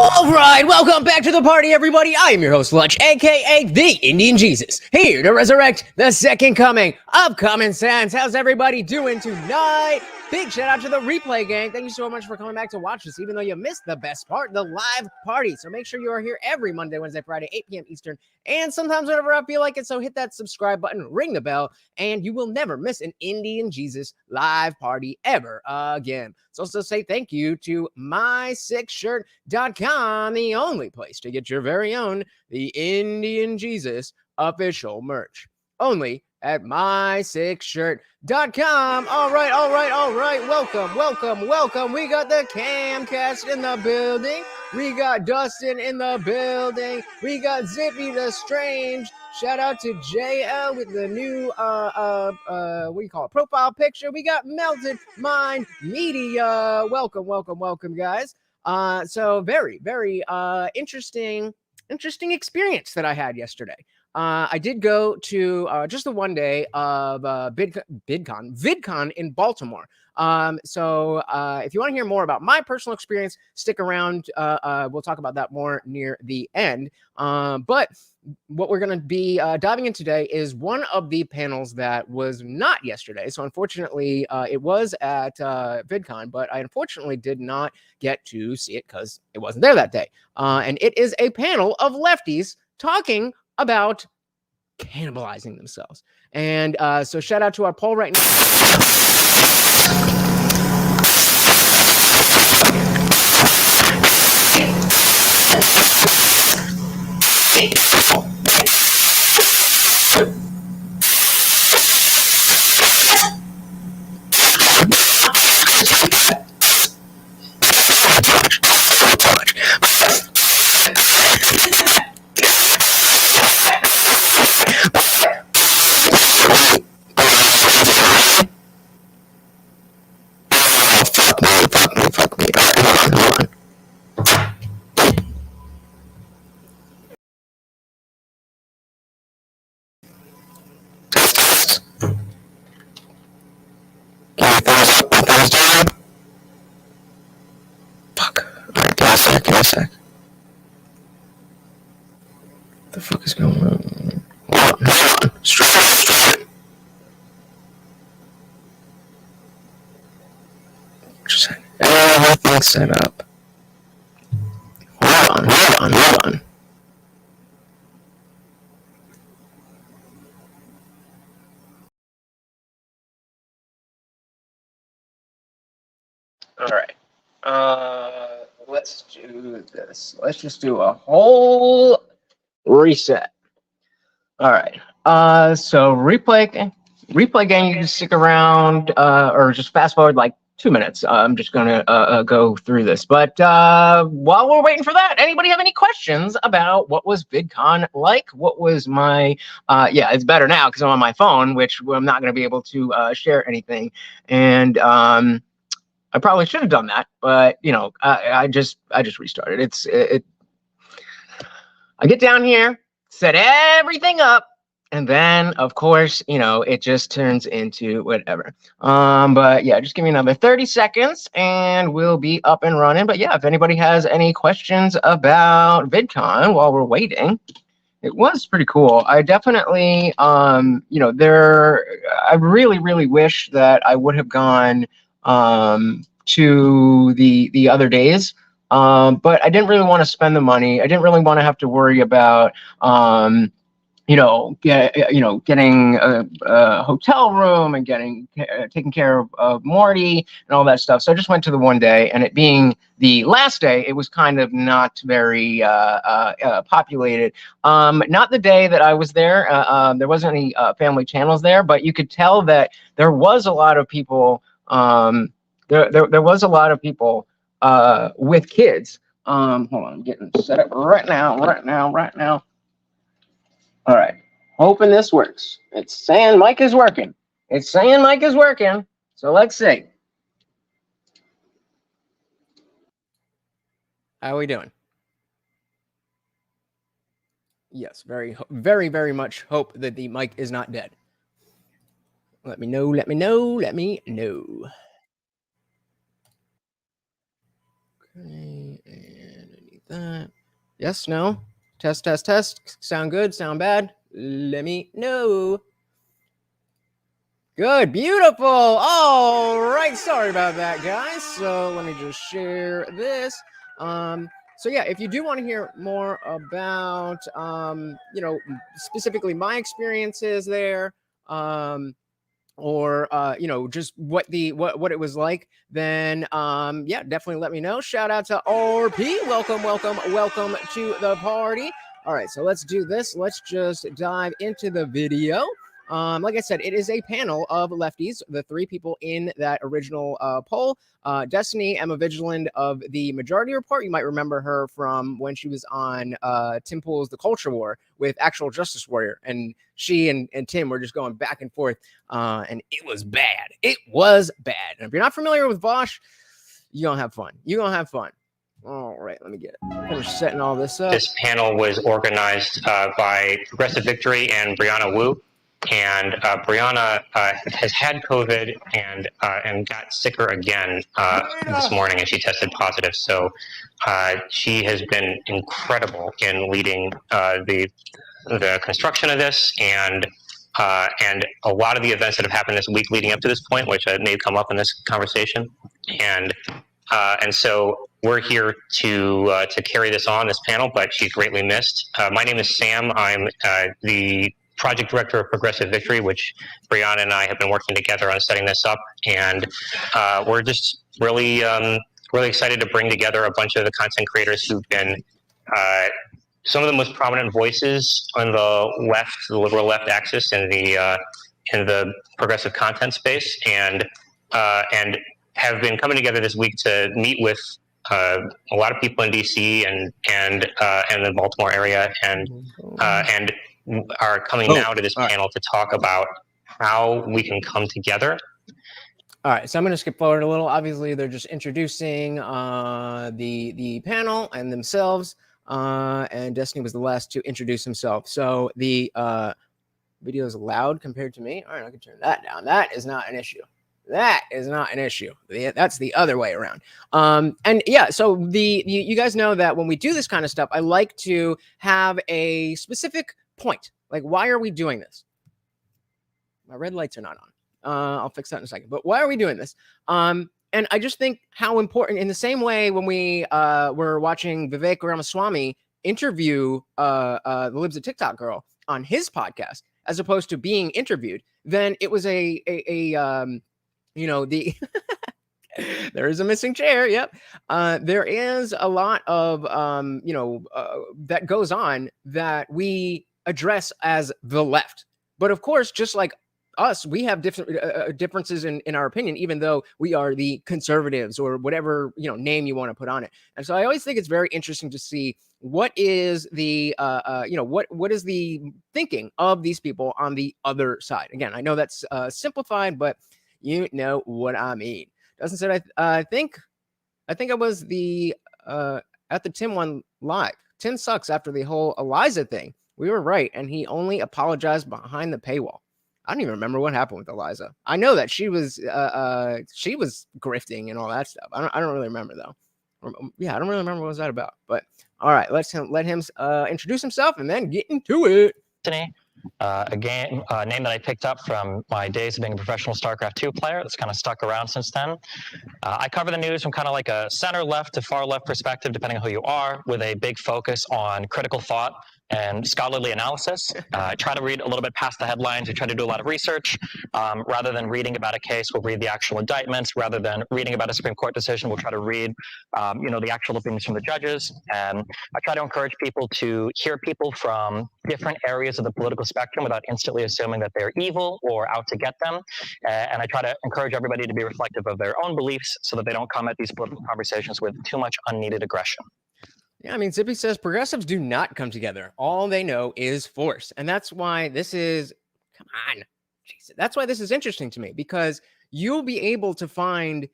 All right, welcome back to the party, everybody. I am your host, Lunch, aka the Indian Jesus, here to resurrect the second coming of common sense. How's everybody doing tonight? Big shout out to the replay gang. Thank you so much for coming back to watch this, even though you missed the best part, the live party. So make sure you are here every Monday, Wednesday, Friday, 8 p.m. Eastern, and sometimes whenever I feel like it. So hit that subscribe button, ring the bell, and you will never miss an Indian Jesus live party ever again. So also say thank you to my6shirt.com, the only place to get your very own The Indian Jesus official merch. Only at my6shirt.com. All right. Welcome. We got the Camcast in the building. We got Dustin in the building. We got Zippy the Strange. Shout out to JL with the new what do you call it? Profile picture. We got Melted Mind Media. Welcome, guys. So very interesting experience that I had yesterday. I did go to just the one day of VidCon in Baltimore. So if you want to hear more about my personal experience, stick around. We'll talk about that more near the end. But what we're going to be diving in today is one of the panels that was not yesterday. So unfortunately, it was at VidCon, but I unfortunately did not get to see it because it wasn't there that day. And it is a panel of lefties talking about cannibalizing themselves. And so shout out to our poll right now. Dissect. What the fuck is going on? Hold on. Straight. Just everything's set up. Hold on. All right. Let's do this. Let's just do a whole reset. All right. So replay gang, you can stick around or just fast forward like 2 minutes. I'm just gonna go through this. But while we're waiting for that, anybody have any questions about what was VidCon like? What was my yeah, it's better now because I'm on my phone, which I'm not gonna be able to share anything. And I probably should have done that, but you know, I just restarted. I get down here, set everything up, and then of course, you know, it just turns into whatever. But yeah, just give me another 30 seconds and we'll be up and running. But yeah, if anybody has any questions about VidCon while we're waiting, it was pretty cool. I definitely, you know, I really wish that I would have gone to the other days. But I didn't really want to spend the money. I didn't really want to have to worry about, you know, getting a hotel room and taking care of Morty and all that stuff. So I just went to the one day, and it being the last day, it was kind of not very populated. Not the day that I was there. There wasn't any family channels there, but you could tell that there was a lot of people. There was a lot of people with kids. Hold on, I'm getting set up right now. All right, hoping this works. It's saying mic is working. So let's see. How are we doing? Yes, very much hope that the mic is not dead. Let me know. Okay, and I need that. Yes, no. Test, test, test. Sound good? Sound bad? Let me know. Good, beautiful. All right, sorry about that, guys. So let me just share this. So yeah, if you do want to hear more about, specifically my experiences there, or just what it was like, then yeah, definitely let me know. Shout out to RP. Welcome to the party. All right, so let's do this. Let's just dive into the video. Like I said, it is a panel of lefties, the three people in that original poll. Destiny, Emma Vigeland of the Majority Report. You might remember her from when she was on Tim Pool's The Culture War with Actual Justice Warrior. And she and Tim were just going back and forth. And it was bad. It was bad. And if you're not familiar with Vaush, you're going to have fun. You're going to have fun. All right, let me get it. Finish setting all this up. This panel was organized by Progressive Victory and Brianna Wu. And Brianna has had COVID and got sicker again this morning, and she tested positive. So she has been incredible in leading the construction of this and a lot of the events that have happened this week leading up to this point, which may come up in this conversation. And so we're here to carry this panel, but she's greatly missed. My name is Sam. I'm the project director of Progressive Victory, which Brianna and I have been working together on setting this up. And we're just really excited to bring together a bunch of the content creators who've been some of the most prominent voices on the left, the liberal left axis in the progressive content space, and have been coming together this week to meet with a lot of people in DC and the Baltimore area, and are coming now to this panel to talk about how we can come together. All right, so I'm going to skip forward a little. Obviously, they're just introducing the panel and themselves, and Destiny was the last to introduce himself. So the video is loud compared to me. All right, I can turn that down. That is not an issue. That is not an issue. That's the other way around. And yeah, so you guys know that when we do this kind of stuff, I like to have a specific point. Like, why are we doing this? My red lights are not on. I'll fix that in a second. But why are we doing this? And I just think how important, in the same way when we were watching Vivek Ramaswamy interview the Libs of TikTok girl on his podcast, as opposed to being interviewed, then it was the there is a missing chair. Yep. There is a lot of that goes on that we address as the left. But of course, just like us, we have different differences in our opinion, even though we are the conservatives or whatever name you want to put on it. And so I always think it's very interesting to see what is the what is the thinking of these people on the other side. Again, I know that's simplified, but you know what I mean. Doesn't say I think I was the at the Tim one live. Tim sucks after the whole Eliza thing. We were right, and he only apologized behind the paywall. I don't even remember what happened with Eliza. I know that she was grifting and all that stuff. I don't really remember though. Yeah, I don't really remember what was that about. But all right, let him introduce himself and then get into it. A name that I picked up from my days of being a professional StarCraft 2 player that's kind of stuck around since then. I cover the news from kind of like a center left to far left perspective, depending on who you are, with a big focus on critical thought and scholarly analysis. I try to read a little bit past the headlines. I try to do a lot of research. Rather than reading about a case, we'll read the actual indictments. Rather than reading about a Supreme Court decision, we'll try to read, the actual opinions from the judges. And I try to encourage people to hear people from different areas of the political spectrum without instantly assuming that they're evil or out to get them. And I try to encourage everybody to be reflective of their own beliefs so that they don't come at these political conversations with too much unneeded aggression. Yeah, I mean, Zippy says progressives do not come together. All they know is force. And that's why this is, come on, Jesus. That's why this is interesting to me, because you'll be able to find,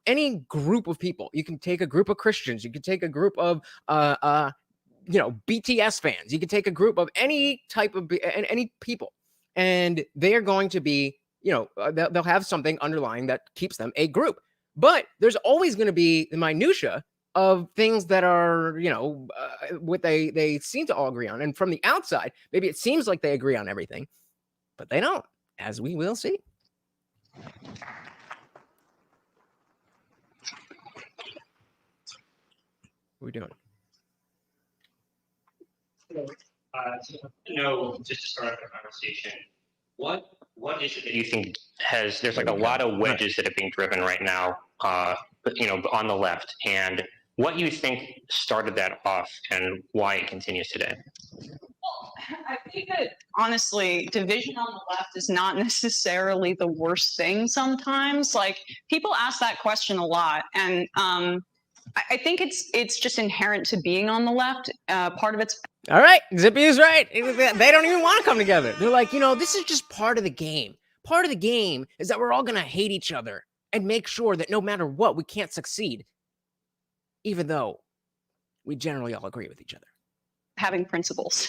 any group of people. You can take a group of Christians. You can take a group of, BTS fans. You can take a group of any type of, any people. And they are going to be, they'll have something underlying that keeps them a group. But there's always going to be the minutia of things that are, what they seem to all agree on. And from the outside, maybe it seems like they agree on everything, but they don't, as we will see. What are we doing? Just to start up the conversation, what is it that you think there's like a lot of wedges that are being driven right now, on the left, and what you think started that off and why it continues today? Well, I think that honestly, division on the left is not necessarily the worst thing sometimes. Like, people ask that question a lot, and I think it's just inherent to being on the left. Part of it's all right. Zippy is right. They don't even want to come together. They're like, this is just part of the game. Part of the game is that we're all going to hate each other and make sure that no matter what, we can't succeed, even though we generally all agree with each other. Having principles.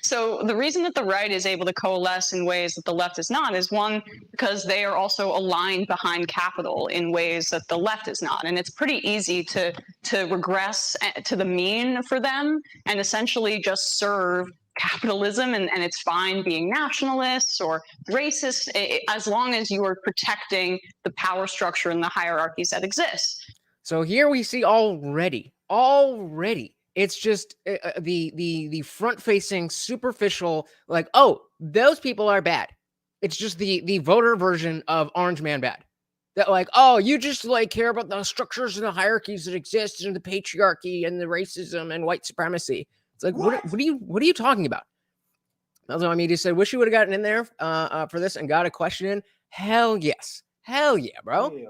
So the reason that the right is able to coalesce in ways that the left is not is, one, because they are also aligned behind capital in ways that the left is not. And it's pretty easy to regress to the mean for them and essentially just serve capitalism, and it's fine being nationalists or racist as long as you are protecting the power structure and the hierarchies that exist. So here we see already it's just the front-facing, superficial, like, oh, those people are bad. It's just the voter version of Orange Man bad. That, like, oh, you just like care about the structures and the hierarchies that exist and the patriarchy and the racism and white supremacy. It's like, what are you talking about? Meltdown Media said, wish you would have gotten in there for this and got a question in. Hell yes. Hell yeah, bro. Hell yeah.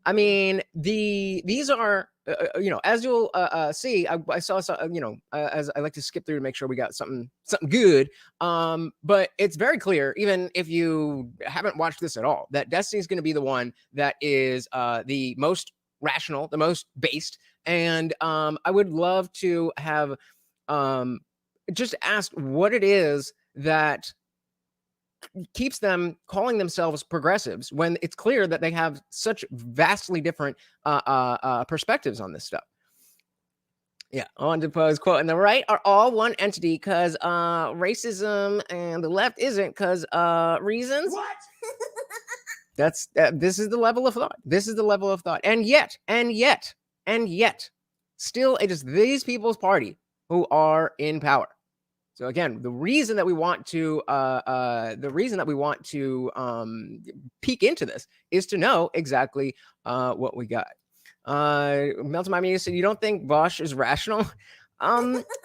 I mean, these are, as you'll see, I saw, as I like to skip through to make sure we got something good. But it's very clear, even if you haven't watched this at all, that Destiny's going to be the one that is the most rational, the most based. And I would love to have just asked what it is that keeps them calling themselves progressives when it's clear that they have such vastly different perspectives on this stuff. Yeah, on to pose quote, and the right are all one entity because racism, and the left isn't because reasons. What? This is the level of thought. This is the level of thought. And yet, still it is these people's party who are in power. So again, the reason that we want to peek into this is to know exactly what we got. Melton Miami said, "You don't think Vaush is rational?"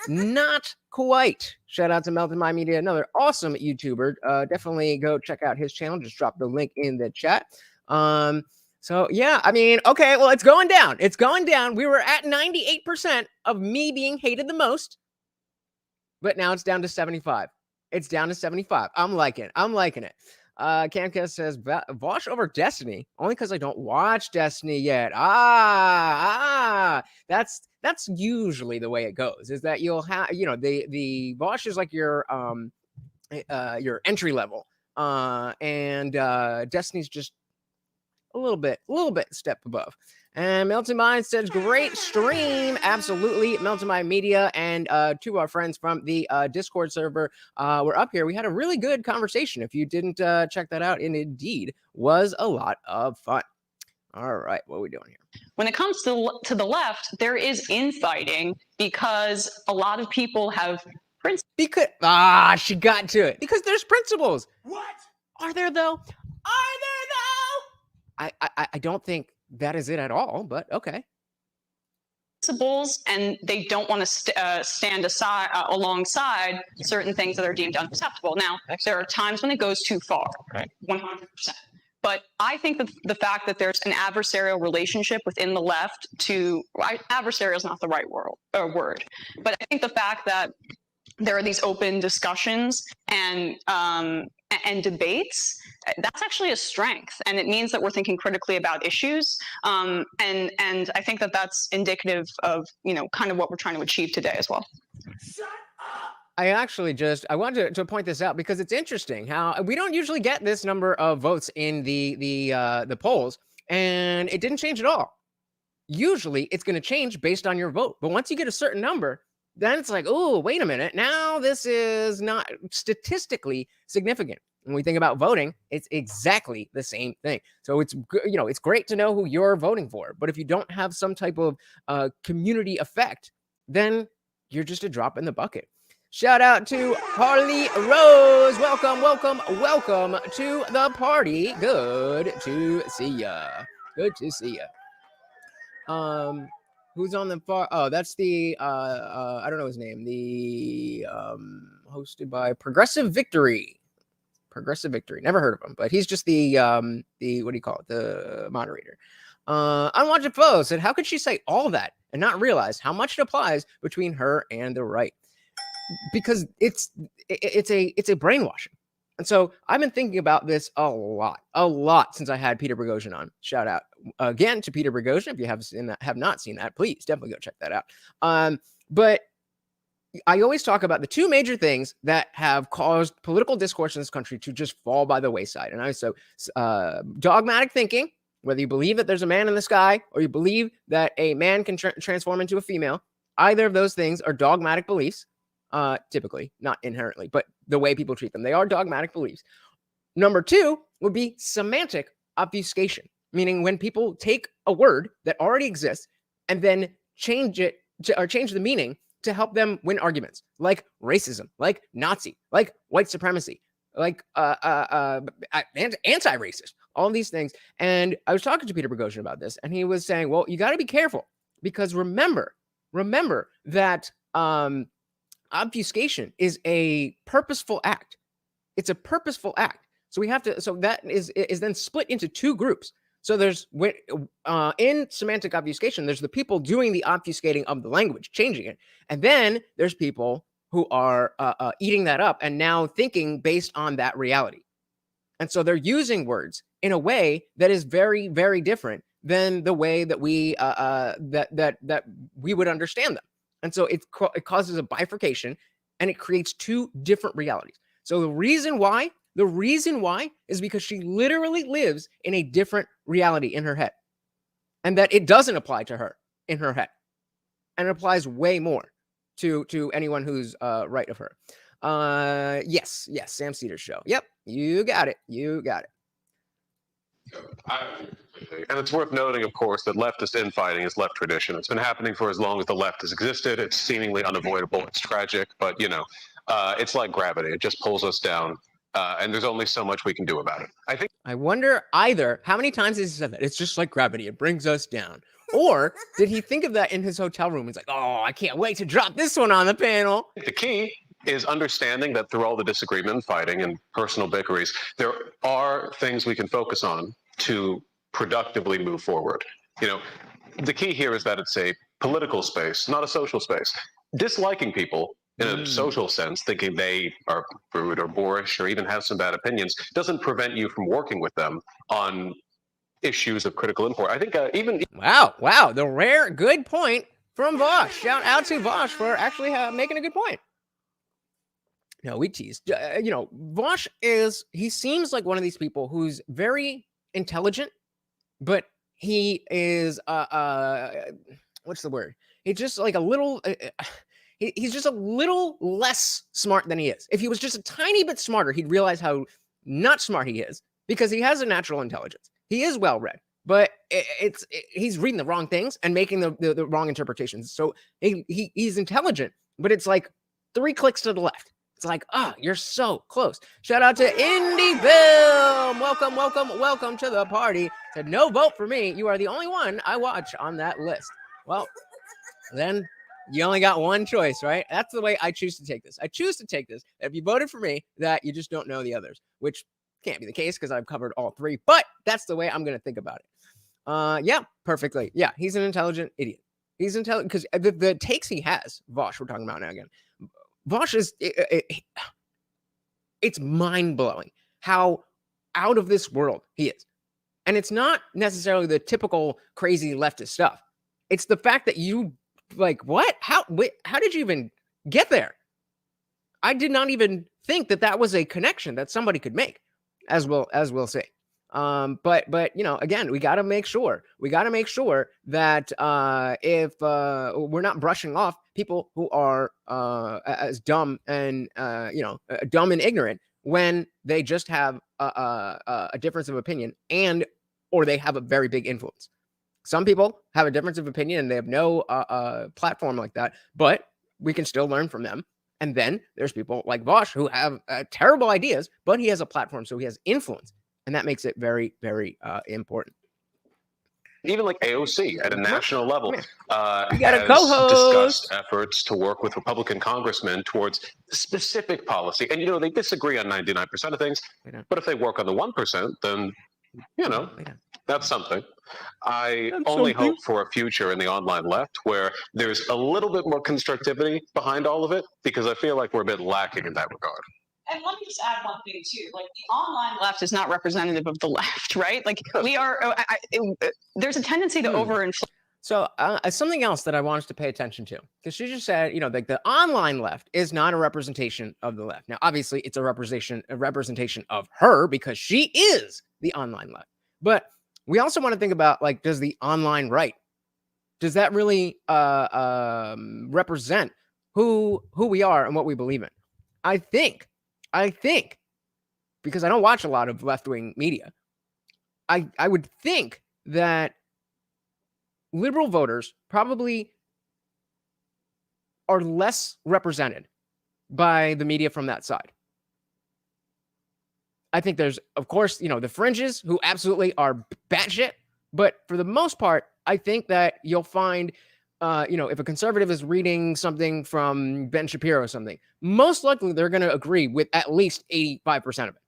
Not quite. Shout out to Melton My Media, another awesome YouTuber. Definitely go check out his channel. Just drop the link in the chat. So yeah, I mean, okay, well, it's going down. It's going down. We were at 98% of me being hated the most. But now it's down to 75. It's down to 75. I'm liking it. Camcast says, Vaush over Destiny, only because I don't watch Destiny yet. That's usually the way it goes, is that you'll have, the Vaush is like your entry level. And Destiny's just a little bit step above. And Melton Mind says, great stream. Absolutely. Melton Mind Media and to our friends from the Discord server were up here. We had a really good conversation. If you didn't check that out, it indeed was a lot of fun. All right. What are we doing here? When it comes to the left, there is infighting because a lot of people have principles. She got to it. Because there's principles. What? Are there though? I don't think that is it at all, but okay. Principles, and they don't want to stand aside alongside certain things that are deemed unacceptable. Now, there are times when it goes too far, right? 100%. But I think that the fact that there's an adversarial relationship within the left adversarial is not the right word, but I think the fact that there are these open discussions and debates, that's actually a strength, and it means that we're thinking critically about issues, and I think that that's indicative of kind of what we're trying to achieve today as well. Shut up! I wanted to point this out because it's interesting how we don't usually get this number of votes in the polls, and it didn't change at all. usually it's going to change based on your vote. But once you get a certain number, then it's like, oh, wait a minute. Now this is not statistically significant. When we think about voting, it's exactly the same thing. So it's, you know, it's great to know who you're voting for. But if you don't have some type of community effect, then you're just a drop in the bucket. Shout out to Harley Rose. Welcome, welcome, welcome to the party. Good to see ya. Good to see ya. Who's on the far? Oh, that's the I don't know his name. The hosted by Progressive Victory. Progressive Victory. Never heard of him, but he's just the what do you call it? The moderator. Unwanted Foe said, how could she say all that and not realize how much it applies between her and the right? Because it's a brainwashing. And so I've been thinking about this a lot since I had Peter Boghossian on. Shout out again to Peter Boghossian. If you have not seen that, please definitely go check that out. But I always talk about the two major things that have caused political discourse in this country to just fall by the wayside. And dogmatic thinking, whether you believe that there's a man in the sky or you believe that a man can transform into a female, either of those things are dogmatic beliefs. Typically, not inherently, but the way people treat them, they are dogmatic beliefs. Number two would be semantic obfuscation, meaning when people take a word that already exists and then change it or change the meaning to help them win arguments, like racism, like Nazi, like white supremacy, like anti-racist, all these things. And I was talking to Peter Boghossian about this, and he was saying, well, you got to be careful because remember that obfuscation is a purposeful act. It's a purposeful act. So we have to. So that is then split into two groups. So there's in semantic obfuscation, there's the people doing the obfuscating of the language, changing it, and then there's people who are eating that up and now thinking based on that reality. And so they're using words in a way that is very, very different than the way that we that we would understand them. And so it causes a bifurcation, and it creates two different realities. So the reason why is because she literally lives in a different reality in her head, and that it doesn't apply to her in her head, and it applies way more to anyone who's right of her. Yes, Sam Cedar's show. Yep, you got it. And it's worth noting, of course, that leftist infighting is left tradition. It's been happening for as long as the left has existed. It's seemingly unavoidable. It's tragic, but it's like gravity. It just pulls us down, and there's only so much we can do about it. I wonder either how many times has he said that? It's just like gravity. It brings us down. Or did he think of that in his hotel room? He's like, oh, I can't wait to drop this one on the panel. The key is understanding that through all the disagreement, fighting, and personal bickeries, there are things we can focus on to productively move forward. The key here is that it's a political space, not a social space. Disliking people in a social sense, thinking they are rude or boorish or even have some bad opinions, doesn't prevent you from working with them on issues of critical import. I think Wow, the rare good point from Vaush. Shout out to Vaush for actually making a good point. No, we teased. Vaush he seems like one of these people who's very intelligent, but he is what's the word? He's just like a little he's just a little less smart than he is. If he was just a tiny bit smarter, he'd realize how not smart he is, because he has a natural intelligence. He is well read, but he's reading the wrong things and making the wrong interpretations. So he's intelligent, but it's like 3 clicks to the left. It's like, you're so close. Shout out to Indie Film. Welcome to the party. Said, no vote for me. You are the only one I watch on that list. Well, then you only got one choice, right? That's the way I choose to take this. I choose to take this. If you voted for me, that you just don't know the others, which can't be the case because I've covered all 3, but that's the way I'm going to think about it. Yeah, perfectly. Yeah, he's an intelligent idiot. He's intelligent because the takes he has, Vaush, we're talking about now again. Vaush is, it's mind-blowing how out of this world he is. And it's not necessarily the typical crazy leftist stuff. It's the fact that you, like, what? How did you even get there? I did not even think that was a connection that somebody could make, as we'll say. But you know, again, we got to make sure that if we're not brushing off people who are as dumb and dumb and ignorant when they just have a difference of opinion or they have a very big influence. Some people have a difference of opinion and they have no platform like that, but we can still learn from them. And then there's people like Vaush who have terrible ideas, but he has a platform, so he has influence. And that makes it very, very important. Even like AOC at a national level You got a has co-host. discussed efforts to work with Republican congressmen towards specific policy. And, you know, they disagree on 99% of things. But if they work on the 1%, then, you know, that's something. I only hope for a future in the online left where there's a little bit more constructivity behind all of it, because I feel like we're a bit lacking in that regard. And let me just add one thing too. Like the online left is not representative of the left, right? Like we are. There's a tendency to overinflate. So something else that I want us to pay attention to, because she just said, you know, like the online left is not a representation of the left. Now, obviously, it's a representation of her because she is the online left. But we also want to think about, like, does the online right, does that really represent who we are and what we believe in? I think, because I don't watch a lot of left-wing media, I would think that liberal voters probably are less represented by the media from that side. I think there's, of course, you know, the fringes who absolutely are batshit, but for the most part, I think that you'll find if a conservative is reading something from Ben Shapiro or something, most likely they're going to agree with at least 85% of it.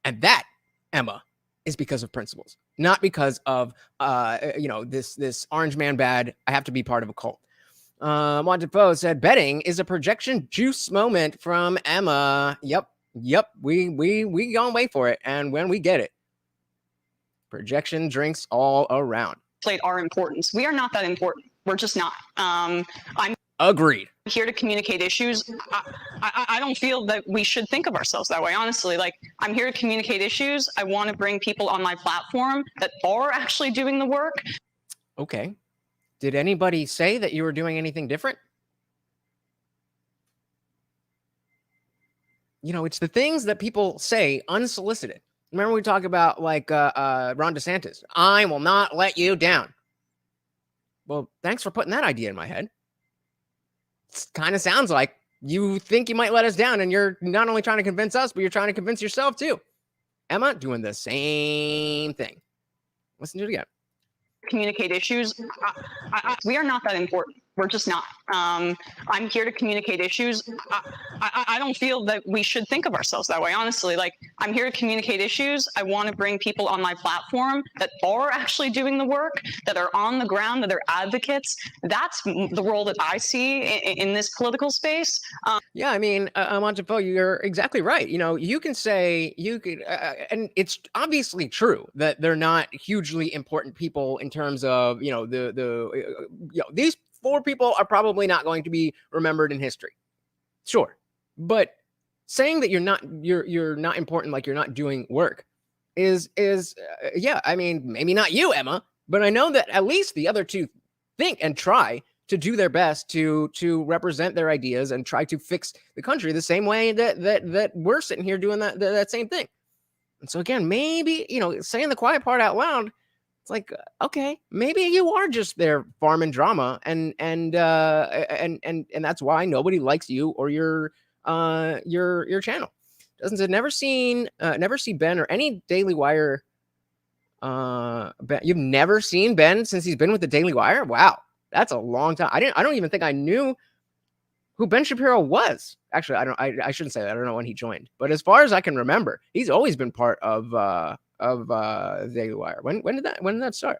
And that, Emma, is because of principles, not because of, this orange man bad, I have to be part of a cult. Wanted Foe said, betting is a projection juice moment from Emma. Yep. We gonna wait for it. And when we get it, projection drinks all around. Our importance. We are not that important. We're just not. I'm agreed. Here to communicate issues. I don't feel that we should think of ourselves that way, honestly. Like, I'm here to communicate issues. I want to bring people on my platform that are actually doing the work. Okay. Did anybody say that you were doing anything different? You know, it's the things that people say unsolicited. Remember we talk about, like, Ron DeSantis. I will not let you down. Well, thanks for putting that idea in my head. It kind of sounds like you think you might let us down, and you're not only trying to convince us, but you're trying to convince yourself too. Emma doing the same thing. Listen to it again. Communicate issues. We are not that important. We're just not. I'm here to communicate issues. I don't feel that we should think of ourselves that way, honestly. Like, I'm here to communicate issues. I want to bring people on my platform that are actually doing the work, that are on the ground, that are advocates. That's the role that I see in this political space. Yeah, I mean, Montefiore, you're exactly right. You know, you can say, and it's obviously true that they're not hugely important people in terms of, you know, these 4 people are probably not going to be remembered in history. Sure. But saying that you're not important, like you're not doing work is I mean, maybe not you, Emma, but I know that at least the other 2 think and try to do their best to represent their ideas and try to fix the country the same way that we're sitting here doing that same thing. And so again, maybe, you know, saying the quiet part out loud, it's like, okay, maybe you are just there farming drama, and that's why nobody likes you or your channel. Doesn't it? Never seen Ben or any Daily Wire. Ben, you've never seen Ben since he's been with the Daily Wire? Wow, that's a long time. I don't even think I knew who Ben Shapiro was. Actually, I shouldn't say that. I don't know when he joined, but as far as I can remember, he's always been part of the Daily Wire. When did that start?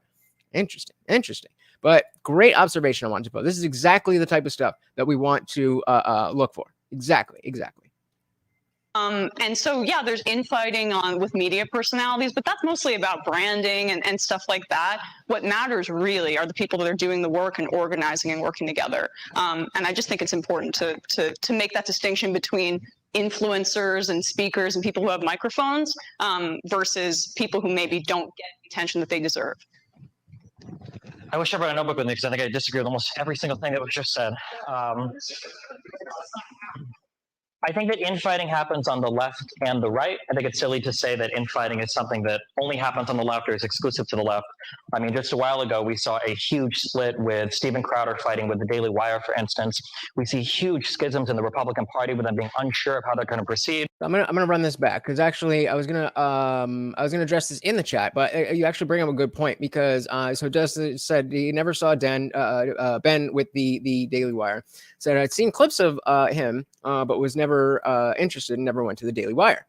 Interesting. But great observation I wanted to put. This is exactly the type of stuff that we want to look for. Exactly. And so, yeah, there's infighting with media personalities, but that's mostly about branding and stuff like that. What matters really are the people that are doing the work and organizing and working together. And I just think it's important to make that distinction between influencers and speakers and people who have microphones versus people who maybe don't get the attention that they deserve. I wish I brought a notebook with me because I think I disagree with almost every single thing that was just said. I think that infighting happens on the left and the right. I think it's silly to say that infighting is something that only happens on the left or is exclusive to the left. I mean, just a while ago, we saw a huge split with Steven Crowder fighting with the Daily Wire, for instance. We see huge schisms in the Republican Party with them being unsure of how they're going to proceed. I'm gonna run this back because actually I was gonna address this in the chat, but you actually bring up a good point because so Justin said he never saw Ben with the Daily Wire. Said I'd seen clips of him, but was never interested and never went to the Daily Wire.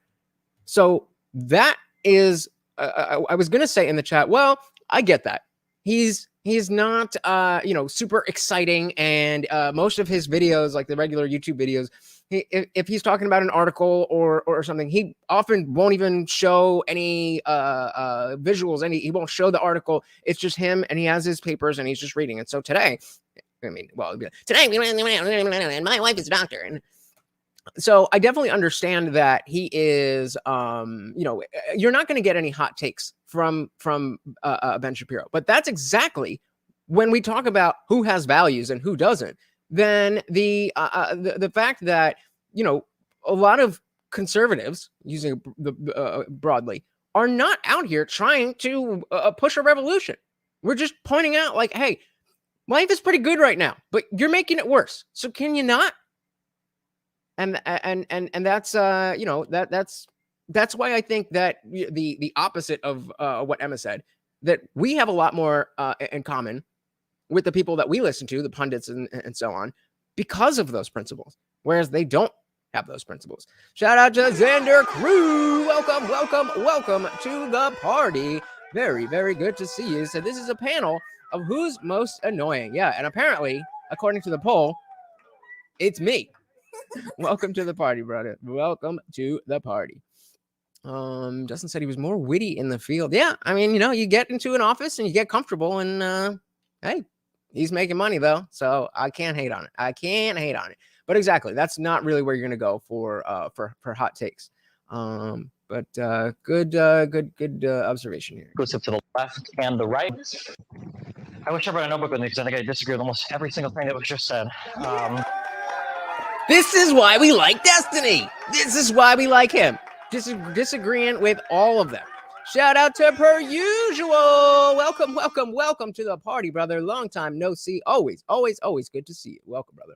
So that is I was gonna say in the chat. Well, I get that he's not super exciting, and most of his videos, like the regular YouTube videos, if he's talking about an article or something, he often won't even show any visuals. He won't show the article. It's just him, and he has his papers, and he's just reading it. So today, today and my wife is a doctor, and so I definitely understand that he is, you're not going to get any hot takes from Ben Shapiro, but that's exactly when we talk about who has values and who doesn't. Then the fact that a lot of conservatives, using the broadly, are not out here trying to push a revolution. We're just pointing out, like, hey, life is pretty good right now, but you're making it worse. So can you not? And that's that's why I think that the opposite of what Emma said, that we have a lot more in common with the people that we listen to, the pundits and so on, because of those principles, whereas they don't have those principles. Shout out to Xander Crew. Welcome to the party. Very, very good to see you. So this is a panel of who's most annoying. Yeah, and apparently, according to the poll, it's me. Welcome to the party, brother. Welcome to the party. Justin said he was more witty in the field. Yeah, I mean, you get into an office and you get comfortable, and hey, he's making money though, so I can't hate on it. But exactly, that's not really where you're gonna go for hot takes. But good observation here. Exclusive to the left and the right. I wish I brought a notebook with me because I think I disagree with almost every single thing that was just said. This is why we like Destiny. This is why we like him. Disagreeing with all of them. Shout out to Per Usual. Welcome to the party, brother. Long time no see. Always good to see you. Welcome, brother.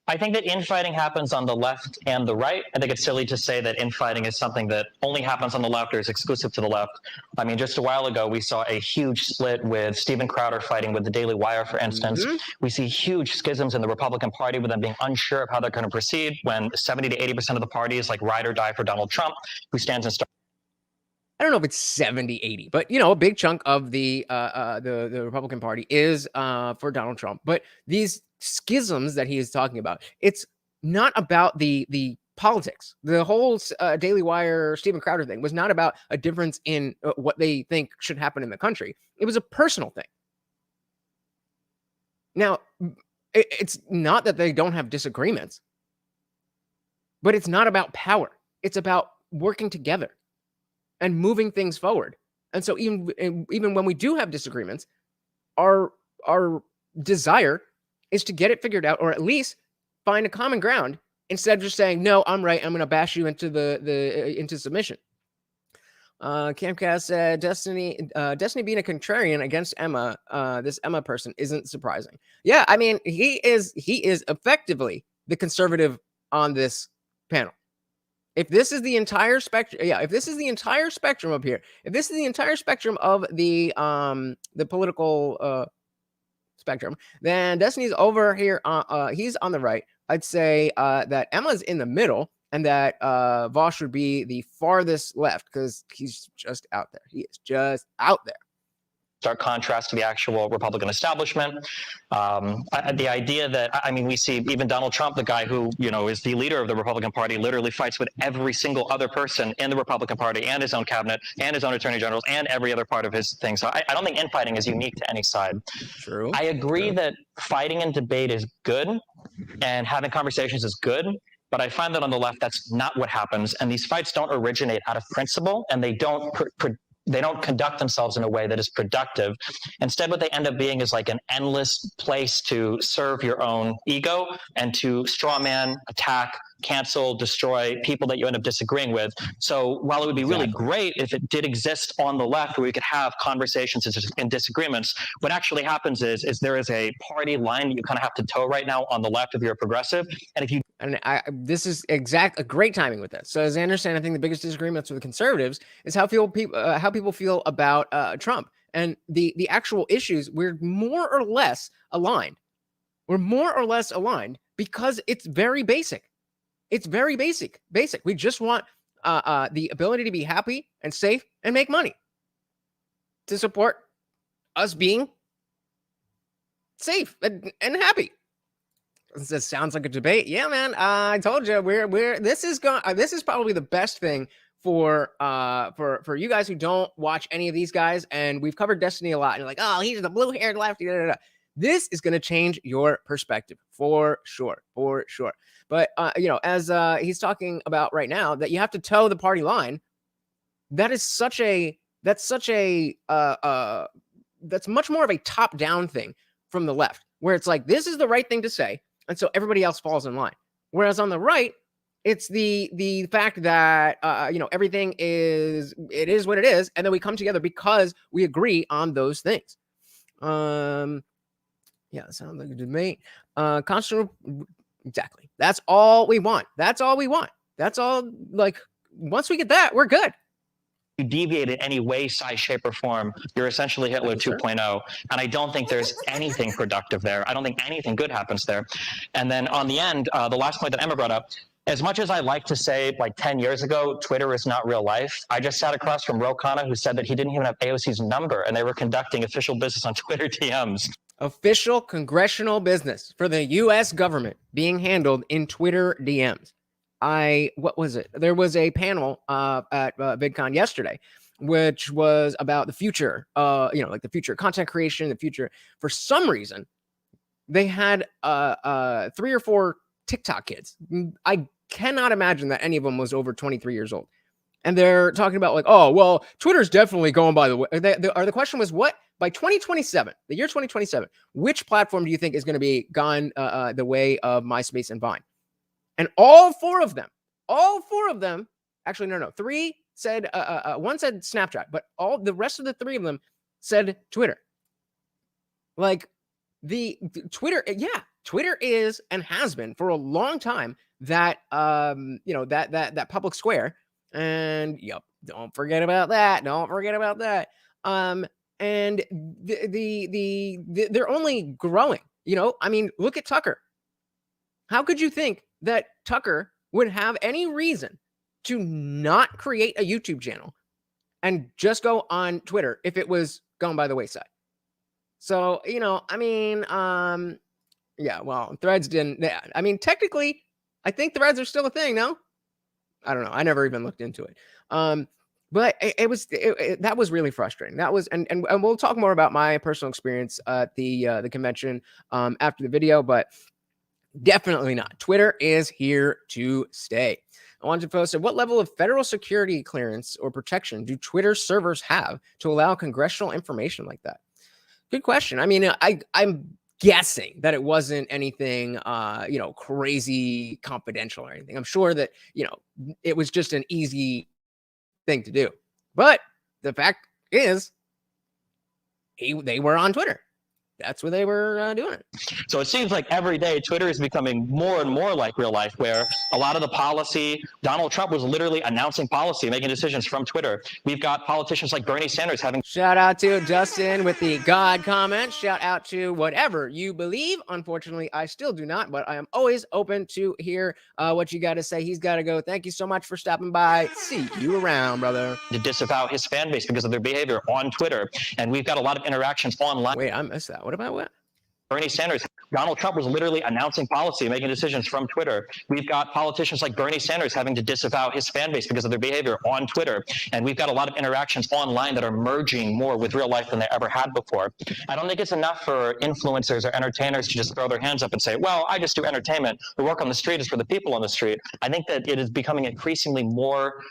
I think that infighting happens on the left and the right. I think it's silly to say that infighting is something that only happens on the left or is exclusive to the left. I mean, just a while ago, we saw a huge split with Steven Crowder fighting with the Daily Wire, for instance. Mm-hmm. We see huge schisms in the Republican Party with them being unsure of how they're going to proceed when 70 to 80% of the party is like ride or die for Donald Trump, who stands in stark. I don't know if it's 70, 80, but a big chunk of the Republican Party is for Donald Trump. But these schisms that he is talking about, it's not about the politics. The whole Daily Wire Steven Crowder thing was not about a difference in what they think should happen in the country. It was a personal thing. Now, it's not that they don't have disagreements, but it's not about power. It's about working together and moving things forward. And so even when we do have disagreements, our desire is to get it figured out, or at least find a common ground, instead of just saying, no, I'm right, I'm going to bash you into into submission. Camcast said, Destiny being a contrarian against Emma, this Emma person isn't surprising. Yeah, I mean, he is effectively the conservative on this panel. If this is the entire spectrum, if this is the entire spectrum up here, if this is the entire spectrum of the political spectrum, then Destiny's over here. He's on the right. I'd say that Emma's in the middle, and that Vaush would be the farthest left because he's just out there. He is just out there. stark contrast to the actual Republican establishment. The idea that, I mean, we see even Donald Trump, the guy who, you know, is the leader of the Republican Party, literally fights with every single other person in the Republican Party and his own cabinet and his own attorney generals and every other part of his thing. So I don't think infighting is unique to any side. True. I agree that fighting and debate is good and having conversations is good. But I find that on the left, that's not what happens. And these fights don't originate out of principle, and they don't conduct themselves in a way that is productive. Instead, what they end up being is like an endless place to serve your own ego and to strawman, attack, cancel, destroy people that you end up disagreeing with. So while it would be really great if it did exist on the left where we could have conversations and disagreements, what actually happens is there is a party line that you kind of have to toe right now on the left if you're a progressive. And if you this is a great timing with this. So as I understand, I think the biggest disagreements with the conservatives is how people feel about Trump, and the actual issues. We're more or less aligned. We're more or less aligned because it's very basic. It's very basic. We just want the ability to be happy and safe and make money to support us being safe and happy. This sounds like a debate. Yeah, man. I told you this is probably the best thing for you guys who don't watch any of these guys. And we've covered Destiny a lot. And you're like, oh, he's the blue-haired lefty. Da, da, da. This is going to change your perspective for sure. But you know, as he's talking about right now, that you have to toe the party line. That's much more of a top-down thing from the left, where it's like, this is the right thing to say. And so everybody else falls in line. Whereas on the right, it's the fact that you know, everything is what it is, and then we come together because we agree on those things. Yeah, it sounds like a debate. Exactly. That's all we want. That's all. Like, once we get that, we're good. You deviate in any way, size, shape, or form, you're essentially Hitler 2.0. And I don't think there's anything productive there. I don't think anything good happens there. And then on the end, the last point that Emma brought up, as much as I like to say, like 10 years ago, Twitter is not real life, I just sat across from Ro Khanna, who said that he didn't even have AOC's number, and they were conducting official business on Twitter DMs. Official congressional business for the U.S. government being handled in Twitter DMs. What was it? There was a panel at VidCon yesterday, which was about the future, you know, like the future content creation, the future. For some reason, they had 3 or 4 TikTok kids. I cannot imagine that any of them was over 23 years old. And they're talking about like, oh, well, Twitter's definitely going by the way. The question was, what by 2027, the year 2027, which platform do you think is going to be gone the way of MySpace and Vine? And all four of them, actually, no, 3 said, one said Snapchat, but all the rest of the 3 of them said Twitter. Like the Twitter, yeah, Twitter is and has been for a long time that, you know, that public square. And yep, don't forget about that. And they're only growing, you know. I mean, look at Tucker. How could you think that Tucker would have any reason to not create a YouTube channel and just go on Twitter if it was gone by the wayside? So, you know, I mean, yeah, well, Threads didn't. Yeah, I mean, technically, I think Threads are still a thing, no? I don't know. I never even looked into it. But that was really frustrating. That was, and we'll talk more about my personal experience at the convention after the video, but definitely not. Twitter is here to stay. I wanted to post, what level of federal security clearance or protection do Twitter servers have to allow congressional information like that? Good question. I mean, I'm guessing that it wasn't anything, you know, crazy confidential or anything. I'm sure that, you know, it was just an easy thing to do. But the fact is, they were on Twitter. that's where they were doing it. So it seems like every day Twitter is becoming more and more like real life, where a lot of the policy, Donald Trump was literally announcing policy, making decisions from Twitter. We've got politicians like Bernie Sanders having... Shout out to Dustin with the God comment. Shout out to whatever you believe. Unfortunately, I still do not, but I am always open to hear what you got to say. He's got to go. Thank you so much for stopping by. See you around, brother. To disavow his fan base because of their behavior on Twitter. And we've got a lot of interactions online. Wait, I missed that. What about what? Bernie Sanders, Donald Trump was literally announcing policy, making decisions from Twitter. We've got politicians like Bernie Sanders having to disavow his fan base because of their behavior on Twitter. And we've got a lot of interactions online that are merging more with real life than they ever had before. I don't think it's enough for influencers or entertainers to just throw their hands up and say, well, I just do entertainment. The work on the street is for the people on the street. I think that it is becoming increasingly more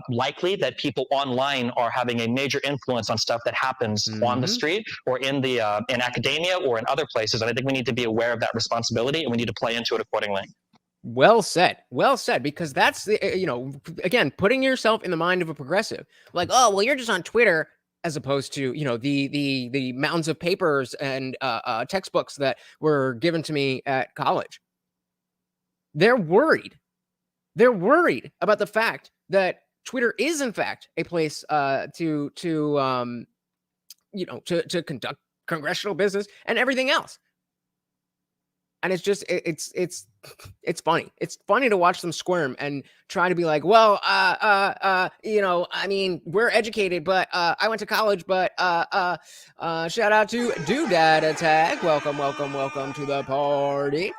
likely that people online are having a major influence on stuff that happens on the street or in the in academia or in other places. And I think we need to be aware of that responsibility and we need to play into it accordingly. Well said, because that's the, again, putting yourself in the mind of a progressive, like, oh, well, you're just on Twitter, as opposed to, the mountains of papers and textbooks that were given to me at college. They're worried about the fact that Twitter is in fact a place to conduct congressional business and everything else. And it's just it's funny. It's funny to watch them squirm and try to be like, well, I mean, we're educated, but I went to college, but shout out to Doodad Attack. Welcome to the party.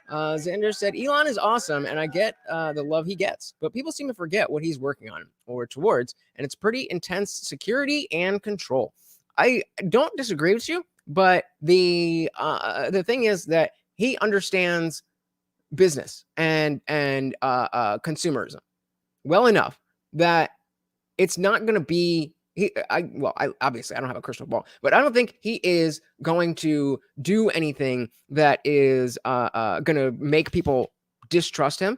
Xander said, Elon is awesome, and I get the love he gets, but people seem to forget what he's working on or towards, and it's pretty intense security and control. I don't disagree with you, but the thing is that he understands business and consumerism well enough that it's not going to be obviously I don't have a crystal ball, but I don't think he is going to do anything that is going to make people distrust him,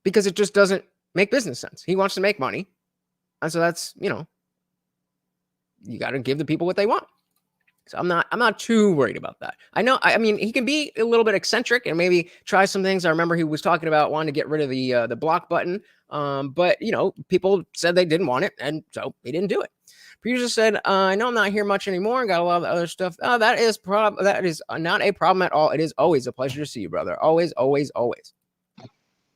because it just doesn't make business sense. He wants to make money. And so that's, you got to give the people what they want. So I'm not too worried about that. I mean, he can be a little bit eccentric and maybe try some things. I remember he was talking about wanting to get rid of the block button. But people said they didn't want it, and so he didn't do it. Producer said, I know I'm not here much anymore and got a lot of the other stuff. Oh, that is not a problem at all. It is always a pleasure to see you, brother. Always, always, always.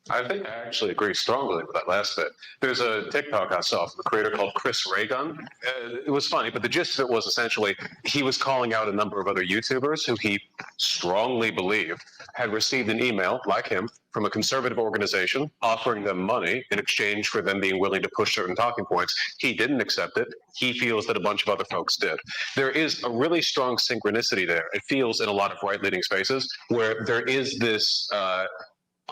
I think I actually agree strongly with that last bit. There's a TikTok I saw from a creator called Chris Raygun. It was funny, but the gist of it was essentially he was calling out a number of other YouTubers who he strongly believed had received an email, like him, from a conservative organization offering them money in exchange for them being willing to push certain talking points. He didn't accept it. He feels that a bunch of other folks did. There is a really strong synchronicity there. It feels in a lot of right-leaning spaces where there is this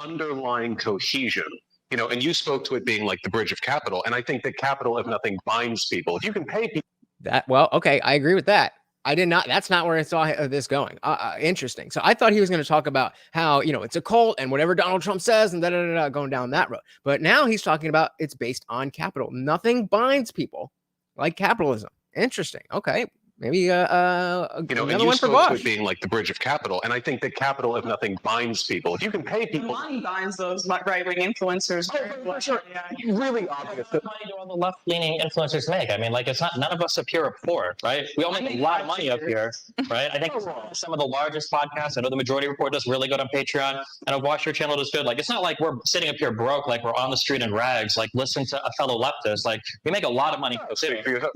underlying cohesion, and you spoke to it being like the bridge of capital. And I think that capital, if nothing, binds people. If you can pay people. Okay, I agree with that. I did not. That's not where I saw this going. Interesting. So I thought he was going to talk about how, it's a cult and whatever Donald Trump says and going down that road. But now he's talking about it's based on capital. Nothing binds people like capitalism. Interesting. Okay. Maybe another one for Vaush. It being like the bridge of capital, and I think that capital, if nothing, binds people. If you can pay people, money binds those right-wing influencers. For sure. Really obvious. How much money do all the left-leaning influencers make? I mean, it's not. None of us up here are poor, right? We all make a lot of money up here, right? I think some of the largest podcasts. I know the Majority Report does really good on Patreon. I know Vaush, your channel does good. It's not like we're sitting up here broke, like we're on the street in rags, listen to a fellow leftist. We make a lot of money.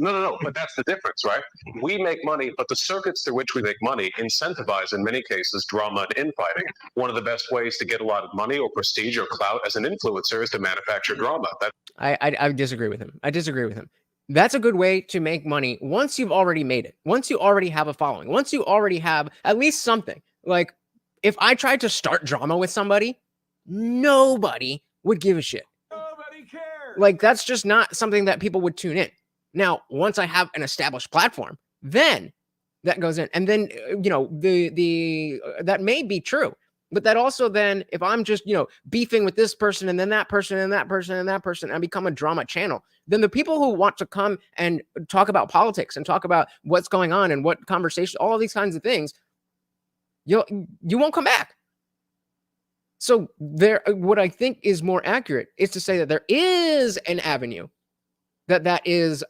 No. But that's the difference, right? We make money, but the circuits through which we make money incentivize, in many cases, drama and infighting. One of the best ways to get a lot of money or prestige or clout as an influencer is to manufacture drama. I disagree with him. That's a good way to make money once you've already made it. Once you already have a following. Once you already have at least something. If I tried to start drama with somebody, nobody would give a shit. Nobody cares. That's just not something that people would tune in. Now, once I have an established platform, then that goes in. And then, that may be true. But that also then, if I'm just, beefing with this person and then that person and that person and that person, and I become a drama channel, then the people who want to come and talk about politics and talk about what's going on and what conversation, all of these kinds of things, you won't come back. So what I think is more accurate is to say that there is an avenue that is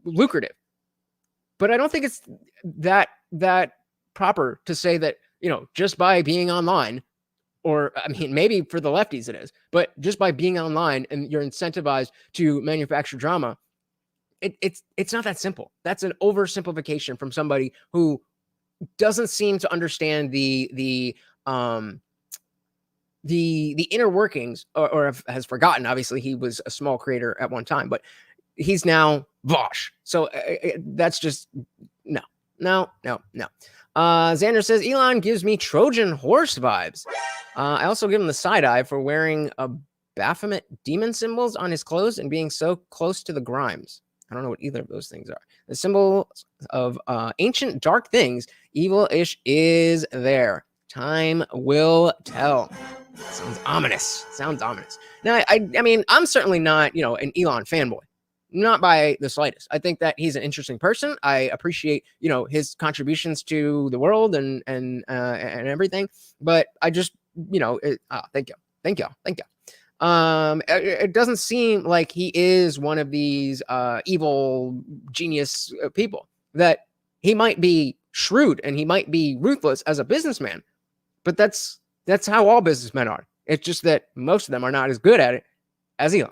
lucrative, but I don't think it's that proper to say that, just by being online, or I mean, maybe for the lefties it is, but just by being online and you're incentivized to manufacture drama, it's not that simple. That's an oversimplification from somebody who doesn't seem to understand the inner workings, or has forgotten. Obviously, he was a small creator at one time, but he's now Vaush. So that's just no. Xander says Elon gives me Trojan horse vibes. I also give him the side eye for wearing a Baphomet demon symbols on his clothes and being so close to the Grimes. I don't know what either of those things are. The symbol of ancient dark things, evil-ish, is there. Time will tell. Sounds ominous. Now, I mean, I'm certainly not, an Elon fanboy. Not by the slightest. I think that he's an interesting person. I appreciate, his contributions to the world and everything. But I just, thank you. It doesn't seem like he is one of these evil genius people. That he might be shrewd and he might be ruthless as a businessman, but that's how all businessmen are. It's just that most of them are not as good at it as Elon.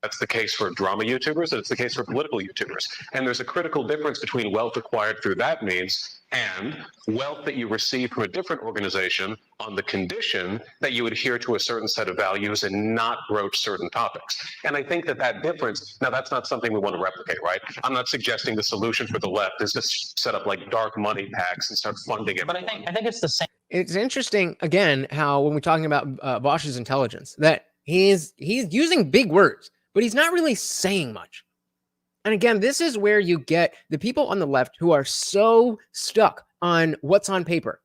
That's the case for drama YouTubers, and it's the case for political YouTubers. And there's a critical difference between wealth acquired through that means and wealth that you receive from a different organization on the condition that you adhere to a certain set of values and not broach certain topics. And I think that difference, now that's not something we want to replicate, right? I'm not suggesting the solution for the left is to set up like dark money packs and start funding it. But I think it's the same. It's interesting, again, how when we're talking about Vaush's intelligence, that he's using big words, but he's not really saying much. And again, this is where you get the people on the left who are so stuck on what's on paper.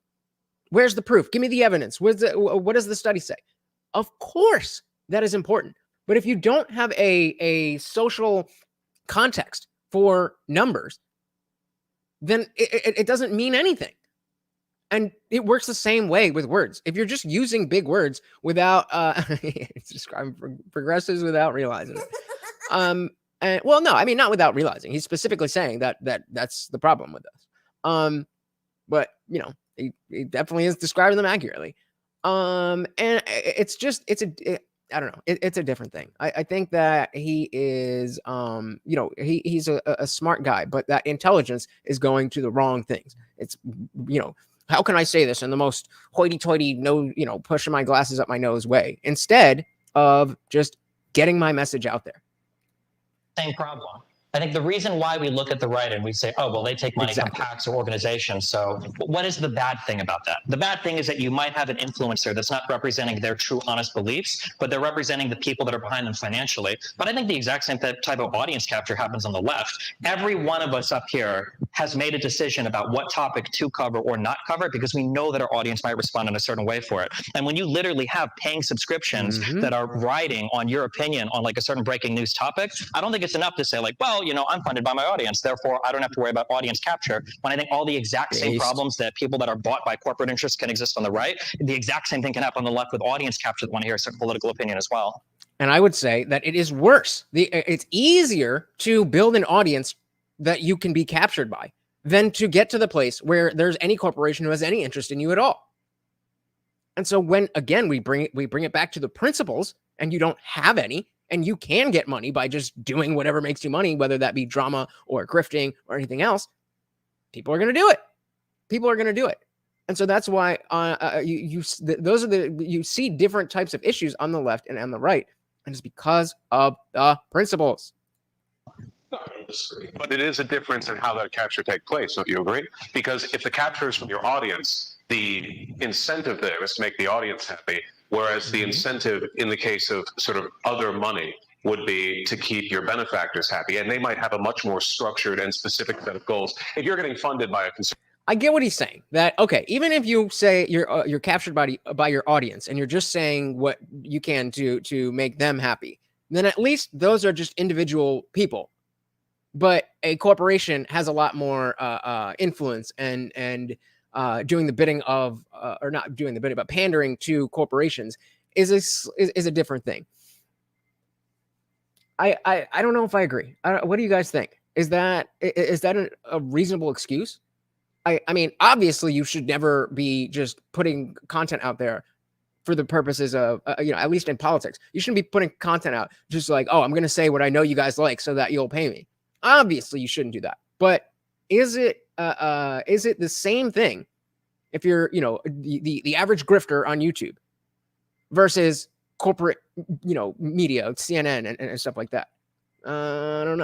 Where's the proof? Give me the evidence. What does the study say? Of course, that is important. But if you don't have a social context for numbers, then it doesn't mean anything. And it works the same way with words. If you're just using big words without, it's describing progressives without realizing it. Well, no, I mean, not without realizing. He's specifically saying that's the problem with us. But he definitely is describing them accurately. And it's I don't know. It's a different thing. I think that he is, he's a smart guy, but that intelligence is going to the wrong things. It's, how can I say this in the most hoity-toity, pushing my glasses up my nose way, instead of just getting my message out there? Same problem. I think the reason why we look at the right and we say, oh, well, they take money from PACs or organizations. So what is the bad thing about that? The bad thing is that you might have an influencer that's not representing their true, honest beliefs, but they're representing the people that are behind them financially. But I think the exact same type of audience capture happens on the left. Every one of us up here has made a decision about what topic to cover or not cover because we know that our audience might respond in a certain way for it. And when you literally have paying subscriptions that are riding on your opinion on like a certain breaking news topic, I don't think it's enough to say like, well, I'm funded by my audience, therefore I don't have to worry about audience capture. When I think all the exact same problems that people that are bought by corporate interests can exist on the right, the exact same thing can happen on the left with audience capture that want to hear a certain political opinion as well. And I would say that it is worse. It's easier to build an audience that you can be captured by than to get to the place where there's any corporation who has any interest in you at all. And so when, again, we bring it back to the principles and you don't have any, and you can get money by just doing whatever makes you money, whether that be drama or grifting or anything else, people are going to do it. And so that's why you see different types of issues on the left and on the right. And it's because of the principles. But it is a difference in how that capture takes place. Don't you agree? Because if the capture is from your audience, the incentive there is to make the audience happy. Whereas the incentive in the case of sort of other money would be to keep your benefactors happy. And they might have a much more structured and specific set of goals. If you're getting funded by a consumer, I get what he's saying. That, okay, even if you say you're captured by your audience and you're just saying what you can to make them happy, then at least those are just individual people. But a corporation has a lot more influence and doing the bidding of, or not doing the bidding, but pandering to corporations is a different thing. I don't know if I agree. What do you guys think? Is that a reasonable excuse? I mean, obviously, you should never be just putting content out there for the purposes of, at least in politics. You shouldn't be putting content out just like, oh, I'm going to say what I know you guys like so that you'll pay me. Obviously, you shouldn't do that. But is it the same thing if you're, the average grifter on YouTube versus corporate, media, CNN and stuff like that? I don't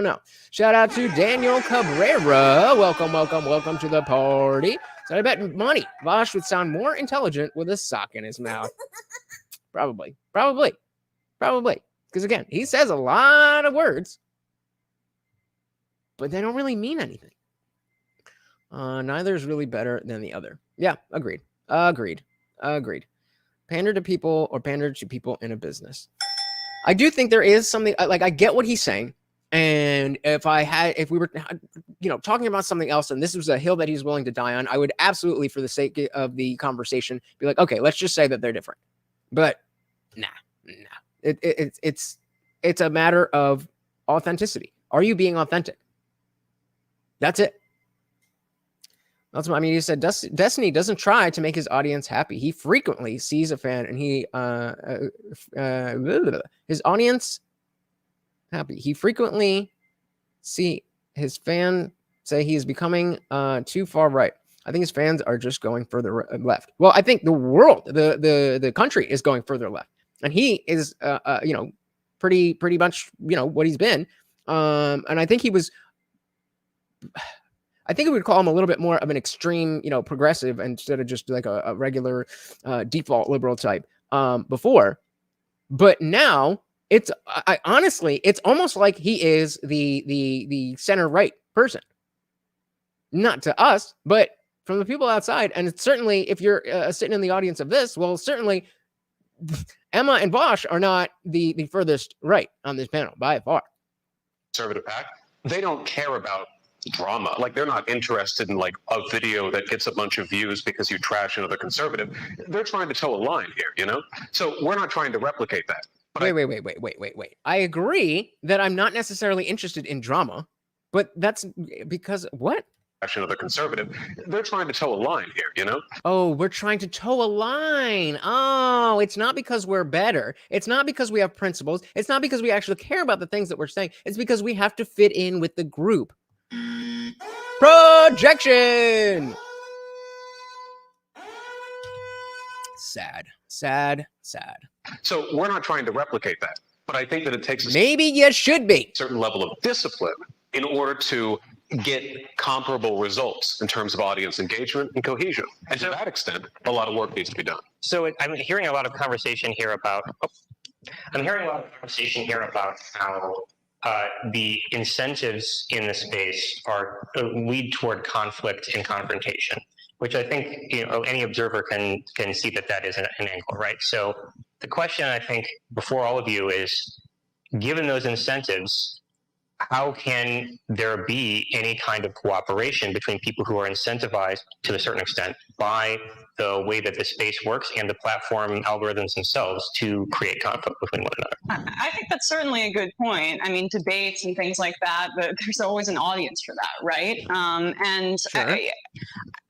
know. Shout out to Daniel Cabrera. Welcome to the party. So I bet money Vaush would sound more intelligent with a sock in his mouth. Probably. Because again, he says a lot of words, but they don't really mean anything. Neither is really better than the other. Yeah, agreed. Pander to people or pander to people in a business. I do think there is something, like, I get what he's saying. And if we were, talking about something else and this was a hill that he's willing to die on, I would absolutely, for the sake of the conversation, be like, okay, let's just say that they're different. But nah. It's a matter of authenticity. Are you being authentic? That's it. He said Destiny doesn't try to make his audience happy. He frequently sees a fan and his audience happy. He frequently see his fan say he is becoming too far right. I think his fans are just going further left. Well, I think the world, the country is going further left, and he is, pretty much, what he's been. And I think he was. I think we would call him a little bit more of an extreme, progressive instead of just like a regular default liberal type before. But now honestly, it's almost like he is the center right person. Not to us, but from the people outside. And it's certainly, if you're sitting in the audience of this, well, certainly Emma and Vaush are not the furthest right on this panel by far. Conservative pack, they don't care about drama. Like, they're not interested in like a video that gets a bunch of views because you trash another conservative. They're trying to toe a line here, So we're not trying to replicate that. But Wait. I agree that I'm not necessarily interested in drama, but that's because what? Another conservative. They're trying to toe a line here, Oh, we're trying to toe a line. Oh, it's not because we're better. It's not because we have principles. It's not because we actually care about the things that we're saying. It's because we have to fit in with the group. Projection. Sad. So we're not trying to replicate that, but I think that it takes maybe you should be a certain level of discipline in order to get comparable results in terms of audience engagement and cohesion. And to that extent, a lot of work needs to be done. So I'm hearing a lot of conversation here about. How the incentives in the space lead toward conflict and confrontation, which I think any observer can see that is an angle, right? So the question I think before all of you is, given those incentives, how can there be any kind of cooperation between people who are incentivized to a certain extent by the way that the space works and the platform algorithms themselves to create conflict between one another? I think that's certainly a good point. I mean, debates and things like that, but there's always an audience for that, right? And sure.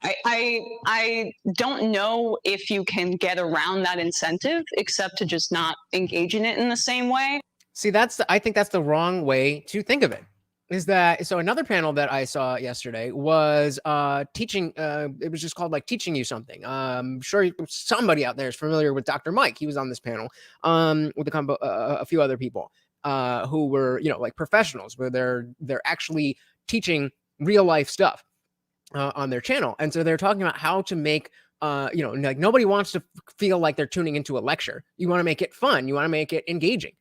I don't know if you can get around that incentive except to just not engage in it in the same way. See, I think that's the wrong way to think of it. So another panel that I saw yesterday was teaching. It was just called like teaching you something. I'm sure somebody out there is familiar with Dr. Mike. He was on this panel with a few other people who were like professionals, where they're actually teaching real life stuff on their channel. And so they're talking about how to make like nobody wants to feel like they're tuning into a lecture. You want to make it fun. You want to make it engaging.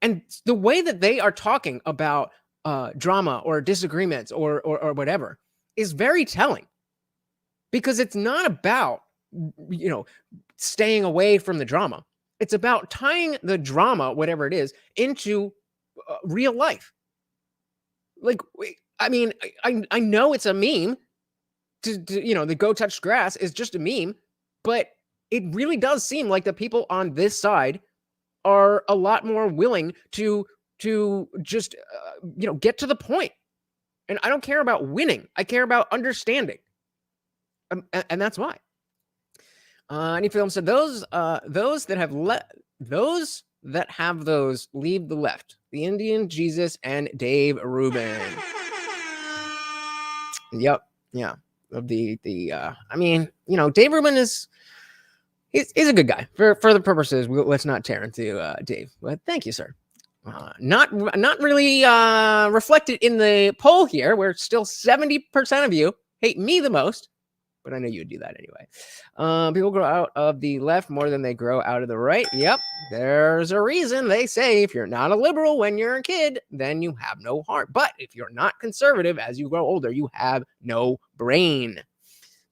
And the way that they are talking about drama or disagreements or whatever is very telling, because it's not about, staying away from the drama. It's about tying the drama, whatever it is, into real life. Like, I mean, I know it's a meme. The go touch grass is just a meme, but it really does seem like the people on this side are a lot more willing to just get to the point. And I don't care about winning. I care about understanding. And that's why. Any film said those that have those leave the left. The Indian, Jesus, and Dave Rubin. Yep. Yeah. Of the I mean, Dave Rubin is a good guy for the purposes. Let's not tear into Dave. But thank you, sir. Not really reflected in the poll here, where still 70% of you hate me the most. But I know you'd do that anyway. People grow out of the left more than they grow out of the right. Yep. There's a reason they say if you're not a liberal when you're a kid, then you have no heart. But if you're not conservative as you grow older, you have no brain.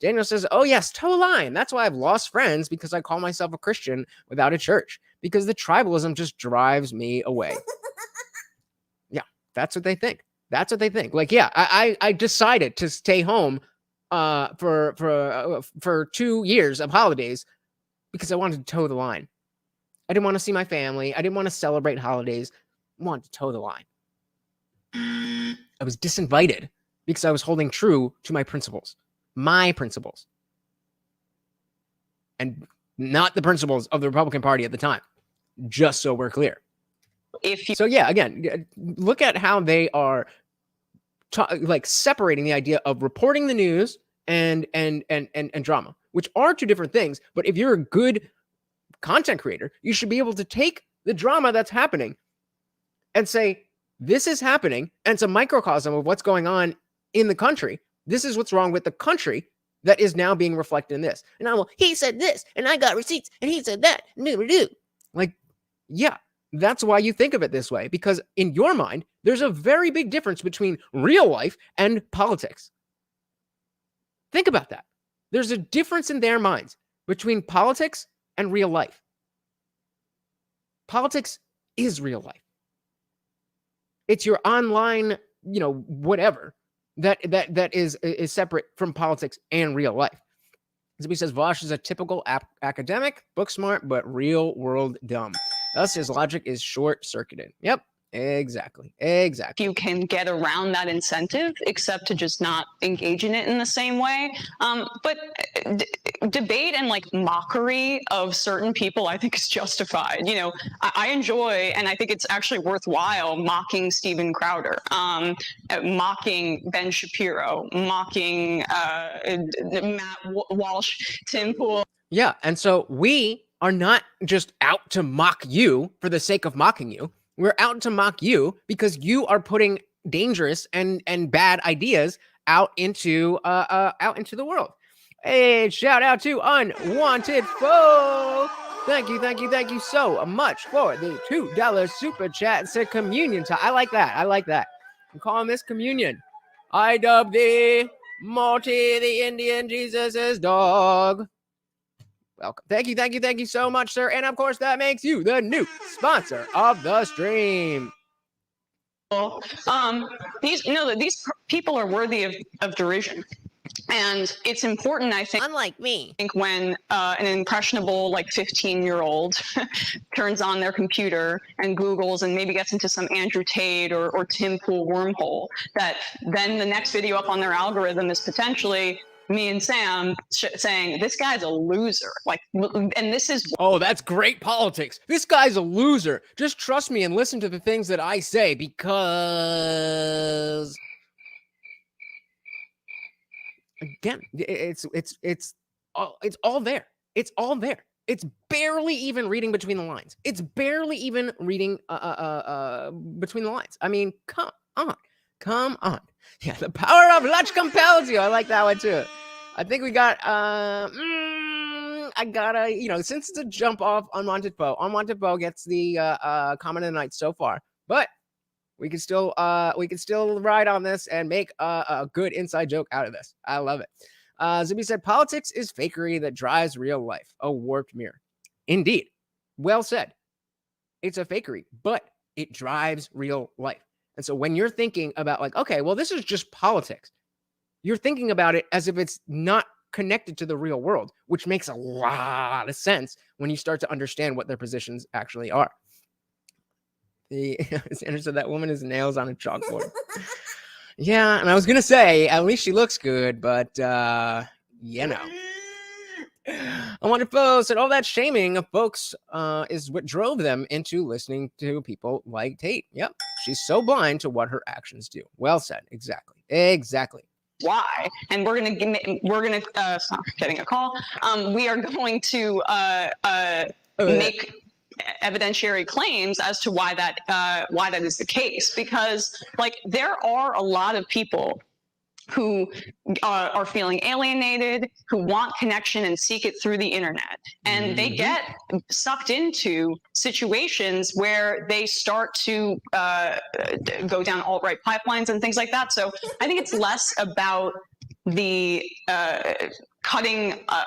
Daniel says, oh, yes, toe line. That's why I've lost friends, because I call myself a Christian without a church, because the tribalism just drives me away. Yeah, that's what they think. That's what they think. Like, yeah, I decided to stay home for 2 years of holidays because I wanted to toe the line. I didn't want to see my family. I didn't want to celebrate holidays. I wanted to toe the line. I was disinvited because I was holding true to my principles, and not the principles of the Republican Party at the time, just so we're clear. So yeah, again, look at how they are separating the idea of reporting the news and drama, which are two different things. But if you're a good content creator, you should be able to take the drama that's happening and say, this is happening, and it's a microcosm of what's going on in the country. This is what's wrong with the country that is now being reflected in this. And he said this, and I got receipts, and he said that. Like, yeah, that's why you think of it this way, because in your mind, there's a very big difference between real life and politics. Think about that. There's a difference in their minds between politics and real life. Politics is real life. It's your online, whatever that is separate from politics and real life. He says Vaush is a typical academic, book smart, but real world dumb. Thus, his logic is short-circuited. Yep, exactly. You can get around that incentive, except to just not engage in it in the same way. But debate and mockery of certain people, I think, is justified. I enjoy, and I think it's actually worthwhile, mocking Steven Crowder, mocking Ben Shapiro, mocking Matt Walsh, Tim Pool. Yeah, and so we are not just out to mock you for the sake of mocking you. We're out to mock you because you are putting dangerous and bad ideas out into the world. Hey, shout out to Unwanted Foe. Thank you so much for the $2 super chat. It's a communion time. I like that. I'm calling this communion. I dub thee Morty, the Indian Jesus' dog. Welcome. Thank you so much, sir. And of course, that makes you the new sponsor of the stream. These people are worthy of derision. And it's important, I think, unlike me, when an impressionable 15-year-old turns on their computer and Googles and maybe gets into some Andrew Tate or Tim Pool wormhole, that then the next video up on their algorithm is potentially me and Sam saying, this guy's a loser. And this is... Oh, that's great politics. This guy's a loser. Just trust me and listen to the things that I say, because... Again, it's all there. It's all there. It's barely even reading between the lines. It's barely even reading between the lines. I mean, come on. Yeah, the power of Lutch compels you. I like that one too. I think we got I gotta, since it's a jump off Unwanted Foe gets the comment of the night so far. But we can still ride on this and make a good inside joke out of this. I love it. Zippy said, politics is fakery that drives real life. A warped mirror. Indeed. Well said. It's a fakery, but it drives real life. And so when you're thinking about like, okay, well, this is just politics, you're thinking about it as if it's not connected to the real world, which makes a lot of sense when you start to understand what their positions actually are. Sandra said that woman has nails on a chalkboard. Yeah, and I was gonna say at least she looks good, but you know. I want to post, and all that shaming of folks is what drove them into listening to people like Tate. Yep, she's so blind to what her actions do. Well said. Exactly. Why? And we're gonna stop getting a call. We are going to make evidentiary claims as to why that is the case, because like there are a lot of people who are feeling alienated, who want connection and seek it through the internet. And they get sucked into situations where they start to go down alt-right pipelines and things like that. So I think it's less about the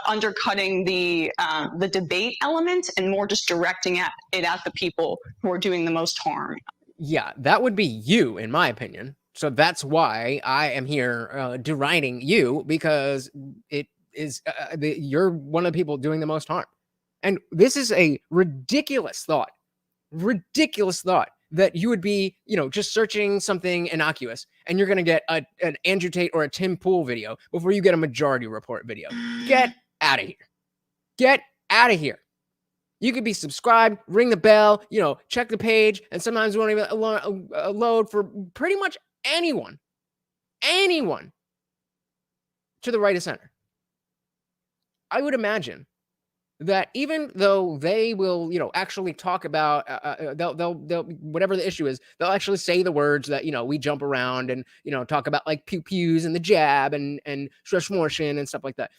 undercutting the debate element and more just directing it at the people who are doing the most harm. Yeah, that would be you, in my opinion. So that's why I am here deriding you, because it is you're one of the people doing the most harm. And this is a ridiculous thought that you would be, just searching something innocuous and you're going to get an Andrew Tate or a Tim Pool video before you get a Majority Report video. Get out of here. Get out of here. You could be subscribed, ring the bell, check the page, and sometimes we won't even load for pretty much anyone to the right of center. I would imagine that even though they will, actually talk about, they'll whatever the issue is, they'll actually say the words that, we jump around and, talk about like pew-pews and the jab and Shreshmorshin and stuff like that.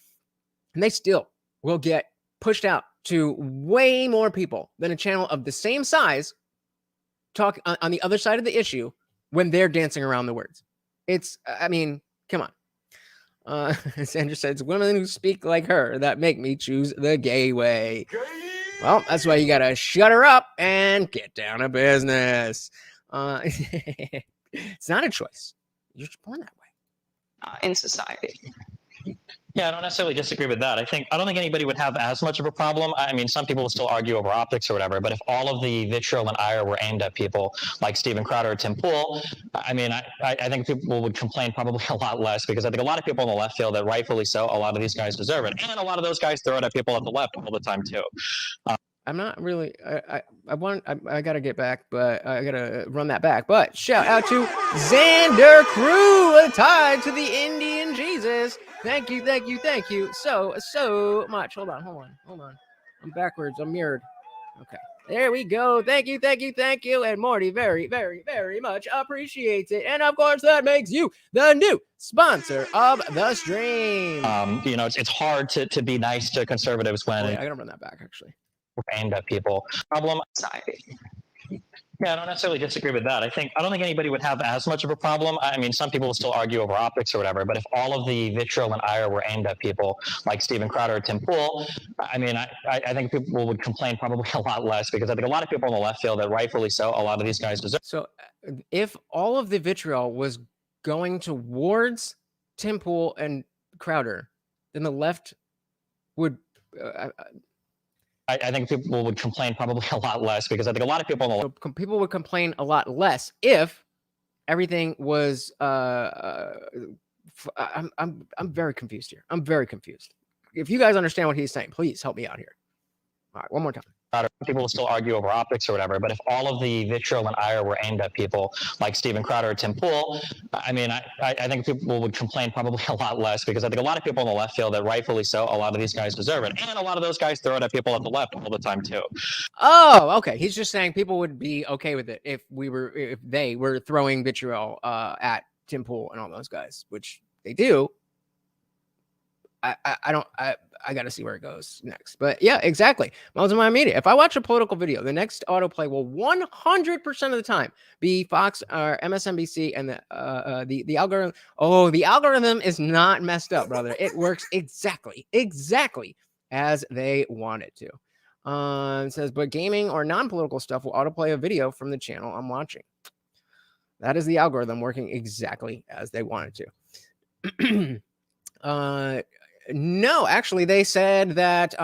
And they still will get pushed out to way more people than a channel of the same size talk on the other side of the issue when they're dancing around the words. It's, come on. Sandra said, it's women who speak like her that make me choose the gay way. Well, that's why you gotta shut her up and get down to business. It's not a choice. You're just born that way. In society. Yeah, I don't necessarily disagree with that. I don't think anybody would have as much of a problem. I mean, some people will still argue over optics or whatever, but if all of the vitriol and ire were aimed at people like Steven Crowder or Tim Pool, I think people would complain probably a lot less, because I think a lot of people on the left feel that rightfully so, a lot of these guys deserve it. And a lot of those guys throw it at people on the left all the time too. I'm not really, I gotta get back, but I gotta run that back. But shout out to Xander Crew, tied to the Indian Jesus. Thank you so much. Hold on. I'm backwards. I'm mirrored. Okay. There we go. Thank you. And Morty very, very, very much appreciates it. And of course, that makes you the new sponsor of the stream. It's hard to be nice to conservatives when I gotta run that back, actually. Aimed at people. Problem. Yeah, I don't necessarily disagree with that. I don't think anybody would have as much of a problem. I mean, some people will still argue over optics or whatever, but if all of the vitriol and ire were aimed at people like Steven Crowder or Tim Pool, I think people would complain probably a lot less, because I think a lot of people on the left feel that rightfully so, a lot of these guys deserve. So if all of the vitriol was going towards Tim Pool and Crowder, then the left would... I think people would complain probably a lot less, because I think a lot of people on the people would complain a lot less if everything was I'm very confused here. I'm very confused. If you guys understand what he's saying, please help me out here. All right, one more time. People will still argue over optics or whatever, but if all of the vitriol and ire were aimed at people like Steven Crowder or Tim Pool, I think people would complain probably a lot less, because I think a lot of people on the left feel that rightfully so, a lot of these guys deserve it. And a lot of those guys throw it at people on the left all the time too. Oh, okay. He's just saying people would be okay with it if they were throwing vitriol at Tim Pool and all those guys, which they do. I got to see where it goes next. But yeah, exactly. Multimedia media. If I watch a political video, the next autoplay will 100% of the time be Fox or MSNBC, and the algorithm. Oh, the algorithm is not messed up, brother. It works exactly as they want it to. It says, but gaming or non-political stuff will autoplay a video from the channel I'm watching. That is the algorithm working exactly as they wanted to. No, actually, they said that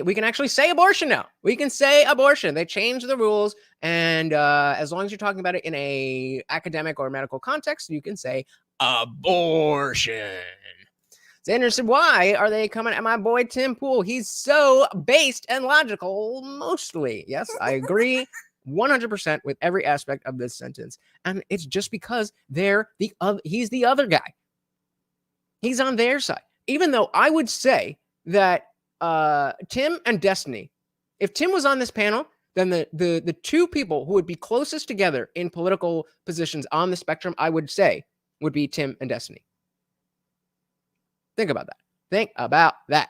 we can actually say abortion now. We can say abortion. They changed the rules, and as long as you're talking about it in a academic or medical context, you can say abortion. Xander said, why are they coming at my boy Tim Pool? He's so based and logical, mostly. Yes, I agree 100% with every aspect of this sentence. And it's just because he's the other guy. He's on their side. Even though I would say that Tim and Destiny, if Tim was on this panel, then the two people who would be closest together in political positions on the spectrum, I would say, would be Tim and Destiny. Think about that. Think about that.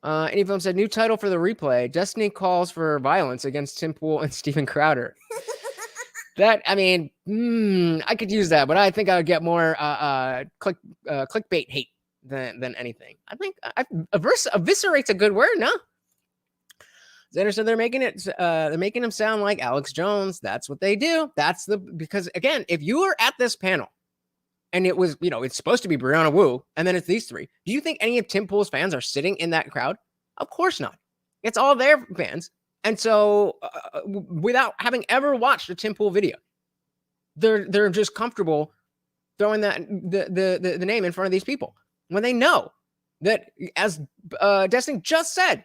Any film said, new title for the replay, Destiny calls for violence against Tim Pool and Steven Crowder. That, I mean, I could use that, but I think I would get more clickbait hate than anything. I think eviscerate's a good word, no? Xander said they're making him sound like Alex Jones. That's what they do. Because again, if you were at this panel and it was, it's supposed to be Brianna Wu, and then it's these three, do you think any of Tim Pool's fans are sitting in that crowd? Of course not. It's all their fans. And so without having ever watched a Tim Pool video, they're just comfortable throwing the name in front of these people when they know that, as Destiny just said,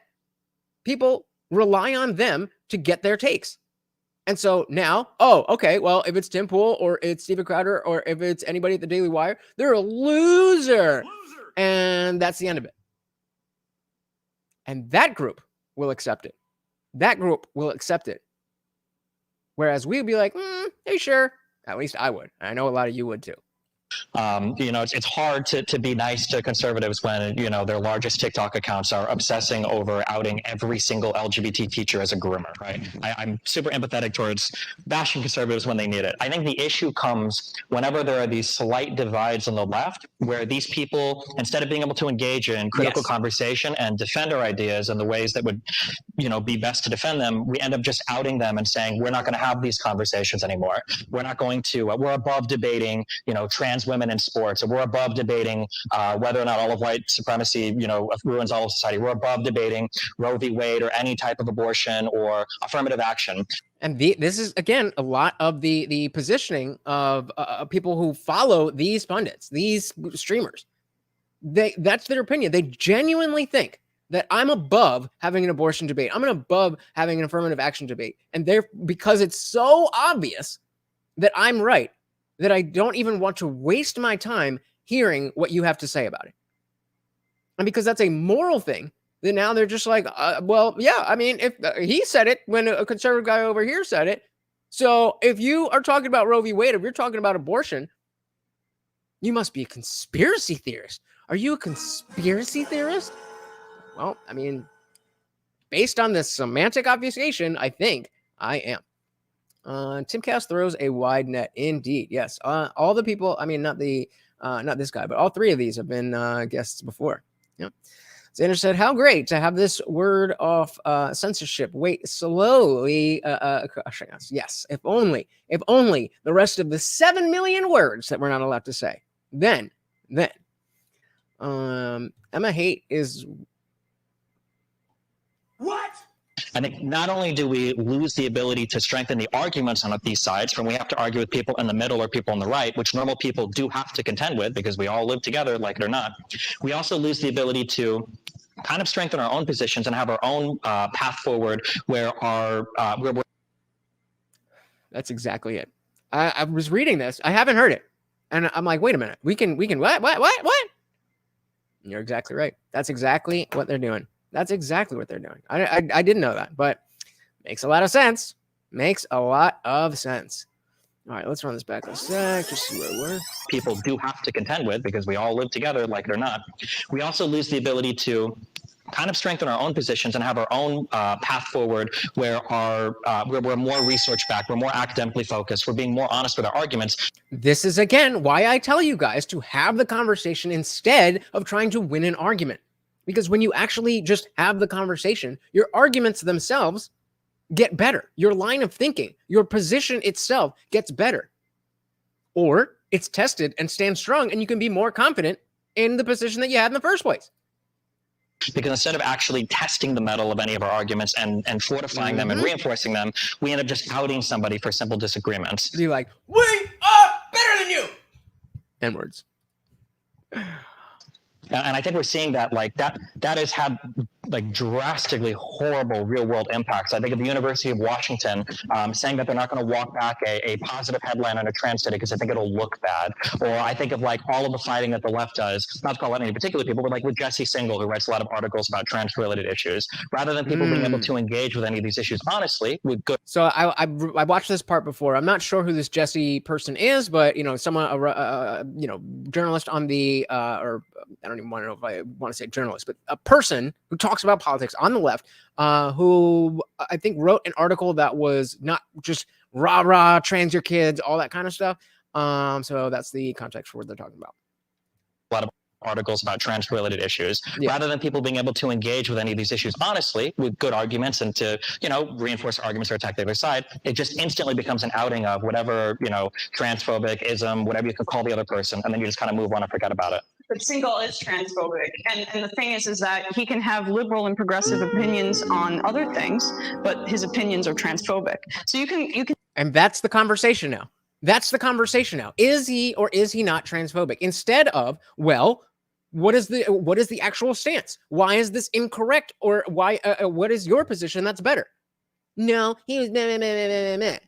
people rely on them to get their takes. And so now, okay, well, if it's Tim Pool or it's Steven Crowder or if it's anybody at the Daily Wire, they're a loser. And that's the end of it. And that group will accept it. That group will accept it. Whereas we'd be like, hey, sure. At least I would. I know a lot of you would too. It's hard to be nice to conservatives when, their largest TikTok accounts are obsessing over outing every single LGBT teacher as a groomer, right? I'm super empathetic towards bashing conservatives when they need it. I think the issue comes whenever there are these slight divides on the left where these people, instead of being able to engage in critical conversation and defend our ideas in the ways that would, be best to defend them, we end up just outing them and saying, we're not going to have these conversations anymore. We're not going to, we're above debating, trans women in sports, or we're above debating whether or not all of white supremacy, ruins all of society. We're above debating Roe v. Wade or any type of abortion or affirmative action. And this is, again, a lot of the positioning of people who follow these pundits, these streamers. That's their opinion. They genuinely think that I'm above having an abortion debate. I'm above having an affirmative action debate. And because it's so obvious that I'm right, that I don't even want to waste my time hearing what you have to say about it. And because that's a moral thing, then now they're just like, well, yeah, I mean, if he said it when a conservative guy over here said it. So if you are talking about Roe v. Wade, if you're talking about abortion, you must be a conspiracy theorist. Are you a conspiracy theorist? Well, I mean, based on this semantic obfuscation, I think I am. Timcast throws a wide net, indeed. Yes, all the people. I mean, not this guy, but all three of these have been guests before. Yep. Xander said, "How great to have this word off censorship. Wait, slowly crushing us. Yes, if only the rest of the 7 million words that we're not allowed to say. Then, Emma Hate is." What? I think not only do we lose the ability to strengthen the arguments on these sides, when we have to argue with people in the middle or people on the right, which normal people do have to contend with because we all live together, like it or not, we also lose the ability to kind of strengthen our own positions and have our own path forward where we're... That's exactly it. I was reading this. I haven't heard it. And I'm like, wait a minute. We can what? And you're exactly right. That's exactly what they're doing. That's exactly what they're doing. I didn't know that, but makes a lot of sense. Makes a lot of sense. All right, let's run this back a sec, just see where we're. People do have to contend with because we all live together, like it or not. We also lose the ability to kind of strengthen our own positions and have our own path forward where we're more research-backed, we're more academically focused, we're being more honest with our arguments. This is, again, why I tell you guys to have the conversation instead of trying to win an argument. Because when you actually just have the conversation, your arguments themselves get better. Your line of thinking, your position itself gets better. Or it's tested and stands strong, and you can be more confident in the position that you had in the first place. Because instead of actually testing the metal of any of our arguments and fortifying them and reinforcing them, we end up just outing somebody for simple disagreements. Be like, we are better than you. N-words. And I think we're seeing that that has had drastically horrible real world impacts. I think of the University of Washington saying that they're not going to walk back a positive headline on a trans study because I think it'll look bad. Or I think of all of the fighting that the left does, not to call out any particular people, but with Jesse Singal, who writes a lot of articles about trans related issues, rather than people being able to engage with any of these issues honestly with good. So I watched this part before. I'm not sure who this Jesse person is, but someone journalist on the or I don't even want to know if I want to say journalist, but a person who talks about politics on the left, who I think wrote an article that was not just rah rah trans your kids, all that kind of stuff. So that's the context for what they're talking about. A lot of articles about trans related issues, rather than people being able to engage with any of these issues honestly with good arguments and to reinforce arguments or attack the other side. It just instantly becomes an outing of whatever transphobic ism, whatever you could call the other person, and then you just kind of move on and forget about it. But Singal is transphobic, and the thing is that he can have liberal and progressive opinions on other things, but his opinions are transphobic. So you can, and that's the conversation now. That's the conversation now. Is he or is he not transphobic? Instead of, well, what is the actual stance? Why is this incorrect? Or why? What is your position that's better? No, he was meh, meh, meh, meh, meh,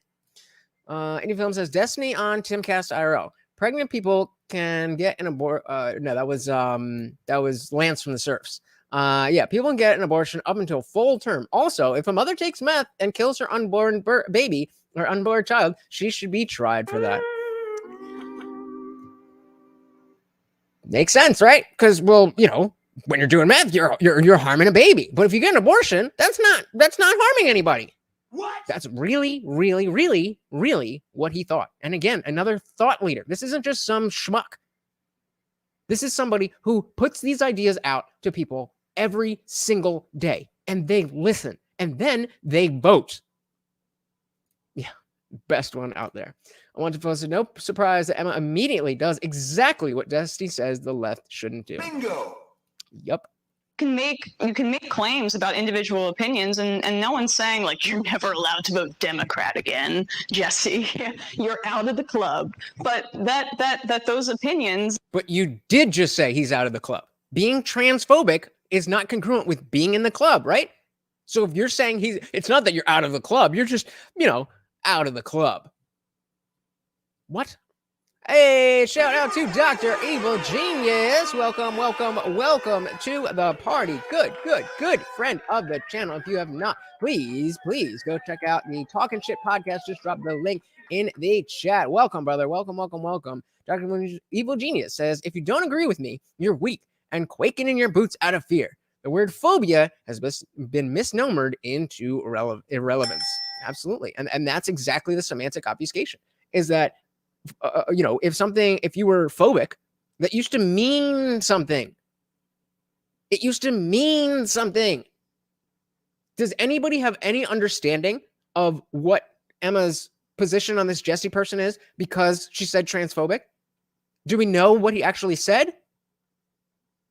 meh. Any film says Destiny on Timcast IRL. Pregnant people can get an abortion. No, that was Lance from the Surfs. People can get an abortion up until full term. Also, if a mother takes meth and kills her unborn baby or unborn child, she should be tried for that. Makes sense, right? Because, well, when you're doing meth, you're harming a baby. But if you get an abortion, that's not harming anybody. What? That's really, really, really, really what he thought. And again, another thought leader. This isn't just some schmuck. This is somebody who puts these ideas out to people every single day, and they listen, and then they vote. Yeah, best one out there. I want to post a no surprise that Emma immediately does exactly what Dusty says the left shouldn't do. Bingo. Yup. You can make claims about individual opinions, and no one's saying you're never allowed to vote Democrat again, Jesse. You're out of the club. But that those opinions. But you did just say he's out of the club. Being transphobic is not congruent with being in the club, right? So if you're saying it's not that you're out of the club, you're just out of the club. What? Hey, shout out to Dr. Evil Genius. Welcome, welcome, welcome to the party. Good friend of the channel. If you have not, please go check out the Talking Shit podcast. Just drop the link in the chat. Welcome, brother. Welcome. Dr. Evil Genius says, if you don't agree with me, you're weak and quaking in your boots out of fear. The word phobia has been misnomered into irrelevance. Absolutely. And that's exactly the semantic obfuscation, is that if you were phobic, that used to mean something. It used to mean something. Does anybody have any understanding of what Emma's position on this Jesse person is because she said transphobic? Do we know what he actually said?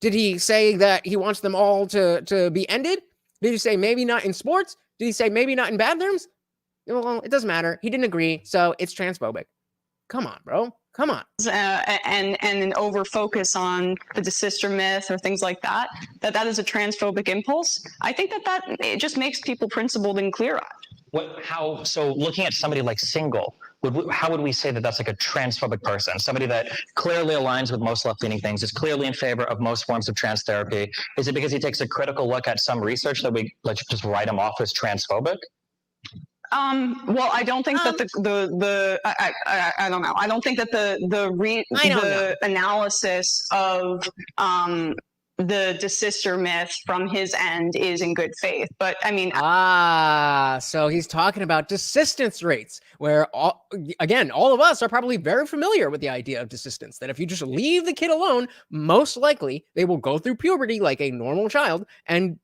Did he say that he wants them all to be ended? Did he say maybe not in sports? Did he say maybe not in bathrooms? Well, it doesn't matter. He didn't agree, so it's transphobic. Come on, bro. Come on. And an over focus on the sister myth or things like that is a transphobic impulse. I think that it just makes people principled and clear-eyed. So looking at somebody like Singal, how would we say that that's a transphobic person? Somebody that clearly aligns with most left-leaning things, is clearly in favor of most forms of trans therapy. Is it because he takes a critical look at some research that we just write him off as transphobic? Well, I don't think that I don't know. I don't think that the analysis of the desister myth from his end is in good faith. But I mean, so he's talking about desistance rates, where all of us are probably very familiar with the idea of desistance, that if you just leave the kid alone, most likely they will go through puberty like a normal child and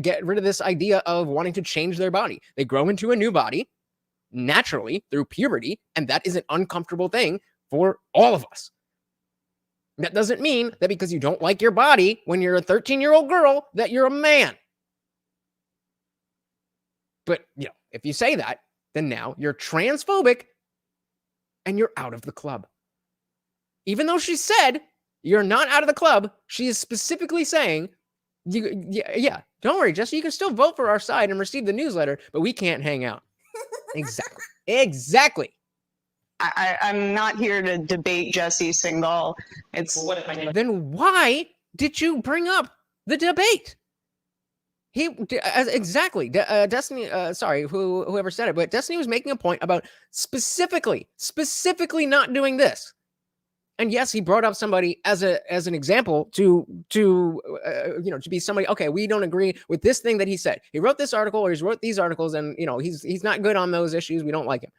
get rid of this idea of wanting to change their body. They grow into a new body naturally through puberty, and that is an uncomfortable thing for all of us. That doesn't mean that because you don't like your body when you're a 13-year-old girl, that you're a man. But, if you say that, then now you're transphobic and you're out of the club. Even though she said you're not out of the club, she is specifically saying, don't worry, Jesse, you can still vote for our side and receive the newsletter, but we can't hang out. Exactly. I'm not here to debate Jesse Singal. Then why did you bring up the debate? Destiny. Whoever said it, but Destiny was making a point about specifically not doing this. And yes, he brought up somebody as an example to be somebody. Okay, we don't agree with this thing that he said. He wrote this article, or he's wrote these articles, and he's not good on those issues. We don't like him.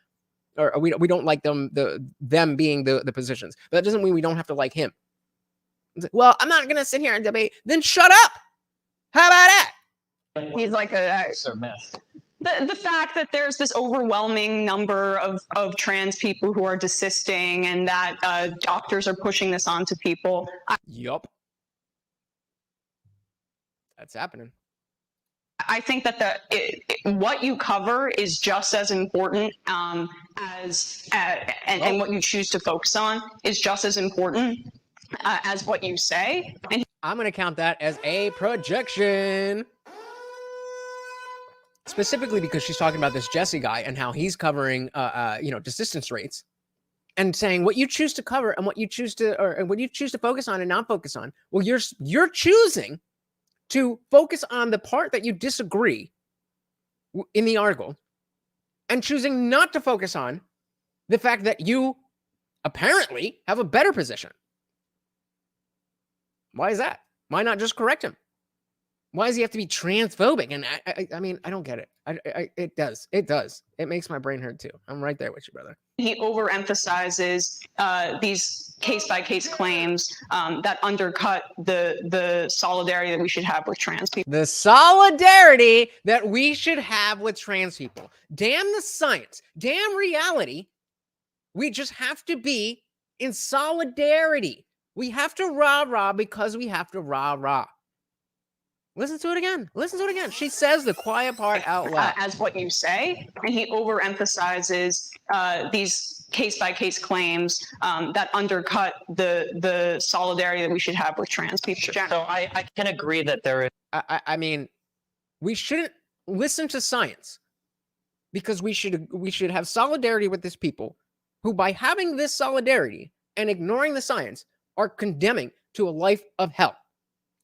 Or we don't like them being the positions. But that doesn't mean we don't have to like him. Well, I'm not going to sit here and debate. Then shut up. How about that? He's like the fact that there's this overwhelming number of trans people who are desisting, and that doctors are pushing this onto people. Yup. That's happening. I think that what you cover is just as important and what you choose to focus on is just as important as what you say. And I'm going to count that as a projection. Specifically because she's talking about this Jesse guy and how he's covering, desistance rates, and saying what you choose to cover and what you choose to focus on and not focus on. Well, you're choosing to focus on the part that you disagree in the article, and choosing not to focus on the fact that you apparently have a better position. Why is that? Why not just correct him? Why does he have to be transphobic? And I mean, I don't get it. It does. It makes my brain hurt too. I'm right there with you, brother. He overemphasizes these case-by-case claims that undercut the solidarity that we should have with trans people. The solidarity that we should have with trans people. Damn the science. Damn reality. We just have to be in solidarity. We have to rah-rah because we have to rah-rah. Listen to it again. She says the quiet part out loud. As what you say, and he overemphasizes these case-by-case claims that undercut the solidarity that we should have with trans people. Sure. So I can agree that there is. I mean, we shouldn't listen to science, because we should have solidarity with these people who, by having this solidarity and ignoring the science, are condemning to a life of hell,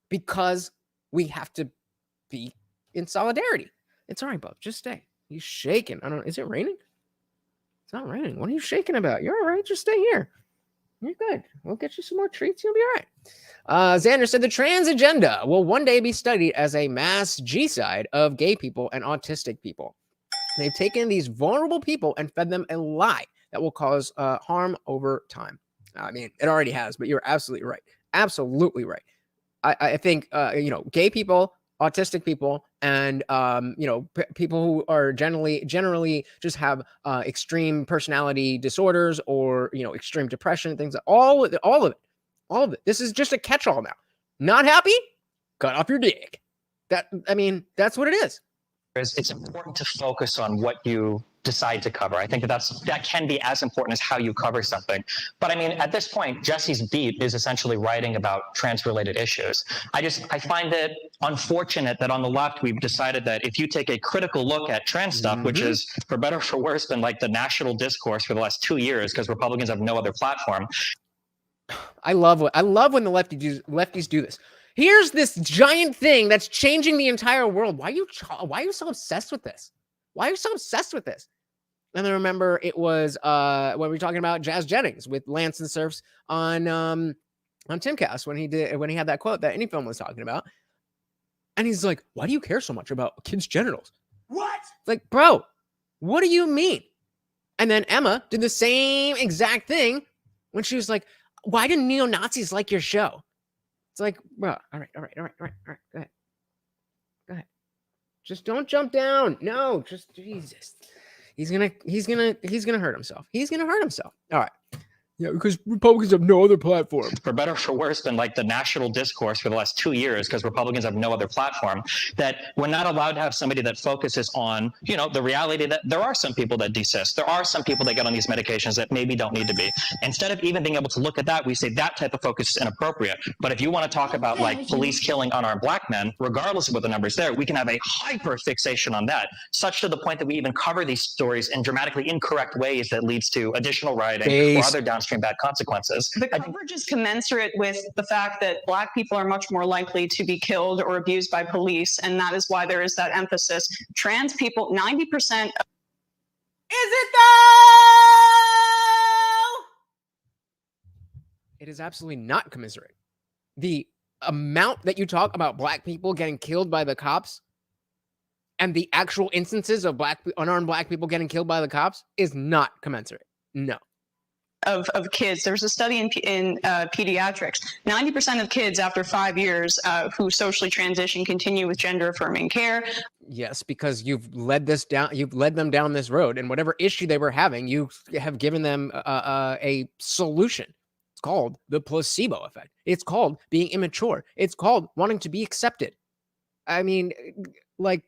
because we have to be in solidarity. It's all right, bub. Just stay. You shaking? I don't know. Is it raining? It's not raining. What are you shaking about? You're all right. Just stay here. You're good. We'll get you some more treats. You'll be all right. Xander said the trans agenda will one day be studied as a mass G-side of gay people and autistic people. They've taken these vulnerable people and fed them a lie that will cause harm over time. I mean, it already has, but you're absolutely right. Absolutely right. I think, gay people, autistic people, and, people who are generally just have extreme personality disorders or, extreme depression, things, all of it. This is just a catch-all now. Not happy? Cut off your dick. That's what it is. It's important to focus on what you decide to cover. I think that can be as important as how you cover something. But I mean, at this point, Jesse's beat is essentially writing about trans-related issues. I find it unfortunate that on the left, we've decided that if you take a critical look at trans stuff, which is, for better or for worse, been like the national discourse for the last 2 years, because Republicans have no other platform. I love when the lefties do this. Here's this giant thing that's changing the entire world. Why are you so obsessed with this? Why are you so obsessed with this? And then remember, it was when we were talking about Jazz Jennings with Lance and Surfs on on Timcast when he had that quote that Any Film was talking about. And he's like, why do you care so much about kids' genitals? What? Like, bro, what do you mean? And then Emma did the same exact thing when she was like, why do neo-Nazis like your show? It's like, bro, all right. Go ahead. Just don't jump down. No, just Jesus. He's gonna hurt himself. He's gonna hurt himself. All right. Yeah, because Republicans have no other platform. For better or for worse, been like the national discourse for the last 2 years, because Republicans have no other platform, that we're not allowed to have somebody that focuses on, the reality that there are some people that desist. There are some people that get on these medications that maybe don't need to be. Instead of even being able to look at that, we say that type of focus is inappropriate. But if you want to talk about like police killing unarmed black men, regardless of what the numbers there, we can have a hyper fixation on that, such to the point that we even cover these stories in dramatically incorrect ways that leads to additional rioting or other downstream bad consequences. The coverage is commensurate with the fact that Black people are much more likely to be killed or abused by police, and that is why there is that emphasis. Trans people, 90%. Is it though? It is absolutely not commensurate. The amount that you talk about Black people getting killed by the cops and the actual instances of unarmed Black people getting killed by the cops is not commensurate. No. Of kids. There's a study in pediatrics. 90% of kids after 5 years who socially transition continue with gender affirming care. Yes, because you've led them down this road, and whatever issue they were having, you have given them a solution. It's called the placebo effect. It's called being immature. It's called wanting to be accepted. I mean, like,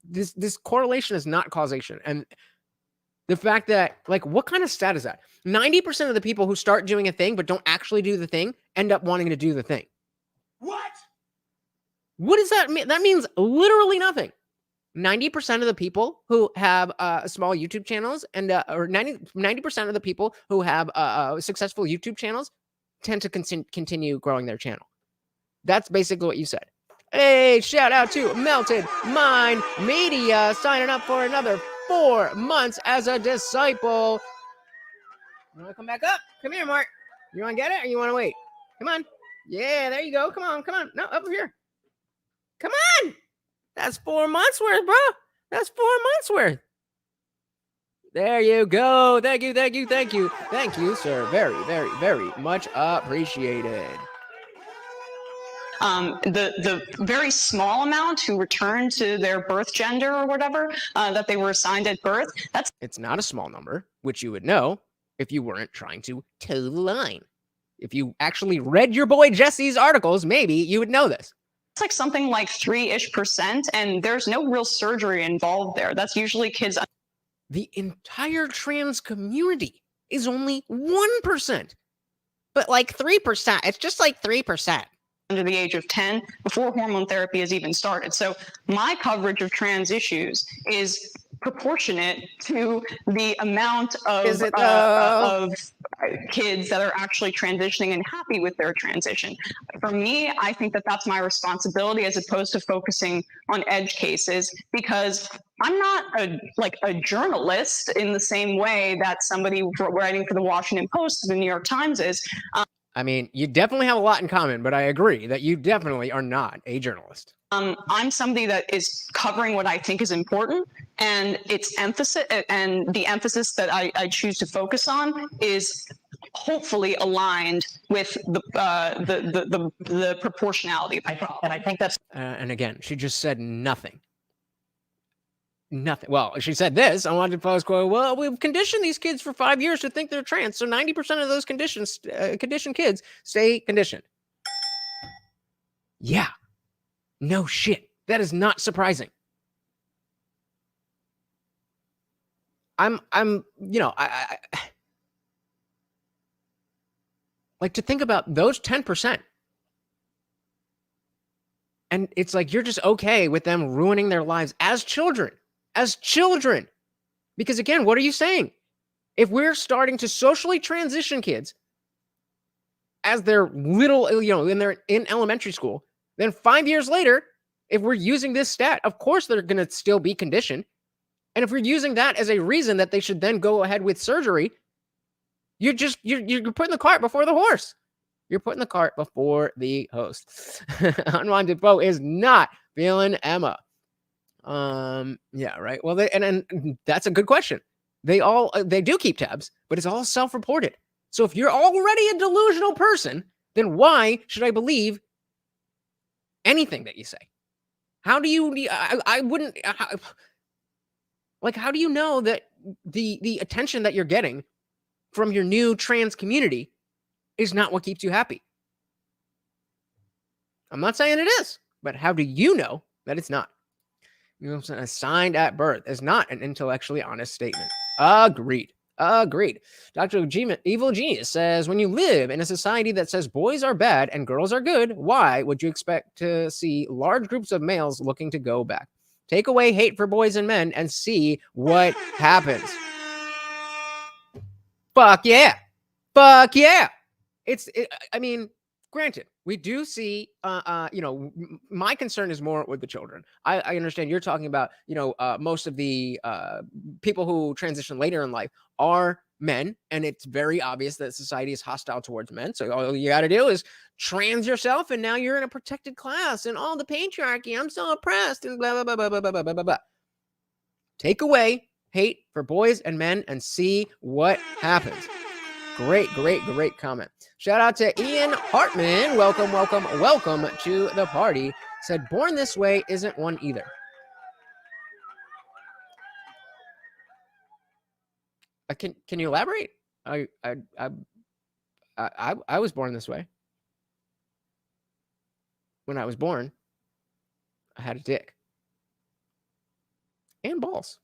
this correlation is not causation. And the fact that, like, what kind of stat is that? 90% of the people who start doing a thing but don't actually do the thing end up wanting to do the thing. What? What does that mean? That means literally nothing. 90% of the people who have small YouTube channels or 90% of the people who have successful YouTube channels tend to continue growing their channel. That's basically what you said. Hey, shout out to Melted Mind Media signing up for another 4 months as a disciple. You want to come back up? Come here, Mark. You want to get it or you want to wait? Come on. Yeah, there you go. Come on. No, up here. Come on. That's 4 months worth, bro. That's 4 months worth. There you go. Thank you. Thank you, sir. Very, very, very much appreciated. The very small amount who return to their birth gender or whatever that they were assigned at birth, it's not a small number, which you would know if you weren't trying to toe the line. If you actually read your boy Jesse's articles, maybe you would know this. It's like something like 3-ish%, and there's no real surgery involved there. That's usually kids. The entire trans community is only 1%, but like 3%. It's just like 3%. Under the age of 10 before hormone therapy has even started. So my coverage of trans issues is proportionate to the amount of kids that are actually transitioning and happy with their transition. For me, I think that that's my responsibility as opposed to focusing on edge cases, because I'm not a journalist in the same way that somebody writing for the Washington Post or the New York Times is. I mean, you definitely have a lot in common, but I agree that you definitely are not a journalist. I'm somebody that is covering what I think is important, and its emphasis and the emphasis that I choose to focus on is hopefully aligned with the proportionality of the problem. And I think that's and again, she just said nothing. Nothing. Well, she said this. I wanted to post quote. Well, we've conditioned these kids for 5 years to think they're trans, so 90% of those conditioned kids stay conditioned. Yeah. No shit. That is not surprising. I like to think about those 10%. And it's like you're just okay with them ruining their lives as children. Because again, what are you saying? If we're starting to socially transition kids as they're little, in elementary school, then 5 years later, if we're using this stat, of course they're going to still be conditioned. And if we're using that as a reason that they should then go ahead with surgery, you're putting the cart before the horse. You're putting the cart before the host. Unwanted Bo is not feeling Emma. Yeah, right. Well, and that's a good question. They do keep tabs, but it's all self-reported. So if you're already a delusional person, then why should I believe anything that you say? How do you? I wouldn't. How do you know that the attention that you're getting from your new trans community is not what keeps you happy? I'm not saying it is, but how do you know that it's not? You know, assigned at birth is not an intellectually honest statement. Agreed. Dr. Evil Genius says, when you live in a society that says boys are bad and girls are good, why would you expect to see large groups of males looking to go back? Take away hate for boys and men and see what happens. Fuck yeah. I mean, granted, we do see, my concern is more with the children. I understand you're talking about, most of the people who transition later in life are men, and it's very obvious that society is hostile towards men. So all you got to do is trans yourself, and now you're in a protected class, and all the patriarchy, I'm so oppressed, and blah, blah, blah, blah, blah, blah, blah, blah. Take away hate for boys and men and see what happens. Great comment. Shout out to Ian Hartman. Welcome to the party. Said, born this way isn't one either. Can you elaborate? I was born this way. When I was born, I had a dick and balls.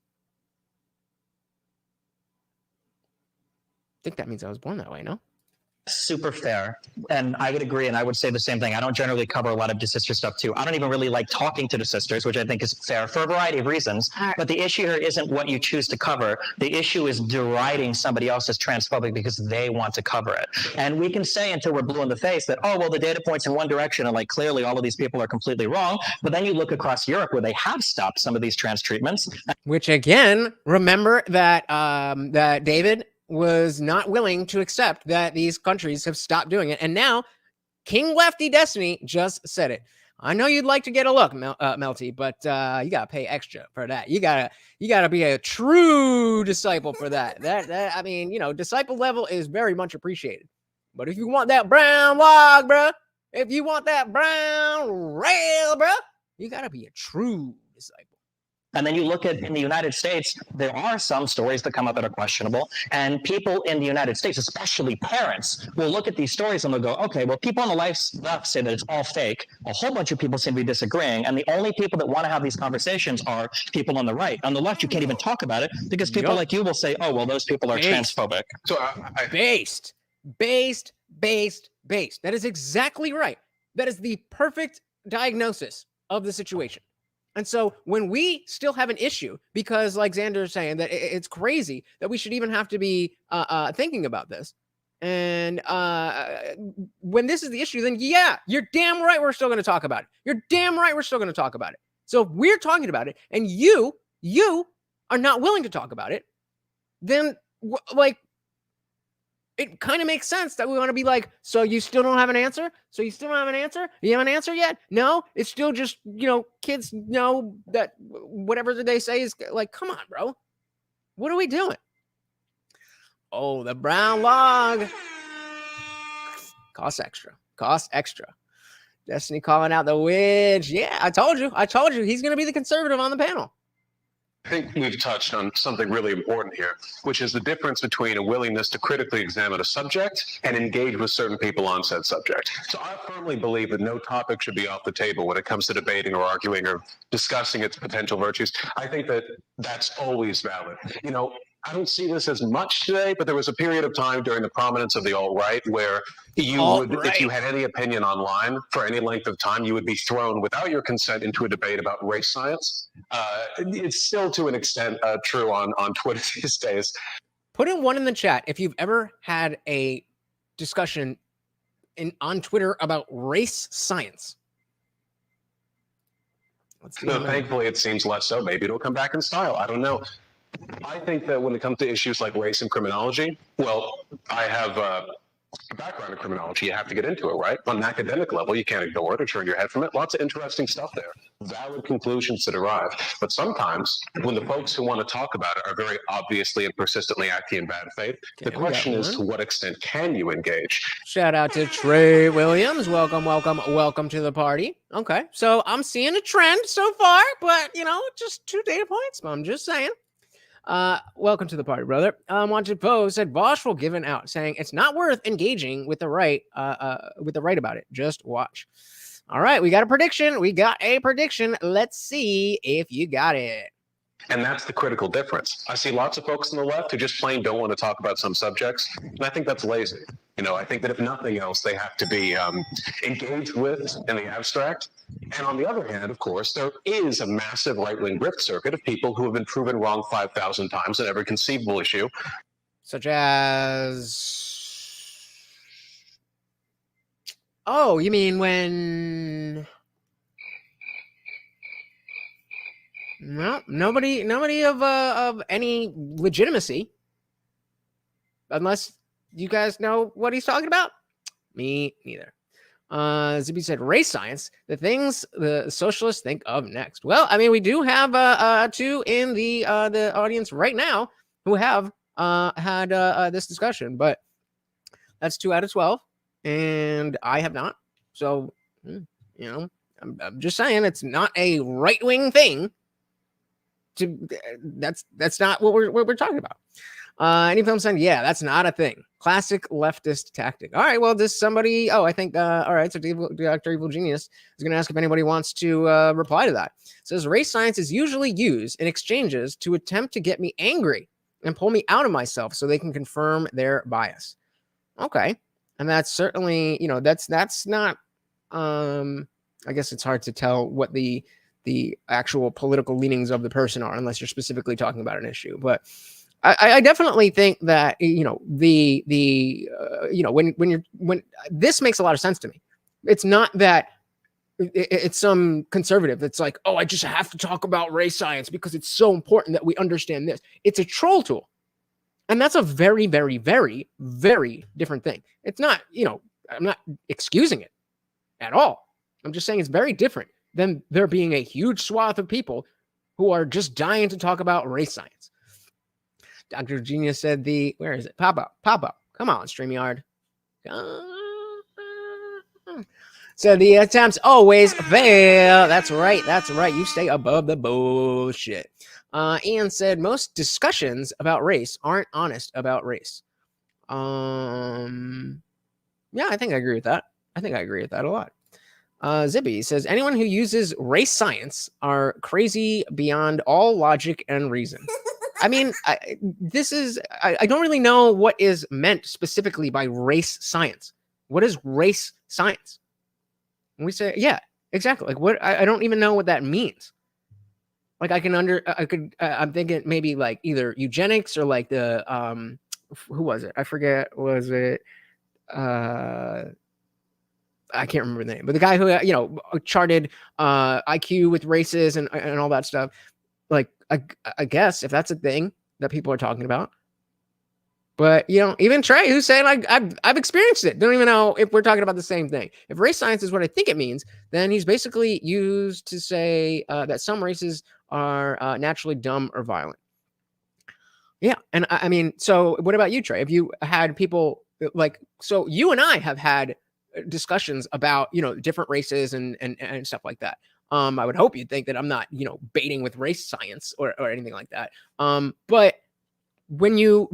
I think that means I was born that way, no? Super fair. And I would agree, and I would say the same thing. I don't generally cover a lot of sister stuff too. I don't even really like talking to the sisters, which I think is fair for a variety of reasons. But the issue here isn't what you choose to cover. The issue is deriding somebody else as transphobic because they want to cover it. And we can say until we're blue in the face that, oh, well, the data points in one direction, and like clearly all of these people are completely wrong. But then you look across Europe where they have stopped some of these trans treatments. Which again, remember that that David was not willing to accept that these countries have stopped doing it. And now King Lefty Destiny just said it. I know you'd like to get a look, Melty, but you got to pay extra for that. You got to be a true disciple for that. I mean, disciple level is very much appreciated. But if you want that brown log, bro, if you want that brown rail, bro, you got to be a true disciple. And then you look at in the United States, there are some stories that come up that are questionable. And people in the United States, especially parents, will look at these stories and they'll go, okay, well, people on the left say that it's all fake. A whole bunch of people seem to be disagreeing. And the only people that want to have these conversations are people on the right. On the left, you can't even talk about it because people like you will say, oh, well, those people are transphobic. So based. That is exactly right. That is the perfect diagnosis of the situation. And so when we still have an issue, because like Xander is saying, that it's crazy that we should even have to be thinking about this. And when this is the issue, then yeah, you're damn right we're still going to talk about it. You're damn right we're still going to talk about it. So if we're talking about it and you are not willing to talk about it, then it kind of makes sense that we want to be like, so you still don't have an answer? You haven't answered yet? No, it's still just, kids know that whatever they say is like, come on, bro. What are we doing? Oh, the brown log. Costs extra. Destiny calling out the witch. Yeah, I told you. He's going to be the conservative on the panel. I think we've touched on something really important here, which is the difference between a willingness to critically examine a subject and engage with certain people on said subject. So I firmly believe that no topic should be off the table when it comes to debating or arguing or discussing its potential virtues. I think that that's always valid. I don't see this as much today, but there was a period of time during the prominence of the alt-right where you would, if you had any opinion online for any length of time, you would be thrown without your consent into a debate about race science. It's still to an extent true on Twitter these days. Put in one in the chat if you've ever had a discussion on Twitter about race science. Thankfully, it seems less so. Maybe it'll come back in style. I don't know. I think that when it comes to issues like race and criminology, well, I have a background in criminology, you have to get into it, right? On an academic level, you can't ignore it or turn your head from it. Lots of interesting stuff there, valid conclusions to derive. But sometimes, when the folks who want to talk about it are very obviously and persistently acting in bad faith, the question is, to what extent can you engage? Shout out to Trey Williams. Welcome, welcome, welcome to the party. Okay, so I'm seeing a trend so far, but just 2 data points. I'm just saying. Welcome to the party, brother. Wanted Poe said Vaush will give an out, saying it's not worth engaging with the right about it. Just watch. All right, we got a prediction. Let's see if you got it. And that's the critical difference. I see lots of folks on the left who just plain don't want to talk about some subjects, and I think that's lazy. I think that if nothing else, they have to be engaged with in the abstract. And on the other hand, of course, there is a massive right-wing grift circuit of people who have been proven wrong 5,000 times on every conceivable issue. Such as... Oh, you mean when... No, nobody of any legitimacy, unless you guys know what he's talking about. Me neither. Zippy said race science, the things the socialists think of next. Well, I mean, we do have two in the audience right now who have had this discussion, but that's 2 out of 12, and I have not. So, I'm just saying it's not a right-wing thing. That's not what we're talking about. Any film saying, yeah, that's not a thing. Classic leftist tactic. All right, well, does somebody? Oh, I think. All right, so Dr. Evil Genius is going to ask if anybody wants to reply to that. It says race science is usually used in exchanges to attempt to get me angry and pull me out of myself, so they can confirm their bias. Okay, and that's certainly that's not. I guess it's hard to tell what the actual political leanings of the person are, unless you're specifically talking about an issue. But I definitely think that when this makes a lot of sense to me. It's not that it's some conservative that's like, oh, I just have to talk about race science because it's so important that we understand this. It's a troll tool, and that's a very, very, very, very different thing. It's not, I'm not excusing it at all. I'm just saying it's very different than there being a huge swath of people who are just dying to talk about race science. Dr. Genius said where is it? Pop up. Come on, StreamYard. So the attempts always fail. That's right. You stay above the bullshit. Ian said most discussions about race aren't honest about race. Yeah, I think I agree with that. A lot. Zippy says anyone who uses race science are crazy beyond all logic and reason. I mean, I don't really know what is meant specifically by race science. What is race science? When we say, yeah, exactly. Like what? I don't even know what that means. Like I'm thinking maybe like either eugenics or like the who was it? I forget. Was it I can't remember the name, but the guy who charted IQ with races and all that stuff. Like I guess if that's a thing that people are talking about, but even Trey, who's saying I've experienced it, don't even know if we're talking about the same thing. If race science is what I think it means, then he's basically used to say that some races are naturally dumb or violent. Yeah, and I mean, so what about you, Trey? Have you had people so you and I have had discussions about different races and stuff like that. I would hope you'd think that I'm not baiting with race science or anything like that. But when you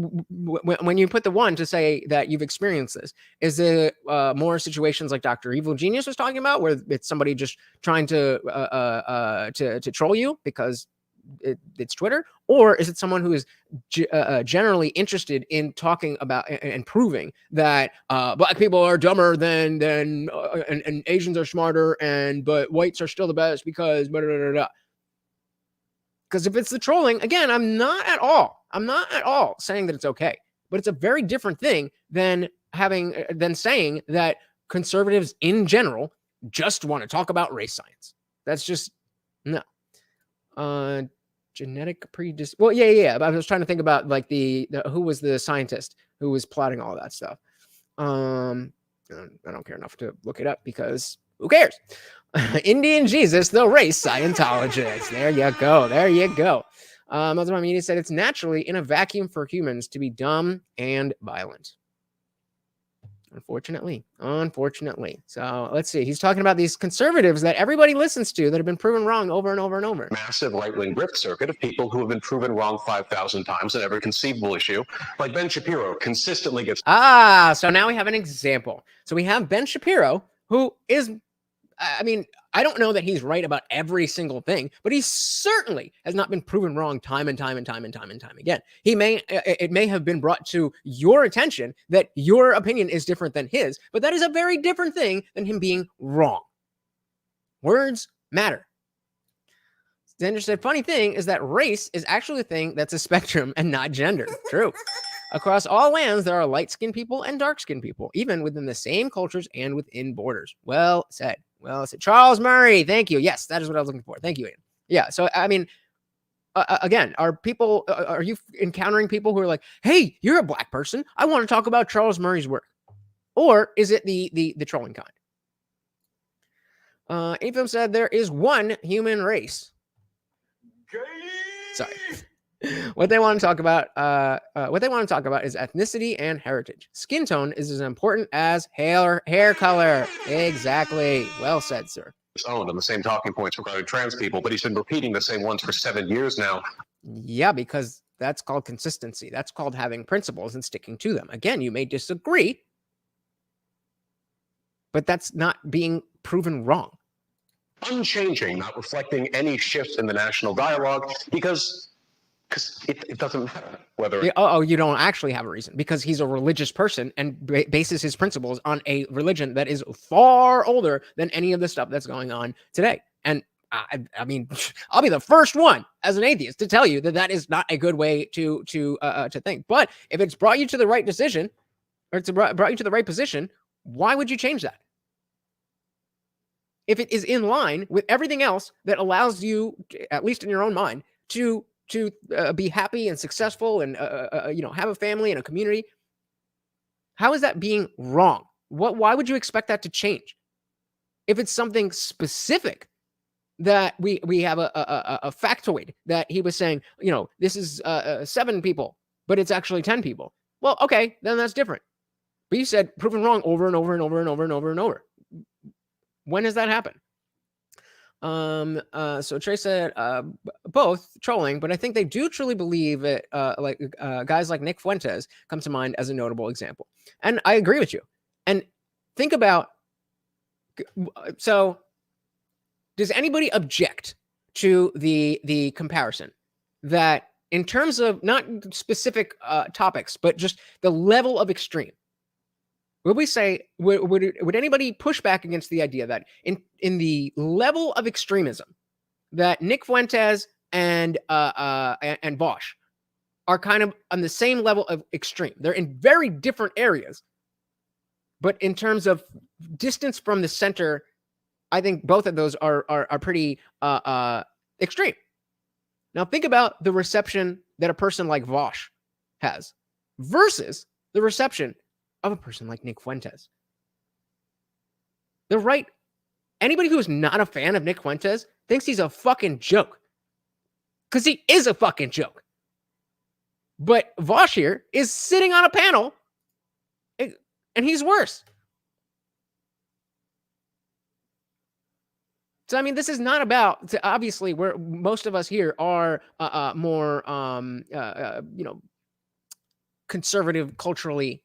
put the one to say that you've experienced this, is it more situations like Dr. Evil Genius was talking about, where it's somebody just trying to troll you because it's Twitter, or is it someone who is generally interested in talking about and proving that black people are dumber than and Asians are smarter but whites are still the best because because if it's the trolling, again, I'm not at all saying that it's okay, but it's a very different thing than saying that conservatives in general just want to talk about race science. That's just no. Genetic well, yeah. I was trying to think about like the who was the scientist who was plotting all that stuff. I don't care enough to look it up because who cares? Indian Jesus, the race Scientologist. There you go. There you go. Multiple Media said it's naturally in a vacuum for humans to be dumb and violent. Unfortunately. So let's see. He's talking about these conservatives that everybody listens to that have been proven wrong over and over and over. Massive right-wing grip circuit of people who have been proven wrong 5,000 times on every conceivable issue. Like Ben Shapiro consistently gets... So now we have an example. So we have Ben Shapiro, who is, I mean, I don't know that he's right about every single thing, but he certainly has not been proven wrong time and time again. It may have been brought to your attention that your opinion is different than his, but that is a very different thing than him being wrong. Words matter. Xander said, funny thing is that race is actually a thing that's a spectrum and not gender. True. Across all lands, there are light-skinned people and dark-skinned people, even within the same cultures and within borders. Well said. Well said. Charles Murray, thank you. Yes, that is what I was looking for. Thank you, Ian. Yeah, so, I mean, again, are you encountering people who are like, hey, you're a black person. I want to talk about Charles Murray's work. Or is it the trolling kind? Ephraim said there is one human race. Sorry. What they want to talk about is ethnicity and heritage. Skin tone is as important as hair color. Exactly. Well said, sir. Owned on the same talking points regarding trans people, but he's been repeating the same ones for 7 years now. Yeah, because that's called consistency. That's called having principles and sticking to them. Again, you may disagree, but that's not being proven wrong. Unchanging, not reflecting any shifts in the national dialogue, because it doesn't matter whether... you don't actually have a reason, because he's a religious person and bases his principles on a religion that is far older than any of the stuff that's going on today. And I mean, I'll be the first one as an atheist to tell you that that is not a good way to think. But if it's brought you to the right decision, or it's brought you to the right position, why would you change that? If it is in line with everything else that allows you, at least in your own mind, to be happy and successful and have a family and a community, how is that being wrong? Why would you expect that to change? If it's something specific that we have a factoid that he was saying, this is 7 people, but it's actually 10 people. Well, okay, then that's different. But you said proven wrong over and over and over and over and over and over. When does that happen? So Trey said both trolling, but I think they do truly believe it. Guys like Nick Fuentes come to mind as a notable example, and I agree with you. And think about, so does anybody object to the comparison that in terms of not specific topics, but just the level of extreme? Would we say, would anybody push back against the idea that in the level of extremism that Nick Fuentes and Vaush are kind of on the same level of extreme? They're in very different areas, but in terms of distance from the center, I think both of those are pretty extreme. Now think about the reception that a person like Vaush has versus the reception of a person like Nick Fuentes. The right, anybody who is not a fan of Nick Fuentes thinks he's a fucking joke. Because he is a fucking joke. But Vaush here is sitting on a panel and he's worse. So, I mean, this is not about, obviously, where most of us here are more, conservative culturally.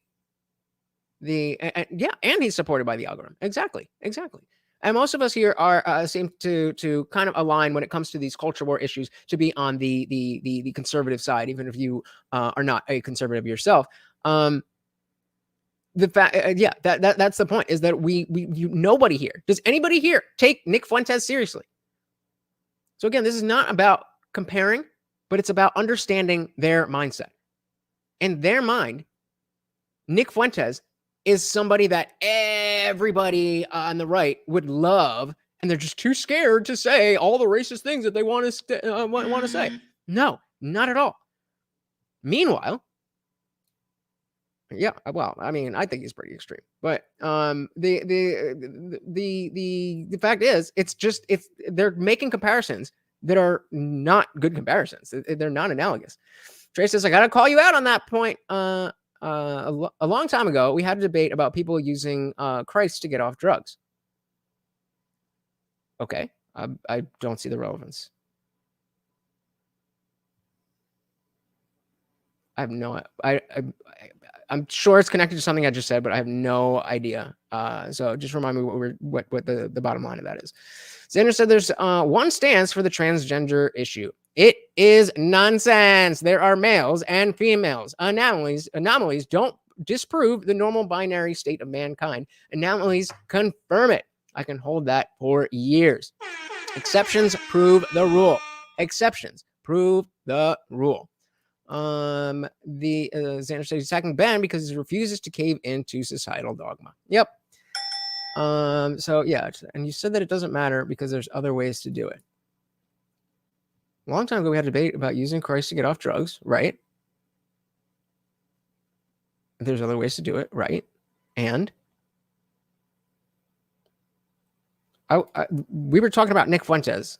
And he's supported by the algorithm. Exactly. And most of us here are seem to kind of align when it comes to these culture war issues to be on the conservative side, even if you are not a conservative yourself. The fact, that's the point, is that nobody here, does anybody here take Nick Fuentes seriously? So again, this is not about comparing, but it's about understanding their mindset. In their mind, Nick Fuentes is somebody that everybody on the right would love, and they're just too scared to say all the racist things that they want to say. No, not at all. Meanwhile, Yeah, well, I mean, I think he's pretty extreme, but the fact is, they're making comparisons that are not good comparisons. They're not analogous. Trey says, I got to call you out on that point. A long time ago, we had a debate about people using Christ to get off drugs. Okay, I don't see the relevance. I have no. I'm sure it's connected to something I just said, but I have no idea. So just remind me what the bottom line of that is. Xander said there's one stance for the transgender issue. It is nonsense. There are males and females. Anomalies don't disprove the normal binary state of mankind. Anomalies confirm it. I can hold that for years. Exceptions prove the rule. Exceptions prove the rule. Xander says he's attacking Ben because he refuses to cave into societal dogma. Yep. So yeah, and you said that it doesn't matter because there's other ways to do it. A long time ago, we had a debate about using Christ to get off drugs, right? There's other ways to do it, right? And we were talking about Nick Fuentes.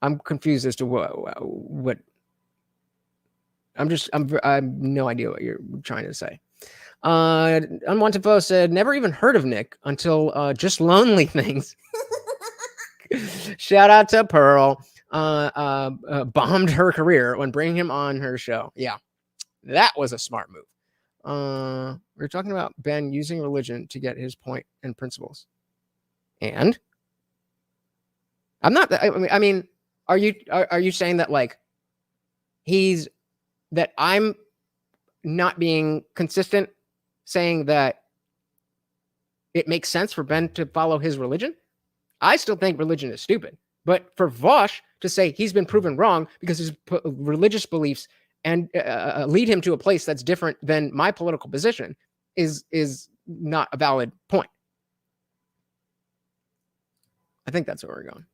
I'm confused as to what I have no idea what you're trying to say. Unwanted Foe said, never even heard of Nick until Just Lonely Things. Shout out to Pearl. Bombed her career when bringing him on her show. Yeah, that was a smart move. We're talking about Ben using religion to get his point and principles. And I'm not. I mean, are you saying that like that I'm not being consistent, saying that it makes sense for Ben to follow his religion? I still think religion is stupid. But for Vaush to say he's been proven wrong because his religious beliefs and lead him to a place that's different than my political position is not a valid point. I think that's where we're going.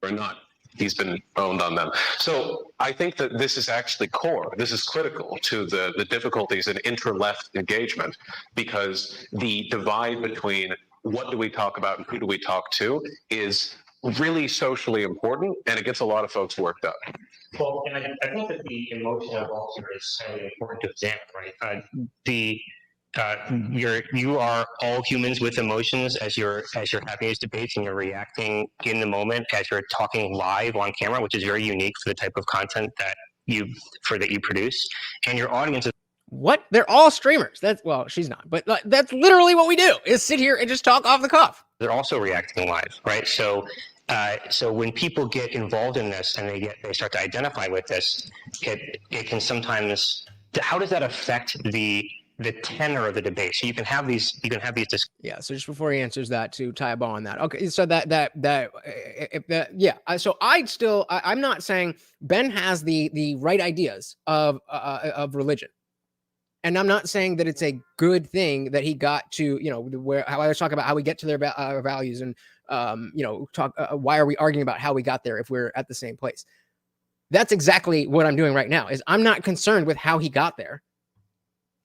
Or not. He's been owned on them. So I think that this is actually core. This is critical to the difficulties in inter-left engagement, because the divide between what do we talk about and who do we talk to is really socially important, and it gets a lot of folks worked up. Well, and I think that the emotion involved here is really important to examine, right? You are all humans with emotions as you're having these debates, and you're reacting in the moment as you're talking live on camera, which is very unique for the type of content that you produce, and your audience is. What? They're all streamers. Well, she's not, but that's literally what we do, is sit here and just talk off the cuff. They're also reacting live, right? So when people get involved in this and they start to identify with this, it can sometimes. How does that affect the tenor of the debate? So you can have these. Yeah. So just before he answers that, to tie a bow on that. Okay. So So I'm not saying Ben has the right ideas of religion. And I'm not saying that it's a good thing that he got to, how I was talking about how we get to their values and, why are we arguing about how we got there if we're at the same place? That's exactly what I'm doing right now. Is I'm not concerned with how he got there.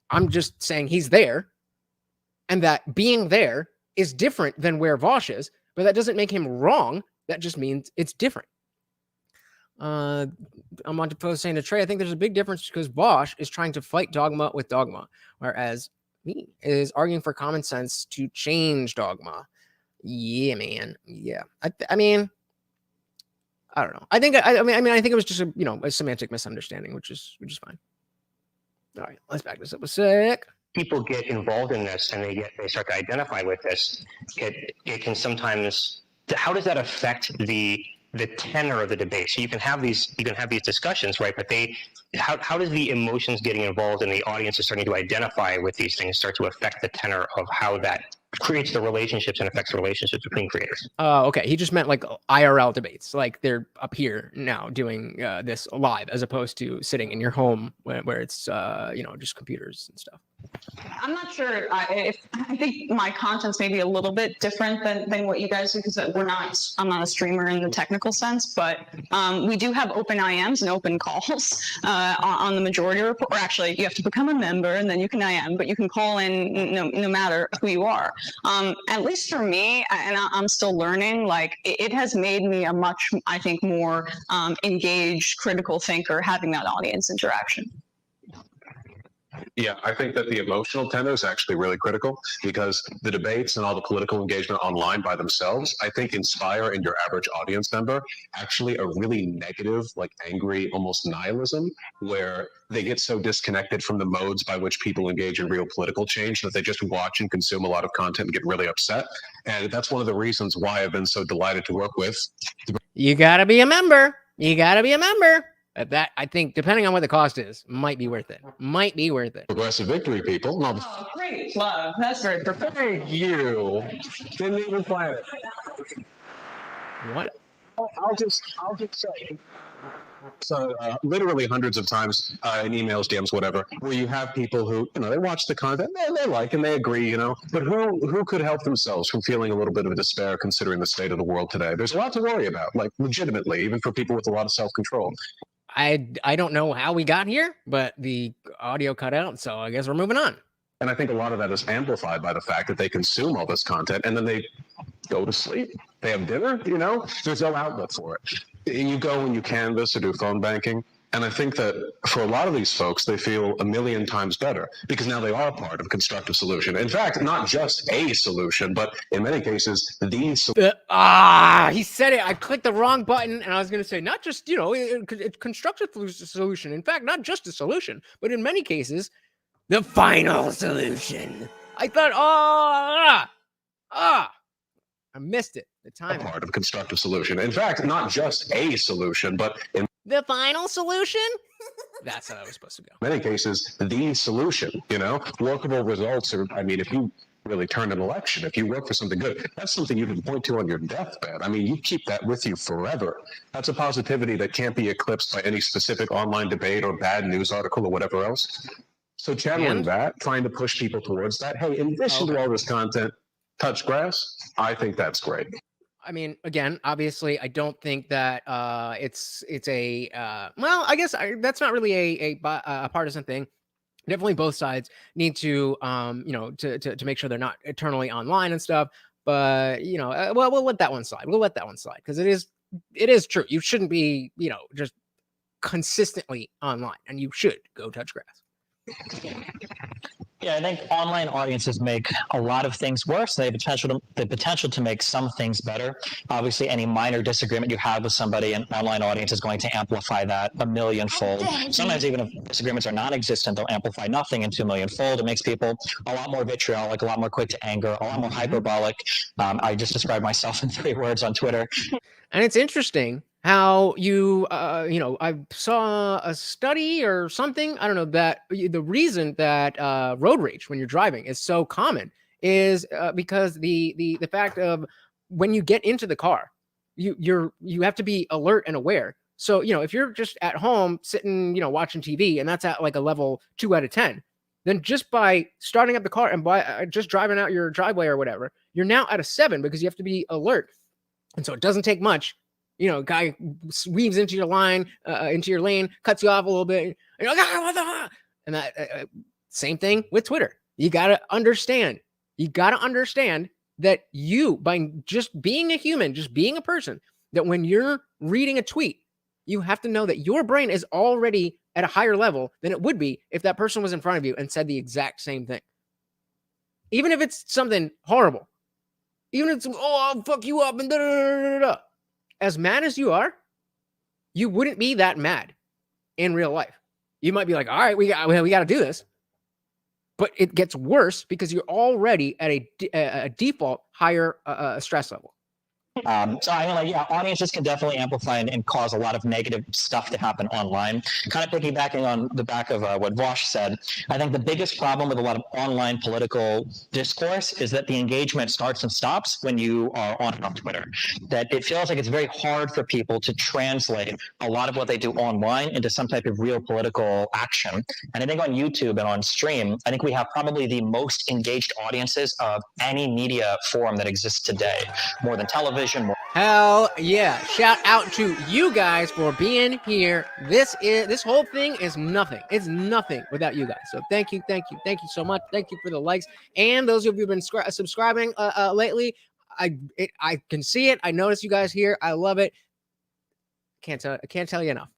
I'm just saying he's there, and that being there is different than where Vaush is, but that doesn't make him wrong. That just means it's different. I'm on to post saying to Trey, I think there's a big difference because Vaush is trying to fight dogma with dogma, whereas me is arguing for common sense to change dogma. Yeah, man. Yeah. I mean, I don't know. I think it was just a semantic misunderstanding, which is fine. All right, let's back this up a sec. People get involved in this and they start to identify with this. It can sometimes. How does that affect the tenor of the debate? So you can have these discussions, right? But how does the emotions getting involved and the audience is starting to identify with these things start to affect the tenor of how that creates the relationships and affects the relationships between creators? Okay. He just meant like IRL debates, like they're up here now doing this live, as opposed to sitting in your home where it's just computers and stuff. I'm not sure if I think my content's maybe a little bit different than what you guys do because I'm not a streamer in the technical sense, but we do have open IMs and open calls on the majority report. Or actually, you have to become a member and then you can IM, but you can call in no matter who you are. At least for me, and I'm still learning. Like it has made me a much, I think, more engaged, critical thinker having that audience interaction. Yeah, I think that the emotional tenor is actually really critical because the debates and all the political engagement online by themselves, I think, inspire in your average audience member actually a really negative, like angry, almost nihilism, where they get so disconnected from the modes by which people engage in real political change that they just watch and consume a lot of content and get really upset. And that's one of the reasons why I've been so delighted to work with. You gotta be a member. You gotta be a member. That, I think, depending on what the cost is, might be worth it. Might be worth it. Progressive victory, people. No, Oh, great love. That's very perfect. thank you. Didn't even plan it. What? I'll just say. So literally hundreds of times in emails, DMs, whatever, where you have people who, they watch the content, they like and they agree, but who could help themselves from feeling a little bit of a despair considering the state of the world today? There's a lot to worry about, like legitimately, even for people with a lot of self-control. I don't know how we got here, but the audio cut out, so I guess we're moving on. And I think a lot of that is amplified by the fact that they consume all this content and then they go to sleep. They have dinner, there's no outlet for it. You go and you canvas or do phone banking. And I think that for a lot of these folks, they feel a million times better because now they are part of a constructive solution. In fact, not just a solution, but in many cases, the solution. He said it. I clicked the wrong button and I was going to say, not just, a constructive solution. In fact, not just a solution, but in many cases, the final solution. I thought, I missed it. The time. Part of a constructive solution. In fact, not just a solution, but in the final solution? That's how I was supposed to go. many cases, the solution, workable results are, if you really turn an election, if you work for something good, that's something you can point to on your deathbed. You keep that with you forever. That's a positivity that can't be eclipsed by any specific online debate or bad news article or whatever else. So channeling that, trying to push people towards that, hey, in addition to all this content, touch grass, I think that's great. Again, obviously, I don't think that it's a well, I guess that's not really a partisan thing. Definitely, both sides need to to make sure they're not eternally online and stuff. But well, we'll let that one slide. We'll let that one slide because it is true. You shouldn't be just consistently online, and you should go touch grass. Yeah, I think online audiences make a lot of things worse. They have the potential to make some things better. Obviously, any minor disagreement you have with somebody, an online audience is going to amplify that a millionfold. Sometimes even if disagreements are non-existent, they'll amplify nothing into a millionfold. It makes people a lot more vitriolic, a lot more quick to anger, a lot more hyperbolic. I just described myself in 3 words on Twitter. And it's interesting how I saw a study or something, I don't know, that the reason that road rage when you're driving is so common is because the fact of when you get into the car, you have to be alert and aware. So, if you're just at home sitting, watching TV and that's at like a level 2 out of 10, then just by starting up the car and by just driving out your driveway or whatever, you're now at a 7 because you have to be alert. And so it doesn't take much. Guy weaves into your line, into your lane, cuts you off a little bit. And you're like, what the? And that same thing with Twitter. You got to understand. You got to understand that you, by just being a human, just being a person, that when you're reading a tweet, you have to know that your brain is already at a higher level than it would be if that person was in front of you and said the exact same thing. Even if it's something horrible. Even if it's, I'll fuck you up and da da da da da. As mad as you are, you wouldn't be that mad in real life. You might be like, all right, we got to do this. But it gets worse because you're already at a default higher stress level. So I mean, like, yeah, audiences can definitely amplify and cause a lot of negative stuff to happen online. Kind of piggybacking on the back of what Vaush said, I think the biggest problem with a lot of online political discourse is that the engagement starts and stops when you are on and off Twitter. That it feels like it's very hard for people to translate a lot of what they do online into some type of real political action. And I think on YouTube and on stream, I think we have probably the most engaged audiences of any media forum that exists today, more than television. Hell yeah. Shout out to you guys for being here. This whole thing is nothing. It's nothing without you guys. So thank you so much. Thank you for the likes and those of you who've been subscribing lately. I can see it. I notice you guys here. I love it. I can't tell you enough.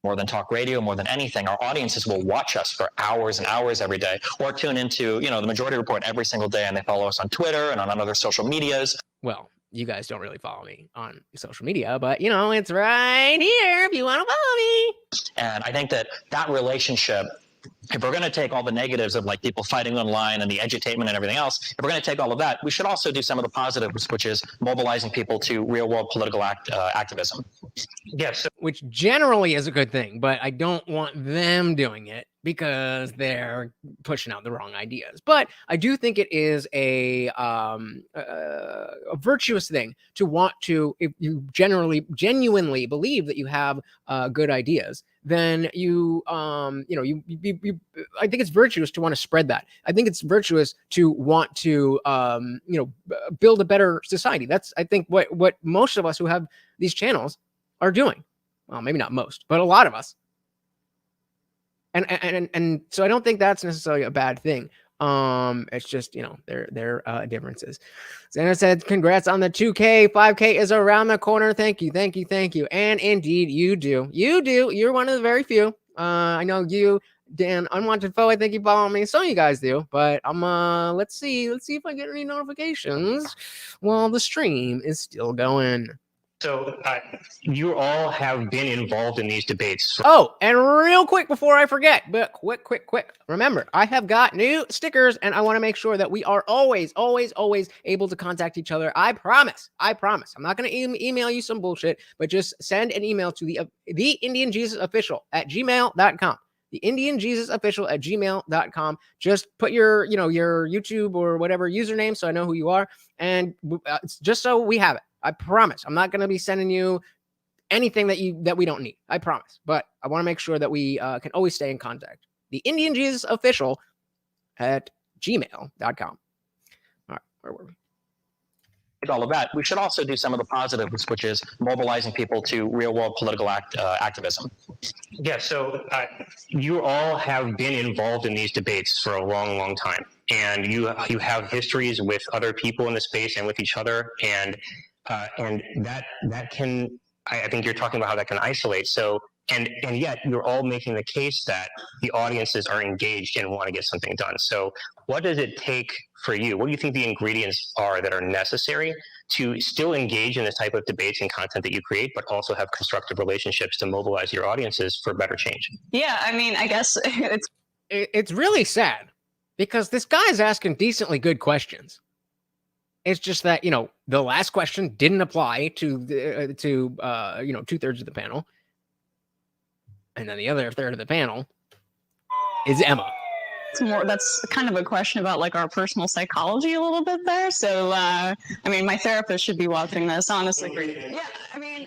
More than talk radio, more than anything, our audiences will watch us for hours and hours every day, or tune into, the Majority Report every single day, and they follow us on Twitter and on other social medias. Well, you guys don't really follow me on social media, but it's right here if you want to follow me. And I think that relationship, if we're going to take all the negatives of like people fighting online and the edutainment and everything else, if we're going to take all of that, we should also do some of the positives, which is mobilizing people to real world political activism. Yes. Which generally is a good thing, but I don't want them doing it because they're pushing out the wrong ideas. But I do think it is a virtuous thing to want to, if you genuinely believe that you have good ideas, then I think it's virtuous to want to spread that. I think it's virtuous to want to, build a better society. That's, I think, what most of us who have these channels are doing. Well, maybe not most, but a lot of us. And so I don't think that's necessarily a bad thing. It's just, their differences. Xana said, congrats on the 2K. 5K is around the corner. Thank you. And indeed, you do. You're one of the very few. I know you, Dan, Unwanted Foe, I think you follow me. Some of you guys do, but let's see if I get any notifications while the stream is still going. So you all have been involved in these debates. Oh, and real quick before I forget, but quick. Remember, I have got new stickers and I want to make sure that we are always able to contact each other. I promise. I'm not going to email you some bullshit, but just send an email to the Indian Jesus Official at gmail.com. The Indian Jesus Official at gmail.com. Just put your YouTube or whatever username so I know who you are. And it's just so we have it. I promise. I'm not going to be sending you anything that we don't need. I promise. But I want to make sure that we can always stay in contact. The Indian Jesus Official at gmail.com. All right, where were we? All of that. We should also do some of the positives, which is mobilizing people to real world political activism. Yeah, so you all have been involved in these debates for a long time. And you have histories with other people in the space and with each other. And that can, I think you're talking about how that can isolate. So, and yet you're all making the case that the audiences are engaged and want to get something done. So what does it take for you? What do you think the ingredients are that are necessary to still engage in this type of debates and content that you create, but also have constructive relationships to mobilize your audiences for better change? Yeah, I mean, I guess it's really sad because this guy is asking decently good questions. It's just that, the last question didn't apply to 2/3 of the panel. And then the other third of the panel is Emma. That's kind of a question about like our personal psychology a little bit there. So, I mean, my therapist should be watching this, honestly. Yeah, I mean,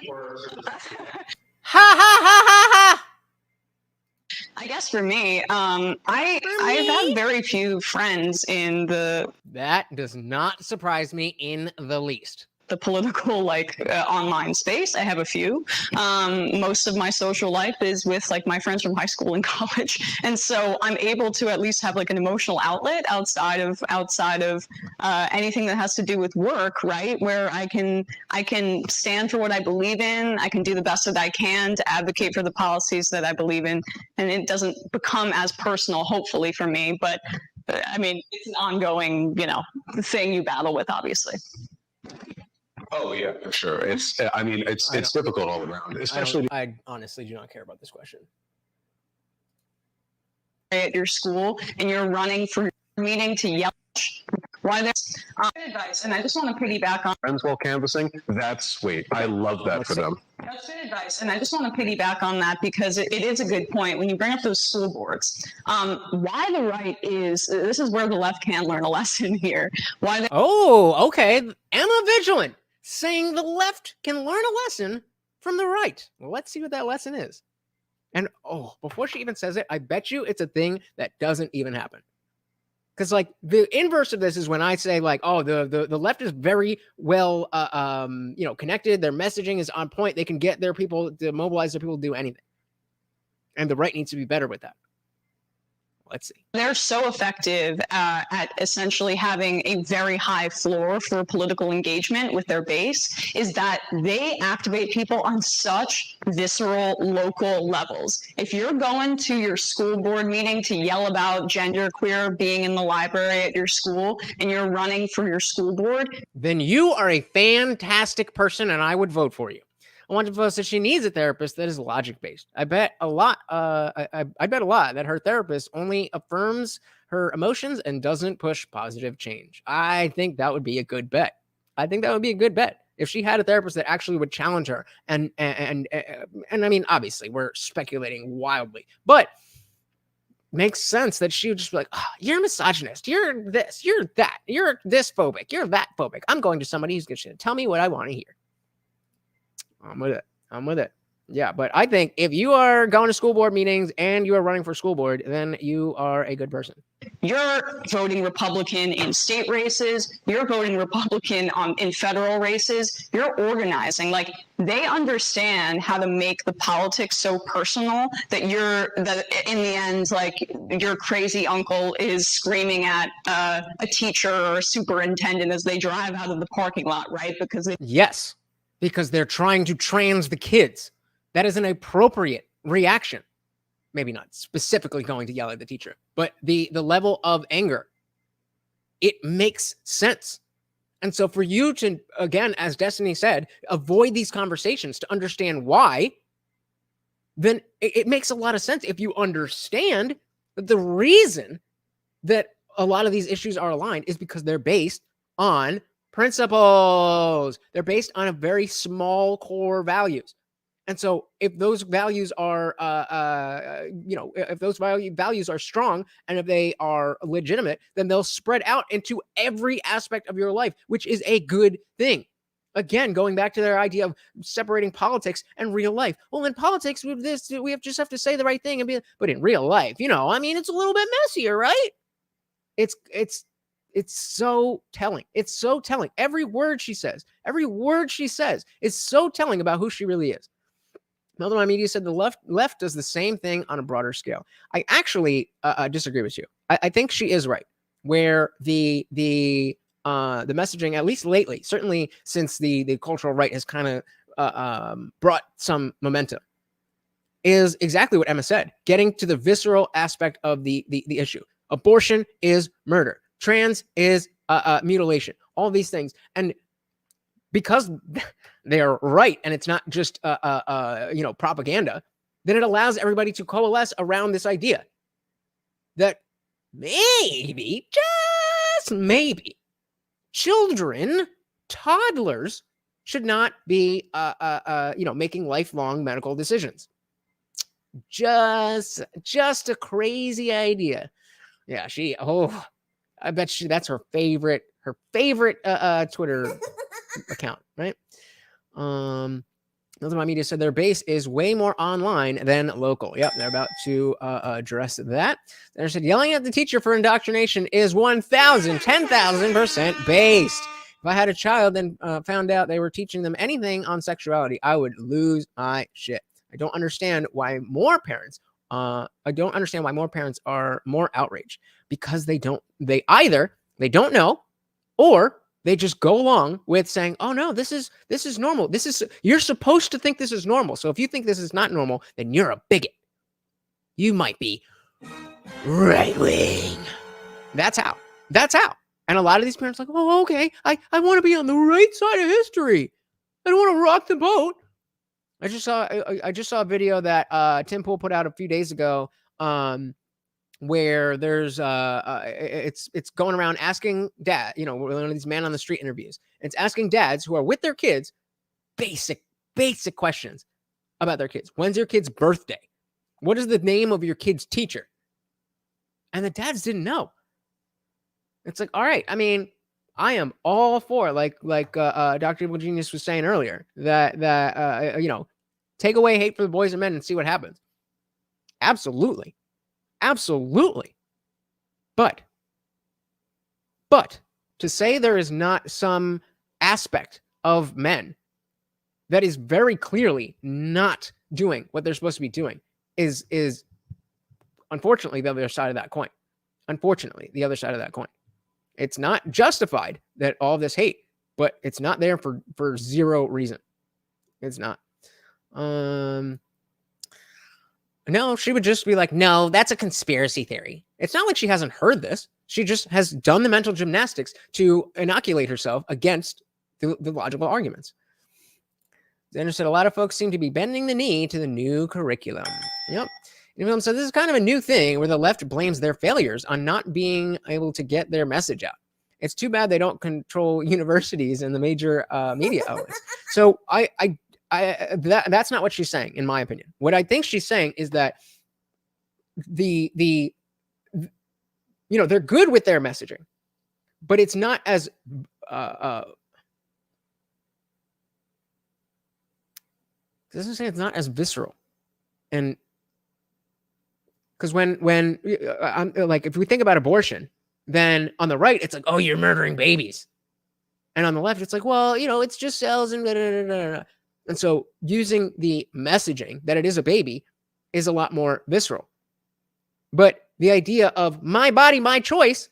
ha. I guess for me, I've had very few friends in the... That does not surprise me in the least. The political online space. I have a few. Most of my social life is with like my friends from high school and college, and so I'm able to at least have like an emotional outlet outside of anything that has to do with work, right? Where I can stand for what I believe in. I can do the best that I can to advocate for the policies that I believe in, and it doesn't become as personal, hopefully, for me. But I mean, it's an ongoing, thing you battle with, obviously. Oh yeah, for sure. It's difficult all around, especially. I honestly do not care about this question. At your school, and you're running for meeting to yell why there's advice, and I just want to piggyback on Friends while canvassing, that's sweet. I love that for them. that's good advice, and I just want to piggyback on that because it is a good point when you bring up those school boards. Why the right is this is where the left can learn a lesson here. Why the Okay. Emma Vigeland saying the left can learn a lesson from the right. Well, let's see what that lesson is. And before she even says it, I bet you it's a thing that doesn't even happen. Because like the inverse of this is when I say like, the left is very well, connected. Their messaging is on point. They can get their people to mobilize their people to do anything. And the right needs to be better with that. Let's see. they're so effective at essentially having a very high floor for political engagement with their base is that they activate people on such visceral local levels. If you're going to your school board meeting to yell about genderqueer being in the library at your school and you're running for your school board, then you are a fantastic person and I would vote for you. I want to post that she needs a therapist that is logic-based. I bet a lot. I bet a lot that her therapist only affirms her emotions and doesn't push positive change. I think that would be a good bet. If she had a therapist that actually would challenge her. And I mean, obviously, we're speculating wildly, but makes sense that she would just be like, you're a misogynist, you're this, you're that, you're this phobic, you're that phobic. I'm going to somebody who's going to tell me what I want to hear. I'm with it. Yeah, but I think if you are going to school board meetings and you are running for school board, then you are a good person. you're voting Republican in state races, you're voting Republican in federal races, you're organizing. Like, they understand how to make the politics so personal that in the end, like, your crazy uncle is screaming at a teacher or a superintendent as they drive out of the parking lot, right? Yes, because they're trying to trans the kids. That is an appropriate reaction. Maybe not specifically going to yell at the teacher, but the level of anger, it makes sense. And so for you to, again, as Destiny said, avoid these conversations to understand why, then it makes a lot of sense. If you understand that the reason that a lot of these issues are aligned is because they're based on principles. They're based on a very small core values. And so if those values are, if those values are strong and if they are legitimate, then they'll spread out into every aspect of your life, which is a good thing. Again, going back to their idea of separating politics and real life. Well, in politics, we just have to say the right thing but in real life, it's a little bit messier, right? It's so telling. It's so telling. Every word she says is so telling about who she really is. Meltdown Media said the left does the same thing on a broader scale. I actually disagree with you. I think she is right. Where the messaging, at least lately, certainly since the cultural right has kind of brought some momentum, is exactly what Emma said. Getting to the visceral aspect of the issue. Abortion is murder. Trans is mutilation. All these things, and because they are right, and it's not just propaganda, then it allows everybody to coalesce around this idea that maybe, just maybe, toddlers should not be making lifelong medical decisions. Just a crazy idea. Yeah, I bet that's her favorite Twitter account, right? My Media said their base is way more online than local. Yep, they're about to address that. They said yelling at the teacher for indoctrination is 10,000% based. If I had a child and found out they were teaching them anything on sexuality, I would lose my shit. I don't understand why more parents are more outraged, because they either don't know, or they just go along with saying, "Oh no, this is normal. You're supposed to think this is normal. So if you think this is not normal, then you're a bigot. You might be right wing." That's how. And a lot of these parents are like, "Oh, okay. I want to be on the right side of history. I don't want to rock the boat." I just saw a video that Tim Pool put out a few days ago, where there's it's going around asking dad, you know, one of these man on the street interviews. It's asking dads who are with their kids basic questions about their kids. When's your kid's birthday? What is the name of your kid's teacher? And the dads didn't know. It's like, all right, I mean, I am all for like Dr. Evil Genius was saying earlier that you know, take away hate for the boys and men and see what happens. Absolutely. But to say there is not some aspect of men that is very clearly not doing what they're supposed to be doing is unfortunately the other side of that coin. Unfortunately, the other side of that coin. It's not justified that all this hate, but it's not there for zero reason. It's not. No, she would just be like, no, that's a conspiracy theory. It's not like she hasn't heard this. She just has done the mental gymnastics to inoculate herself against the logical arguments. Xander said, a lot of folks seem to be bending the knee to the new curriculum. Yep. So this is kind of a new thing where the left blames their failures on not being able to get their message out. It's too bad they don't control universities and the major media outlets. So that's not what she's saying, in my opinion. What I think she's saying is that the you know, they're good with their messaging, but it's not as doesn't say it's not as visceral. And because when like if we think about abortion, then on the right it's like, oh, you're murdering babies, and on the left it's like, well, you know, it's just cells and blah, blah, blah, blah, blah. And so using the messaging that it is a baby is a lot more visceral. But the idea of my body, my choice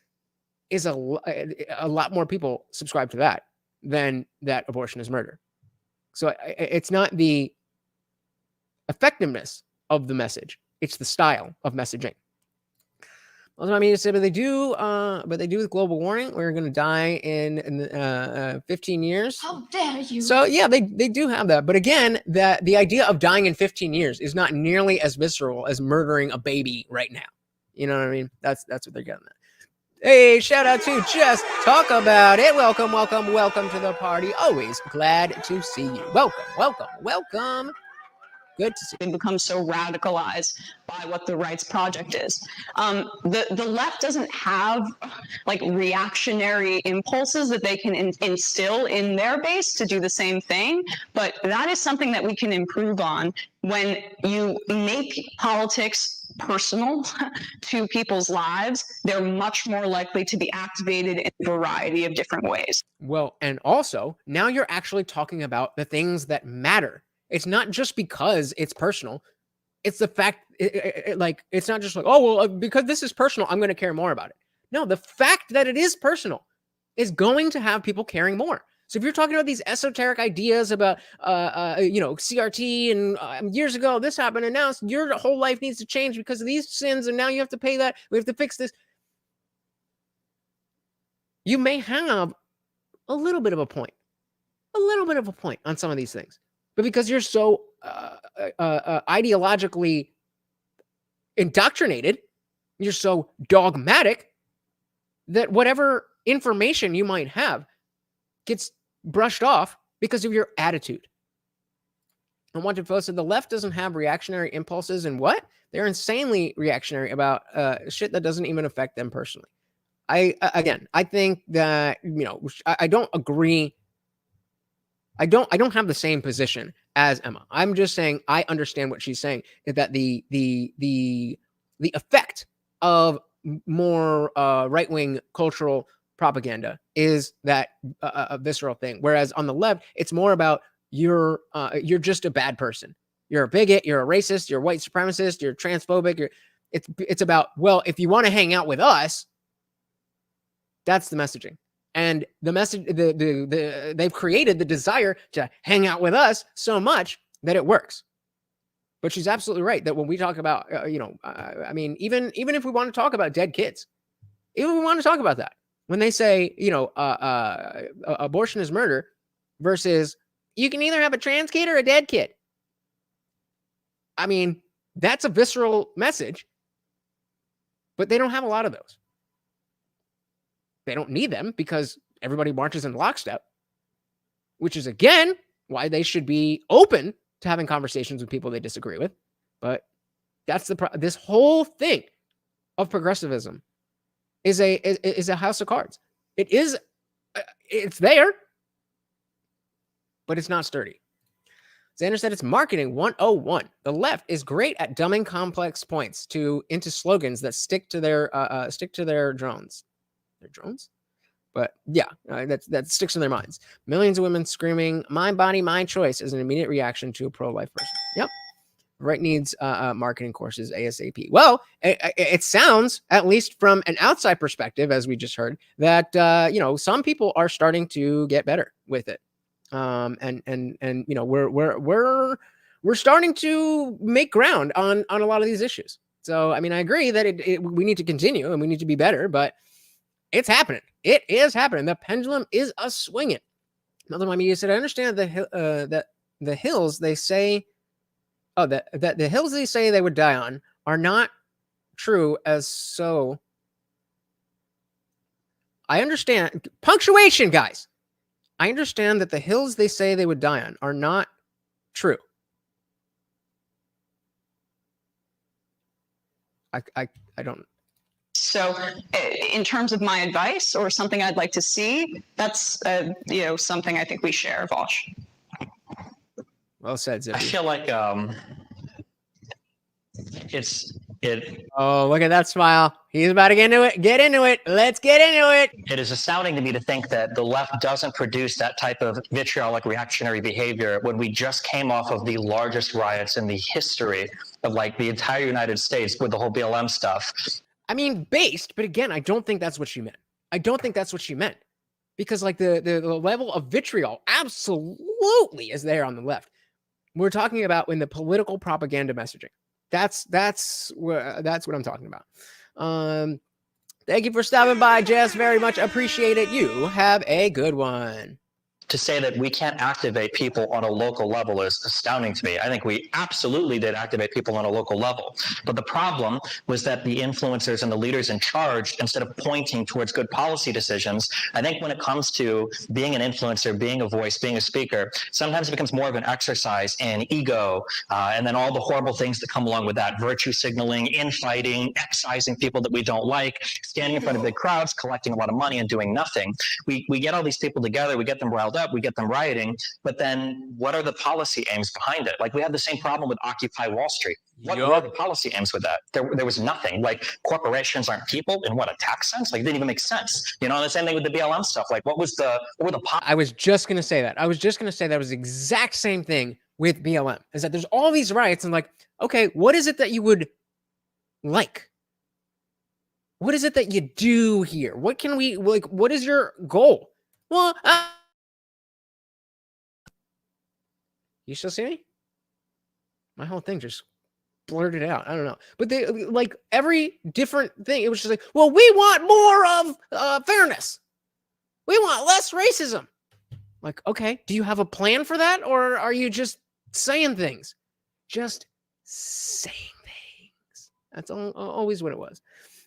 is a lot more people subscribe to that than that abortion is murder. So it's not the effectiveness of the message. It's the style of messaging. Also, I mean to say, but they do with global warming. We're going to die in 15 years. How dare you? So yeah, they do have that. But again, the idea of dying in 15 years is not nearly as visceral as murdering a baby right now. You know what I mean? That's what they're getting at. Hey, shout out to Just Talk About It. Welcome to the party. Always glad to see you. Welcome. Good to see. They become so radicalized by what the rights project is. The left doesn't have like reactionary impulses that they can instill in their base to do the same thing, but that is something that we can improve on when you make politics personal to people's lives. They're much more likely to be activated in a variety of different ways. Well, and also now you're actually talking about the things that matter. It's not just because it's personal. It's the fact, like, it's not just like, oh, well, because this is personal, I'm going to care more about it. No, the fact that it is personal is going to have people caring more. So if you're talking about these esoteric ideas about, you know, CRT and years ago this happened and now your whole life needs to change because of these sins and now you have to pay that, we have to fix this. You may have a little bit of a point on some of these things. But because you're so ideologically indoctrinated, you're so dogmatic that whatever information you might have gets brushed off because of your attitude. And Wanted Folks said the left doesn't have reactionary impulses and what? They're insanely reactionary about shit that doesn't even affect them personally. I think that, you know, I don't agree. I don't have the same position as Emma. I'm just saying I understand what she's saying, is that the effect of more right-wing cultural propaganda is that a visceral thing. Whereas on the left, it's more about you're just a bad person. You're a bigot, you're a racist, you're a white supremacist, you're transphobic. It's about, well, if you want to hang out with us, that's the messaging. And the message, they've created the desire to hang out with us so much that it works. But she's absolutely right that when we talk about, you know, I mean, even if we want to talk about dead kids, even if we want to talk about that, when they say, you know, abortion is murder versus you can either have a trans kid or a dead kid. I mean, that's a visceral message. But they don't have a lot of those. They don't need them because everybody marches in lockstep, which is, again, why they should be open to having conversations with people they disagree with. But that's this whole thing of progressivism is a house of cards. It's there, but it's not sturdy. Xander said it's marketing 101. The left is great at dumbing complex points into slogans that stick to their drones. Their drones? But yeah, that sticks in their minds. Millions of women screaming, "My body, my choice," as an immediate reaction to a pro-life person. Yep. Right needs marketing courses ASAP. Well, it sounds, at least from an outside perspective, as we just heard, that some people are starting to get better with it. And we're starting to make ground on a lot of these issues. So I mean, I agree that we need to continue and we need to be better, but it's happening. It is happening. The pendulum is a swinging. Another one media said, I understand that the hills they say, that the hills they say they would die on are not true as so. I understand punctuation, guys. I understand that the hills they say they would die on are not true. I don't. So in terms of my advice or something I'd like to see, that's, something I think we share, Vaush. Well said, Zippy. I feel like Oh, look at that smile. He's about to get into it. Get into it. Let's get into it. It is astounding to me to think that the left doesn't produce that type of vitriolic reactionary behavior when we just came off of the largest riots in the history of like the entire United States with the whole BLM stuff. I mean, based, but again, I don't think that's what she meant. I don't think that's what she meant. Because like the level of vitriol absolutely is there on the left. We're talking about in the political propaganda messaging. That's what I'm talking about. Thank you for stopping by, Jess. Very much appreciate it. You have a good one. To say that we can't activate people on a local level is astounding to me. I think we absolutely did activate people on a local level. But the problem was that the influencers and the leaders in charge, instead of pointing towards good policy decisions, I think when it comes to being an influencer, being a voice, being a speaker, sometimes it becomes more of an exercise in ego, and then all the horrible things that come along with that, virtue signaling, infighting, excising people that we don't like, standing in front of big crowds, collecting a lot of money and doing nothing. We get all these people together, we get them riled up, we get them rioting, but then what are the policy aims behind it? Like we have the same problem with Occupy Wall Street. What were the policy aims with that? There was nothing. Like corporations aren't people in what, a tax sense? Like it didn't even make sense. You know, the same thing with the BLM stuff. Like what were the I was just going to say that. I was just going to say that was the exact same thing with BLM, is that there's all these riots and like, okay, what is it that you would like? What is it that you do here? What can we, like, what is your goal? Well, you still see me? My whole thing just blurted out. I don't know. But they, like, every different thing, it was just like, well, we want more of fairness. We want less racism. Like, okay, do you have a plan for that? Or are you just saying things? Just saying things. That's always what it was.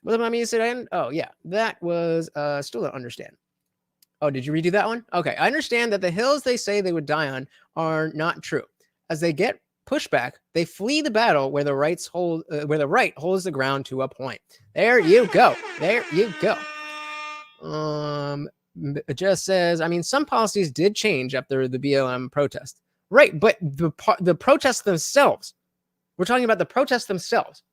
What did mommy say? Oh, yeah, that was, still don't understand. Oh, did you redo that one? Okay, I understand that the hills they say they would die on are not true. As they get pushback, they flee the battle where the right holds the ground to a point. There you go. There you go. It just says, I mean, some policies did change after the BLM protest. Right, but the protests themselves, we're talking about the protests themselves,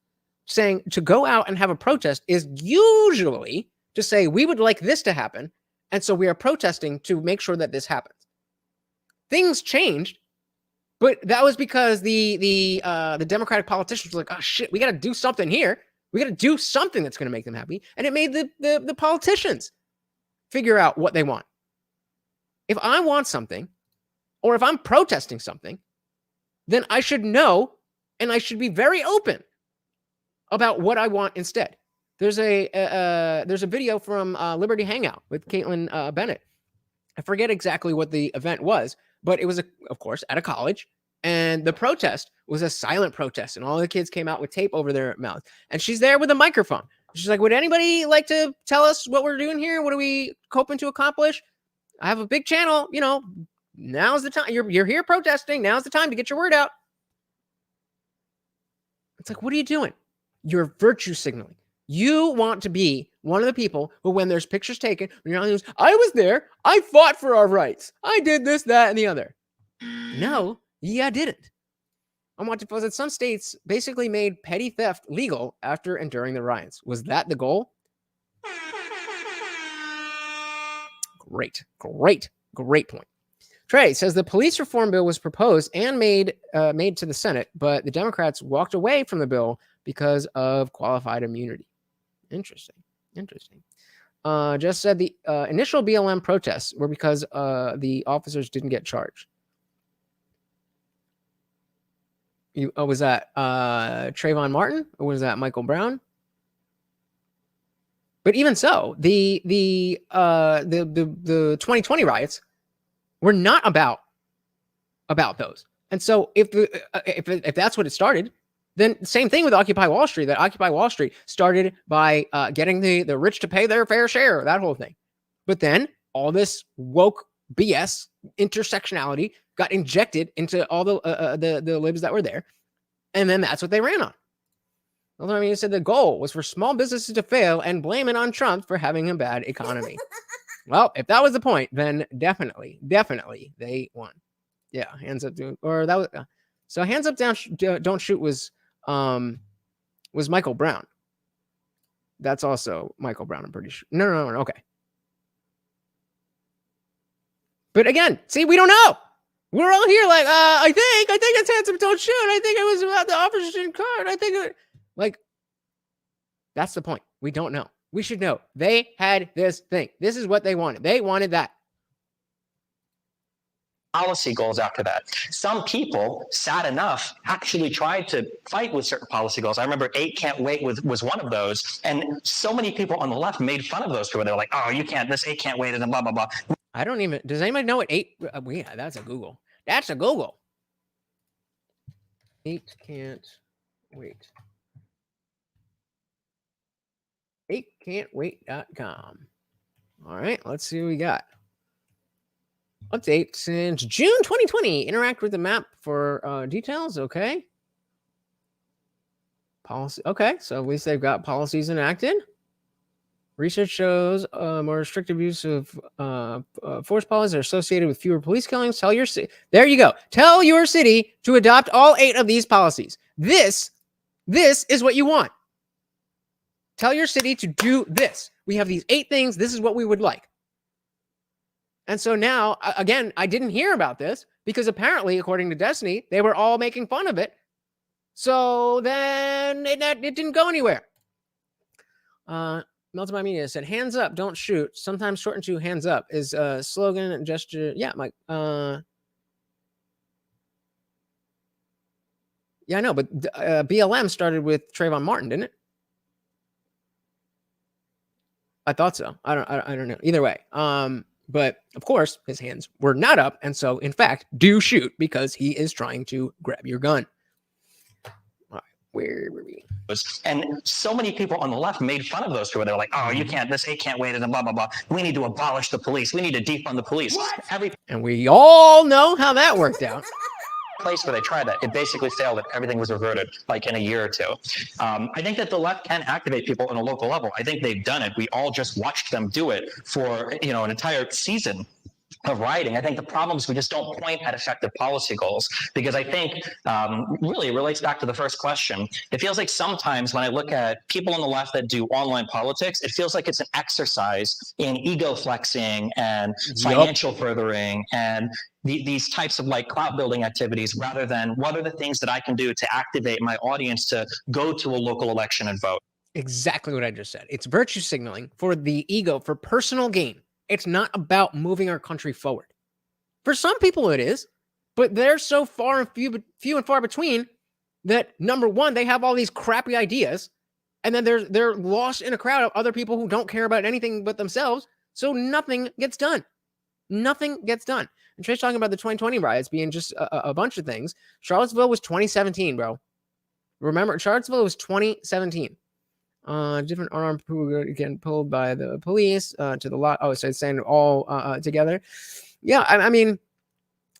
saying to go out and have a protest is usually to say, we would like this to happen, and so we are protesting to make sure that this happens. Things changed, but that was because the Democratic politicians were like, oh shit, we got to do something here. We got to do something that's going to make them happy. And it made the politicians figure out what they want. If I want something, or if I'm protesting something, then I should know, and I should be very open about what I want instead. There's a video from Liberty Hangout with Caitlin Bennett. I forget exactly what the event was, but it was, of course, at a college. And the protest was a silent protest. And all the kids came out with tape over their mouth. And she's there with a microphone. She's like, would anybody like to tell us what we're doing here? What are we hoping to accomplish? I have a big channel, you know, now's the time. You're here protesting. Now's the time to get your word out. It's like, what are you doing? You're virtue signaling. You want to be one of the people who, when there's pictures taken, when you're on the news, I was there, I fought for our rights. I did this, that, and the other. No, you didn't. I'm watching that some states basically made petty theft legal after and during the riots. Was that the goal? Great point. Trey says the police reform bill was proposed and made to the Senate, but the Democrats walked away from the bill because of qualified immunity. Interesting. Just said the initial BLM protests were because the officers didn't get charged. Was that Trayvon Martin or was that Michael Brown? But even so, the 2020 riots were not about those. And so if that's what it started, then same thing with Occupy Wall Street. That Occupy Wall Street started by getting the rich to pay their fair share, that whole thing. But then all this woke BS intersectionality got injected into all the libs that were there, and then that's what they ran on. Although, I mean, you said the goal was for small businesses to fail and blame it on Trump for having a bad economy. Well, if that was the point, then definitely they won. Yeah, hands up, dude. Or that was so. Hands up, down, don't shoot was Michael Brown. That's also Michael Brown. I'm pretty sure. No. Okay. But again, see, we don't know. We're all here like, I think it's hands up, don't shoot. I think it was about the officer's card. I think like, that's the point. We don't know. We should know. They had this thing. This is what they wanted. They wanted that. Policy goals after that. Some people, sad enough, actually tried to fight with certain policy goals. I remember 8 Can't Wait was one of those. And so many people on the left made fun of those people. They're like, oh, you can't, this 8 Can't Wait and blah, blah, blah. I don't even, does anybody know what 8, yeah, that's a Google. That's a Google. 8 Can't Wait. 8can'twait.com. All right, let's see what we got. Update since June 2020. Interact with the map for details. Okay. Policy. Okay, so at least they've got policies enacted. Research shows more restrictive use of force policies are associated with fewer police killings. Tell your city. There you go. Tell your city to adopt all 8 of these policies. This is what you want. Tell your city to do this. We have these 8 things. This is what we would like. And so now, again, I didn't hear about this because apparently, according to Destiny, they were all making fun of it. So then it didn't go anywhere. Multiple Media said, hands up, don't shoot. Sometimes shortened to hands up is a slogan and gesture. Yeah, Mike. Yeah, I know, but BLM started with Trayvon Martin, didn't it? I thought so. I don't know. Either way. But of course, his hands were not up. And so, in fact, do shoot because he is trying to grab your gun. All right, where were we? And so many people on the left made fun of those people. They're like, oh, you can't, this 8 Can't Wait and blah, blah, blah. We need to abolish the police. We need to defund the police. And we all know how that worked out. Place where they tried that, it basically failed and everything was reverted like in a year or two. I think that the left can activate people on a local level. I think they've done it. We all just watched them do it for an entire season of rioting. I think the problem is we just don't point at effective policy goals because I think really it relates back to the first question. It feels like sometimes when I look at people on the left that do online politics, it feels like it's an exercise in ego flexing and financial furthering and these types of like clout building activities rather than what are the things that I can do to activate my audience to go to a local election and vote. Exactly what I just said. It's virtue signaling for the ego, for personal gain. It's not about moving our country forward. For some people it is, but they're so far and few and far between that, number one, they have all these crappy ideas, and then they're lost in a crowd of other people who don't care about anything but themselves, so nothing gets done. Nothing gets done. And Trey's talking about the 2020 riots being just a bunch of things. Charlottesville was 2017, bro. Remember, Charlottesville was 2017. Different unarmed people getting pulled by the police to the lot. Oh, so it's saying all together. Yeah, I mean,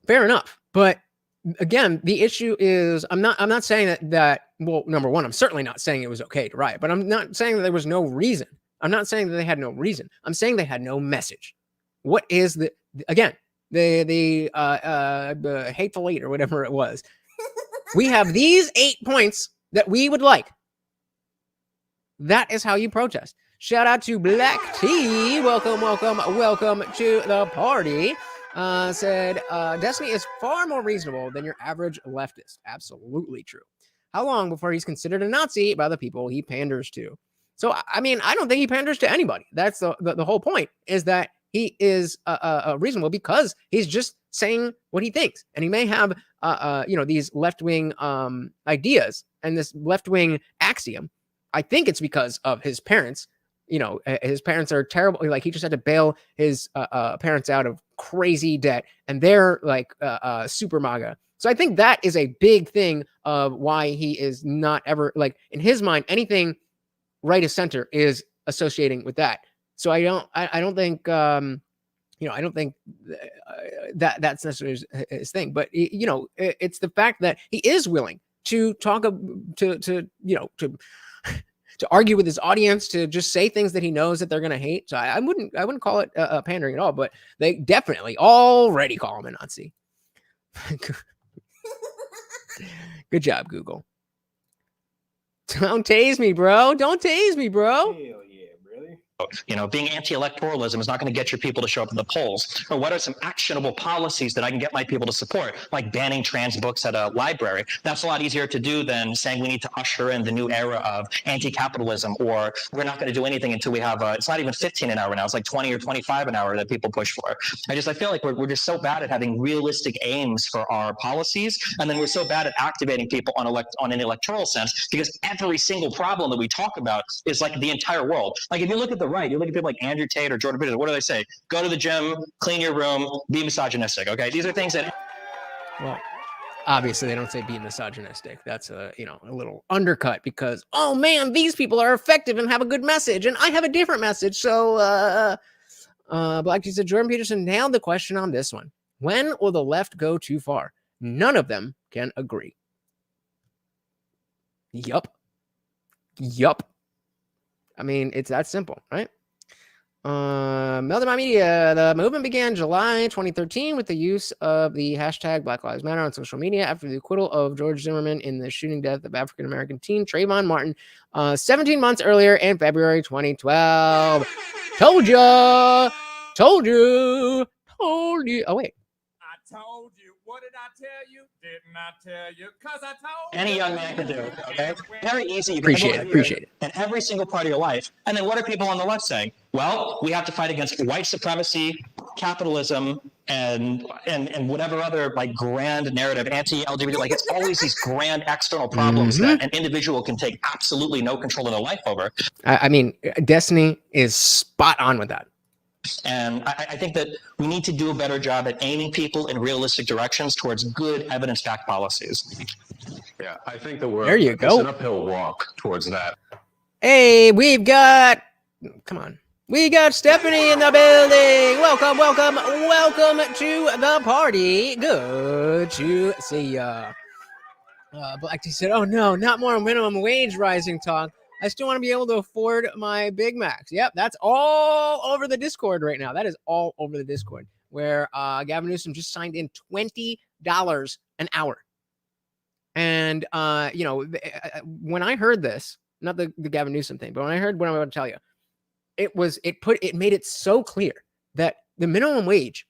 fair enough. But again, the issue is I'm not saying that well, number one, I'm certainly not saying it was okay to riot, but I'm not saying that there was no reason. I'm not saying that they had no reason. I'm saying they had no message. What is the hateful eight or whatever it was? We have these 8 points that we would like. That is how you protest. Shout out to Black T. Welcome to the party. Said, Destiny is far more reasonable than your average leftist. Absolutely true. How long before he's considered a Nazi by the people he panders to? So, I mean, I don't think he panders to anybody. That's the whole point, is that he is reasonable because he's just saying what he thinks. And he may have, these left-wing ideas and this left-wing axiom. I think it's because of his parents. His parents are terrible. Like, he just had to bail his parents out of crazy debt, and they're like super MAGA. So I think that is a big thing of why he is not ever, like, in his mind, anything right of center is associating with that. So I don't think I don't think that that's necessarily his thing. But it's the fact that he is willing to talk to argue with his audience, to just say things that he knows that they're going to hate. So I wouldn't call it pandering at all, but they definitely already call him a Nazi. Good job, Google. Don't tase me, bro. Don't tase me, bro. Hell yeah, really? Being anti-electoralism is not going to get your people to show up in the polls. Or what are some actionable policies that I can get my people to support, like banning trans books at a library? That's a lot easier to do than saying we need to usher in the new era of anti-capitalism, or we're not going to do anything until we have it's not even 15 an hour now. It's like 20 or 25 an hour that people push for. I feel like we're just so bad at having realistic aims for our policies, and then we're so bad at activating people on an electoral sense, because every single problem that we talk about is like the entire world. Like, if you look at the right, you look at people like Andrew Tate or Jordan Peterson, what do they say? Go to the gym, clean your room, be misogynistic. Okay, these are things that. Well, obviously they don't say be misogynistic. That's a little undercut, because, oh man, these people are effective and have a good message, and I have a different message. So Black T said Jordan Peterson nailed the question on this one. When will the left go too far? None of them can agree. Yup. I mean, it's that simple, right? Meltdown Media, the movement began July 2013 with the use of the hashtag Black Lives Matter on social media after the acquittal of George Zimmerman in the shooting death of African-American teen Trayvon Martin 17 months earlier in February 2012. Told you. Oh, wait. I told you. What did I tell you? Didn't I tell you? Because I told Any you. young man can do, okay? Very easy. You can Appreciate it. In every single part of your life. And then what are people on the left saying? Well, we have to fight against white supremacy, capitalism, and whatever other like grand narrative, anti-LGBT. Like, it's always these grand external problems that an individual can take absolutely no control of their life over. I mean, Destiny is spot on with that. And I think that we need to do a better job at aiming people in realistic directions towards good evidence-backed policies. Yeah, I think that There you go. It's an uphill walk towards that. Hey, we got Stephanie in the building. Welcome to the party. Good to see ya. Black T said, oh no, not more minimum wage rising talk. I still want to be able to afford my Big Macs. Yep, that's all over the Discord right now. That is all over the Discord, where Gavin Newsom just signed in $20 an hour. And, when I heard this, not the Gavin Newsom thing, but when I heard what I'm about to tell you, it made it so clear that the minimum wage,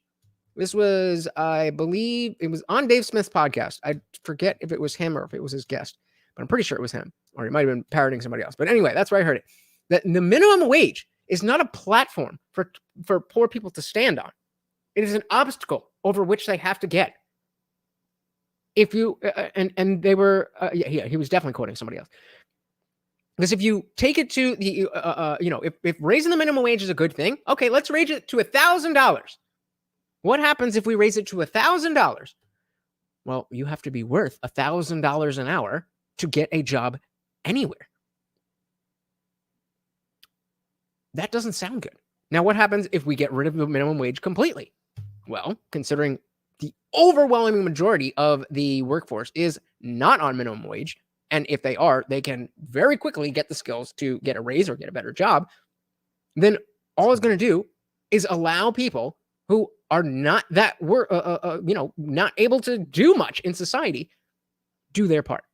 this was, I believe, it was on Dave Smith's podcast. I forget if it was him or if it was his guest, but I'm pretty sure it was him, or he might have been parroting somebody else. But anyway, that's where I heard it. That the minimum wage is not a platform for poor people to stand on. It is an obstacle over which they have to get. If you, and they were, he was definitely quoting somebody else. Because if you take it to the, if raising the minimum wage is a good thing, okay, let's raise it to $1,000. What happens if we raise it to $1,000? Well, you have to be worth $1,000 an hour to get a job anywhere. That doesn't sound good. Now, what happens if we get rid of the minimum wage completely? Well, considering the overwhelming majority of the workforce is not on minimum wage, and if they are, they can very quickly get the skills to get a raise or get a better job, then all it's going to do is allow people who are not that not able to do much in society do their part.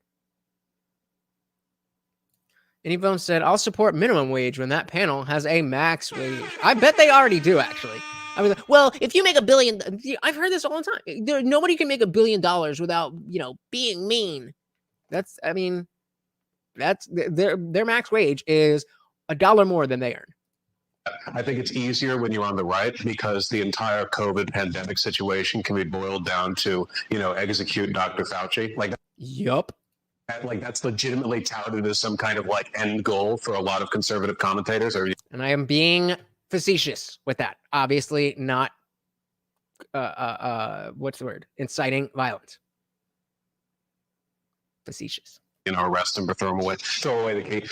And Yvonne said, I'll support minimum wage when that panel has a max wage. I bet they already do, actually. I mean, well, if you make $1 billion, I've heard this all the time. Nobody can make $1 billion without, being mean. Their max wage is $1 more than they earn. I think it's easier when you're on the right because the entire COVID pandemic situation can be boiled down to, execute Dr. Fauci. Yup. That's legitimately touted as some kind of end goal for a lot of conservative commentators. And I am being facetious with that. Obviously not, what's the word? Inciting violence. Facetious. Arrest him or throw away the key.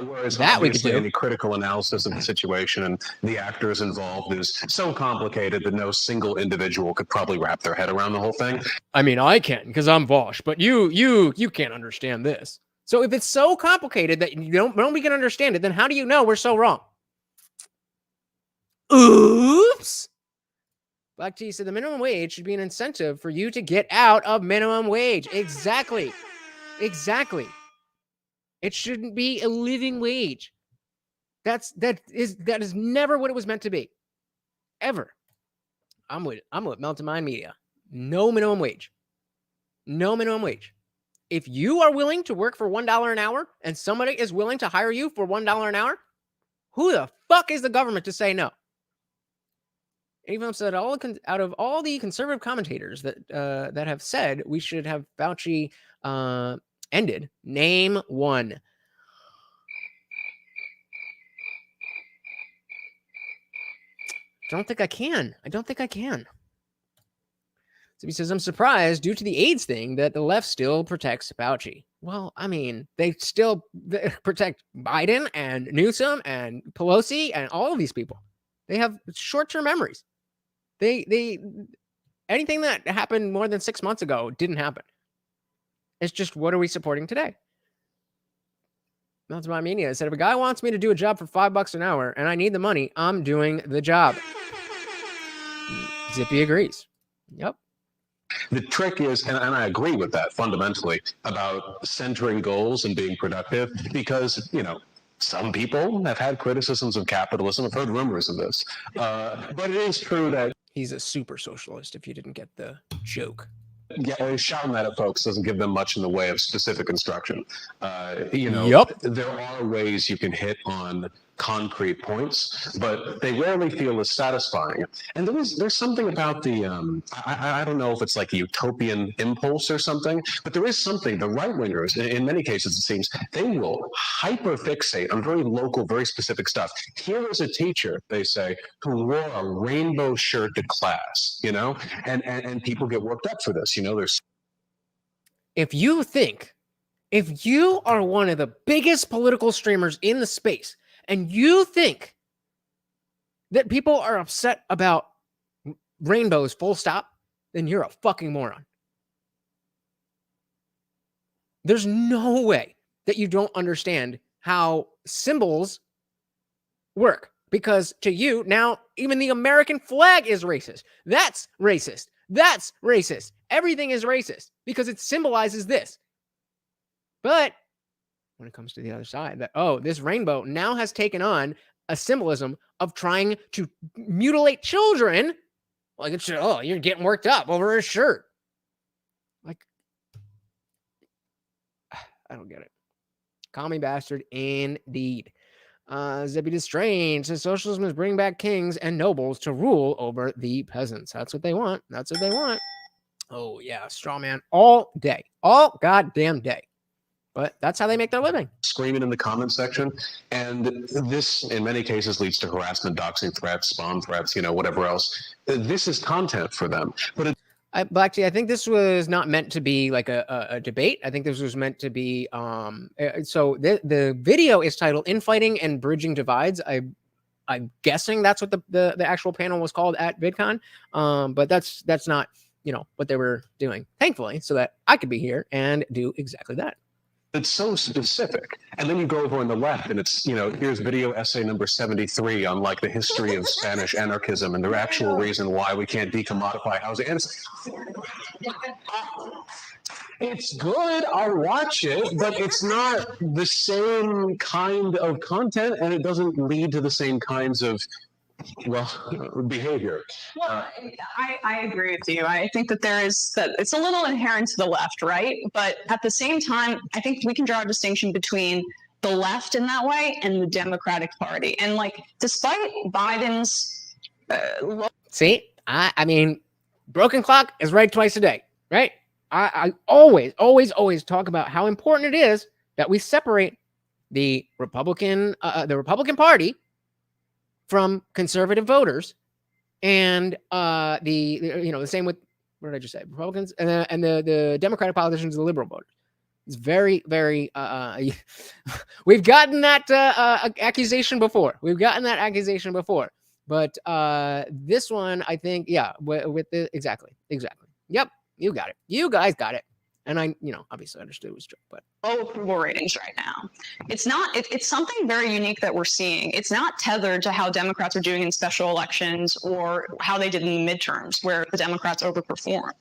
Whereas that we could do. Any critical analysis of the situation and the actors involved is so complicated that no single individual could probably wrap their head around the whole thing. I mean, I can because I'm Vaush, but you can't understand this. So if it's so complicated that nobody can understand it, then how do you know we're so wrong? Oops. Black T said the minimum wage should be an incentive for you to get out of minimum wage. Exactly. It shouldn't be a living wage. That is never what it was meant to be. Ever. I'm with Melted Mind Media. No minimum wage. No minimum wage. If you are willing to work for $1 an hour and somebody is willing to hire you for $1 an hour, who the fuck is the government to say no? Even said out of all the conservative commentators that have said we should have Fauci ended, name one. I don't think I can. So he says, I'm surprised due to the AIDS thing that the left still protects Fauci. Well, I mean, they still protect Biden and Newsom and Pelosi and all of these people. They have short-term memories. They anything that happened more than 6 months ago didn't happen. It's just, what are we supporting today? That's my media. I said, if a guy wants me to do a job for $5 an hour and I need the money, I'm doing the job. Zippy agrees. Yep. The trick is, and I agree with that fundamentally, about centering goals and being productive, because, some people have had criticisms of capitalism. I've heard rumors of this. But it is true that he's a super socialist, if you didn't get the joke. Yeah, shouting that at folks doesn't give them much in the way of specific instruction. Yep. There are ways you can hit on concrete points, but they rarely feel as satisfying. And there's something about the I don't know if it's like a utopian impulse or something, but there is something. The right wingers, in many cases, it seems, they will hyper fixate on very local, very specific stuff. Here is a teacher, they say, who wore a rainbow shirt to class, and people get worked up for this. There's. If you are one of the biggest political streamers in the space, and you think that people are upset about rainbows full stop, then you're a fucking moron. There's no way that you don't understand how symbols work. Because to you, now, even the American flag is racist. That's racist. That's racist. Everything is racist because it symbolizes this. But when it comes to the other side, that, this rainbow now has taken on a symbolism of trying to mutilate children. Like, it's, you're getting worked up over a shirt. Like, I don't get it. Commie bastard indeed. Zippy is strange. Says socialism is bringing back kings and nobles to rule over the peasants. That's what they want. That's what they want. Oh, yeah. Straw man all day. All goddamn day. But that's how they make their living. Screaming in the comment section. And this, in many cases, leads to harassment, doxing threats, spam threats, whatever else. This is content for them. But Black Tea, I think this was not meant to be like a debate. I think this was meant to be so the video is titled Infighting and Bridging Divides. I'm guessing that's what the actual panel was called at VidCon. But that's not, you know, what they were doing, thankfully, so that I could be here and do exactly that. It's so specific. And then you go over on the left and it's, you know, here's video essay number 73 on like the history of Spanish anarchism and the actual reason why we can't decommodify housing. And it's good, I'll watch it, but it's not the same kind of content and it doesn't lead to the same kinds of, well, behavior. Well, I agree with you. I think that it's a little inherent to the left, right? But at the same time, I think we can draw a distinction between the left in that way and the Democratic Party. And like, despite Biden's see, I mean, broken clock is right twice a day, right? I always talk about how important it is that we separate the Republican Party from conservative voters, and the same with, what did I just say? Republicans and the Democratic politicians, the liberal voters. It's very, very. We've gotten that accusation before. But this one, I think, yeah, with the exactly. Yep, you got it. You guys got it. And I, obviously understood it was true, but low approval ratings right now. It's not, it's something very unique that we're seeing. It's not tethered to how Democrats are doing in special elections or how they did in the midterms where the Democrats overperformed.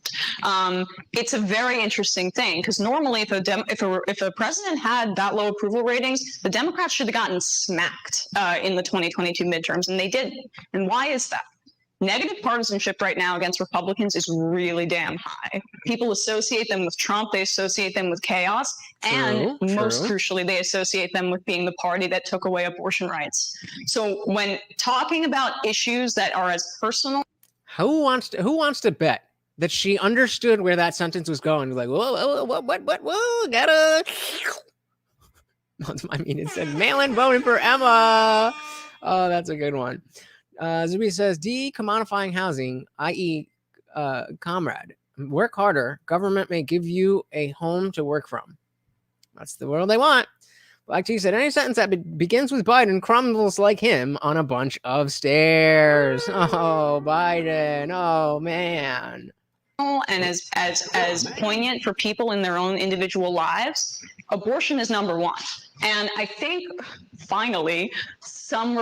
It's a very interesting thing because normally if a president had that low approval ratings, the Democrats should have gotten smacked in the 2022 midterms, and they didn't. And why is that? Negative partisanship right now against Republicans is really damn high. People associate them with Trump, they associate them with chaos, and most crucially, they associate them with being the party that took away abortion rights. So when talking about issues that are as personal, who wants to bet that she understood where that sentence was going? Like, whoa, gotta. I mean, it said mail-in voting for Emma. Oh, that's a good one. Zubi says, decommodifying housing, i.e., comrade, work harder. Government may give you a home to work from. That's the world they want. Black T said, any sentence that begins with Biden crumbles like him on a bunch of stairs. Oh, Biden. Oh, man. And as poignant for people in their own individual lives, abortion is number one. And I think finally some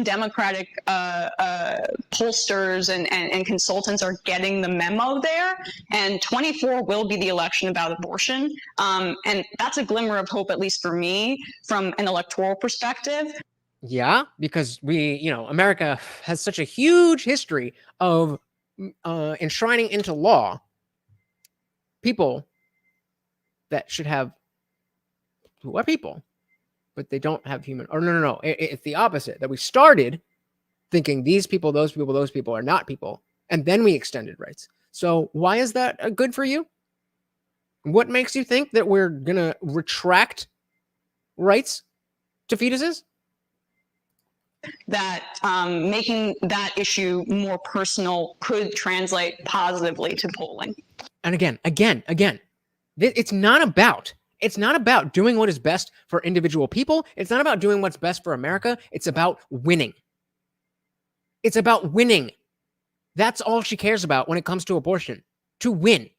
Democratic pollsters and consultants are getting the memo there. And 24 will be the election about abortion. And that's a glimmer of hope, at least for me, from an electoral perspective. Yeah, because America has such a huge history of enshrining into law people that should have, who are people, but they don't have human, or no. It's the opposite, that we started thinking these people, those people are not people, and then we extended rights. So why is that good for you? What makes you think that we're going to retract rights to fetuses? That making that issue more personal could translate positively to polling. And again, it's not about doing what is best for individual people. It's not about doing what's best for America. It's about winning. It's about winning. That's all she cares about when it comes to abortion. To win.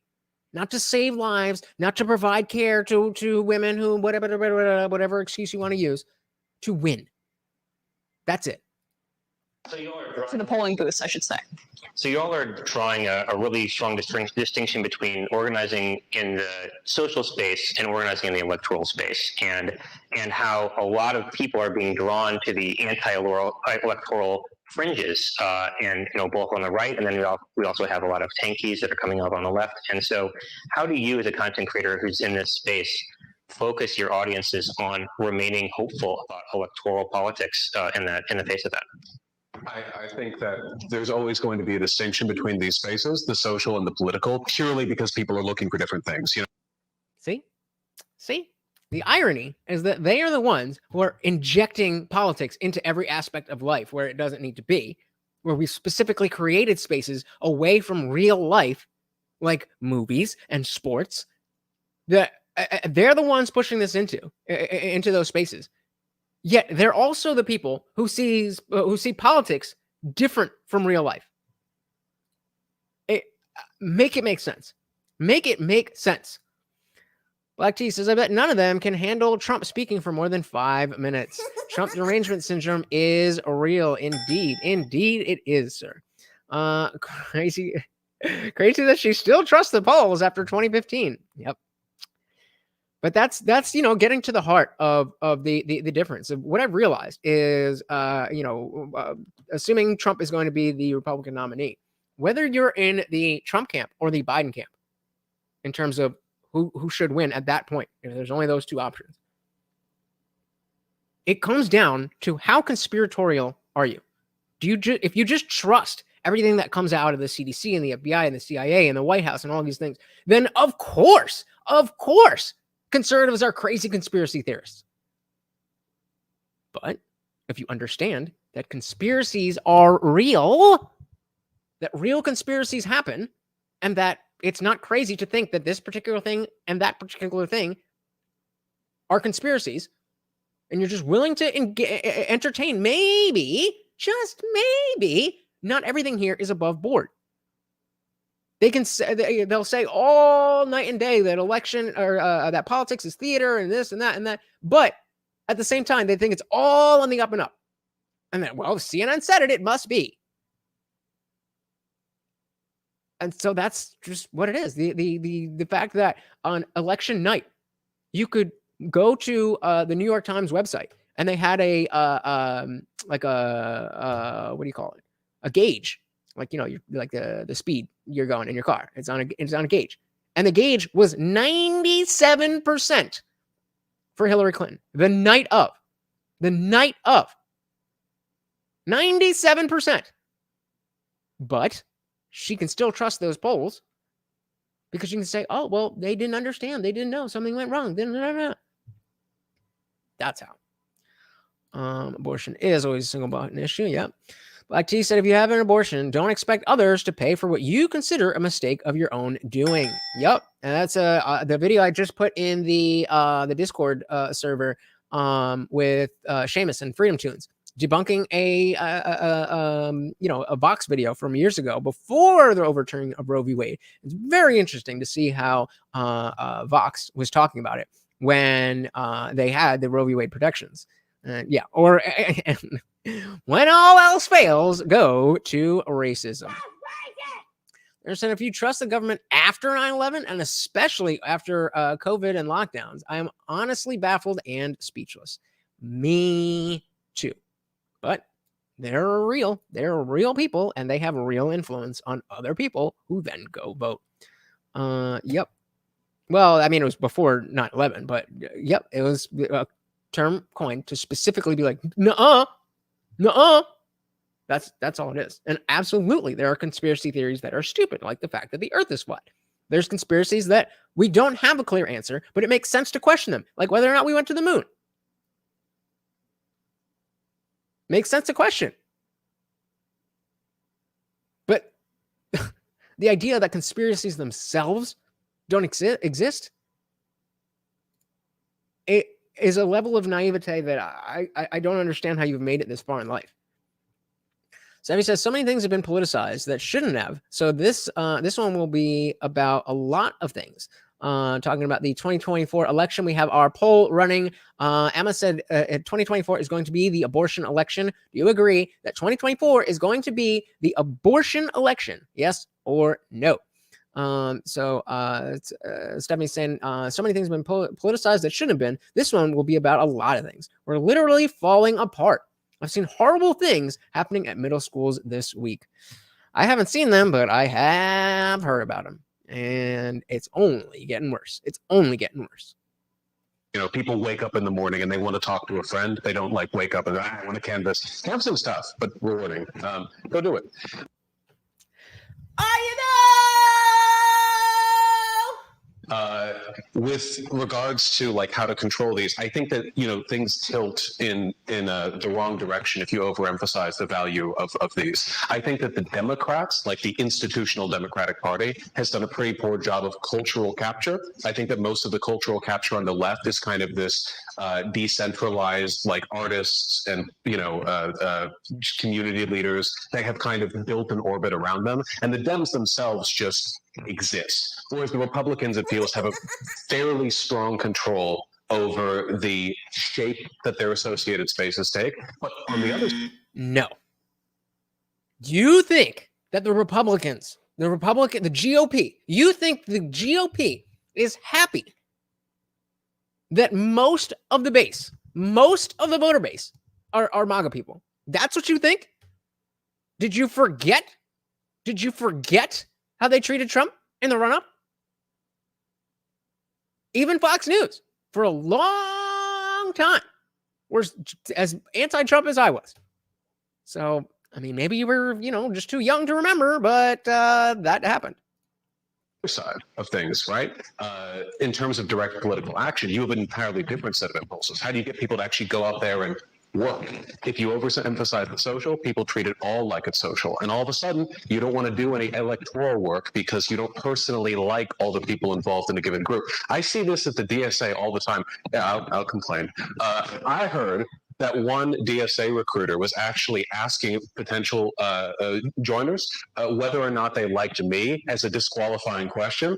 Not to save lives, not to provide care to women who, whatever excuse you want to use. To win. That's it. So you are for the polling booths, I should say. So you all are drawing a really strong distinction between organizing in the social space and organizing in the electoral space, and how a lot of people are being drawn to the anti-electoral fringes, and both on the right, and then we also have a lot of tankies that are coming up on the left. And so, how do you, as a content creator who's in this space, focus your audiences on remaining hopeful about electoral politics in the face of that? I think that there's always going to be a distinction between these spaces, the social and the political, purely because people are looking for different things. See? The irony is that they are the ones who are injecting politics into every aspect of life where it doesn't need to be, where we specifically created spaces away from real life, like movies and sports, that they're the ones pushing this into those spaces. Yet they're also the people who see politics different from real life. Make it make sense. Make it make sense. Black T says, I bet none of them can handle Trump speaking for more than 5 minutes. Trump derangement syndrome is real. Indeed. Indeed it is, sir. Crazy that she still trusts the polls after 2015. Yep. But that's getting to the heart of the difference. What I've realized is, assuming Trump is going to be the Republican nominee, whether you're in the Trump camp or the Biden camp, in terms of who should win at that point, there's only those two options. It comes down to how conspiratorial are you? If you just trust everything that comes out of the CDC and the FBI and the CIA and the White House and all these things, then of course, conservatives are crazy conspiracy theorists. But if you understand that conspiracies are real, that real conspiracies happen, and that it's not crazy to think that this particular thing and that particular thing are conspiracies, and you're just willing to entertain maybe, just maybe, not everything here is above board. They'll say all night and day that election or that politics is theater and this and that, but at the same time they think it's all on the up and up. And then, well, CNN said it must be. And so that's just what it is. The fact that on election night you could go to the New York Times website and they had a what do you call it? A gauge. Like, you're like the speed you're going in your car. It's on a gauge. And the gauge was 97% for Hillary Clinton. The night of. 97%. But she can still trust those polls because you can say, oh, well, they didn't understand. They didn't know. Something went wrong. That's how. Abortion is always a single button issue. Yep. Black T said, if you have an abortion, don't expect others to pay for what you consider a mistake of your own doing. Yep. And that's the video I just put in the Discord server with Seamus and Freedom Tunes, debunking a Vox video from years ago before the overturning of Roe v. Wade. It's very interesting to see how Vox was talking about it when they had the Roe v. Wade protections. Or when all else fails, go to racism. They're saying if you trust the government after 9/11 and especially after COVID and lockdowns, I am honestly baffled and speechless. Me too. But they're real. They're real people, and they have a real influence on other people who then go vote. Yep. Well, I mean, it was before 9/11, but yep, it was a term coined to specifically be like, nuh-uh. That's all it is. And absolutely, there are conspiracy theories that are stupid, like the fact that the earth is flat. There's conspiracies that we don't have a clear answer, but it makes sense to question them, like whether or not we went to the moon. Makes sense to question. But the idea that conspiracies themselves don't exist, it is a level of naivete that I don't understand how you've made it this far in life. Sammy says, so many things have been politicized that shouldn't have. So this one will be about a lot of things. Talking about the 2024 election, we have our poll running. Emma said 2024 is going to be the abortion election. Do you agree that 2024 is going to be the abortion election? Yes or no? Stephanie's saying so many things have been politicized that shouldn't have been. This one will be about a lot of things. We're literally falling apart. I've seen horrible things happening at middle schools this week. I haven't seen them, but I have heard about them. And it's only getting worse. It's only getting worse. People wake up in the morning and they want to talk to a friend. They don't wake up and I want to canvas. Have some stuff, but rewarding. Go do it. With regards to like how to control these, I think that things tilt in the wrong direction if you overemphasize the value of these. I think that the Democrats, like the institutional Democratic Party, has done a pretty poor job of cultural capture. I think that most of the cultural capture on the left is kind of this decentralized, like artists and community leaders that have kind of built an orbit around them, and the Dems themselves just exist. Whereas the Republicans, it feels, have a fairly strong control over the shape that their associated spaces take. But on the other side, no. You think that the Republicans, the GOP, you think the GOP is happy that most of the base, most of the voter base are MAGA people? That's what you think? Did you forget? Did you forget how they treated Trump in the run-up? Even Fox News, for a long time, was as anti-Trump as I was. So, I mean, maybe you were, just too young to remember, but that happened. Side of things, right? In terms of direct political action, you have an entirely different set of impulses. How do you get people to actually go out there and work? If you overemphasize the social, people treat it all like it's social. And all of a sudden, you don't want to do any electoral work because you don't personally like all the people involved in a given group. I see this at the DSA all the time. Yeah, I'll complain. I heard that one DSA recruiter was actually asking potential joiners whether or not they liked me as a disqualifying question.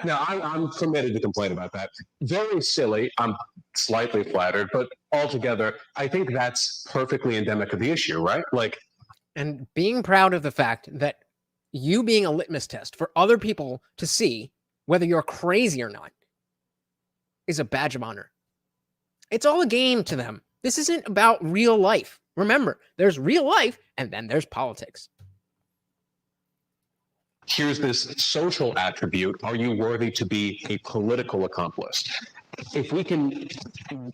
Now, I'm permitted to complain about that. Very silly. I'm slightly flattered, but altogether, I think that's perfectly endemic of the issue, right? And being proud of the fact that you being a litmus test for other people to see whether you're crazy or not is a badge of honor. It's all a game to them. This isn't about real life. Remember, there's real life and then there's politics. Here's this social attribute. Are you worthy to be a political accomplice? If we can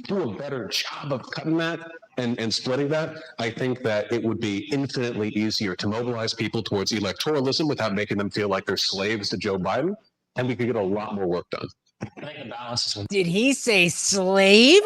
do a better job of cutting that and splitting that, I think that it would be infinitely easier to mobilize people towards electoralism without making them feel like they're slaves to Joe Biden, and we could get a lot more work done. I think the balance is Did he say slave?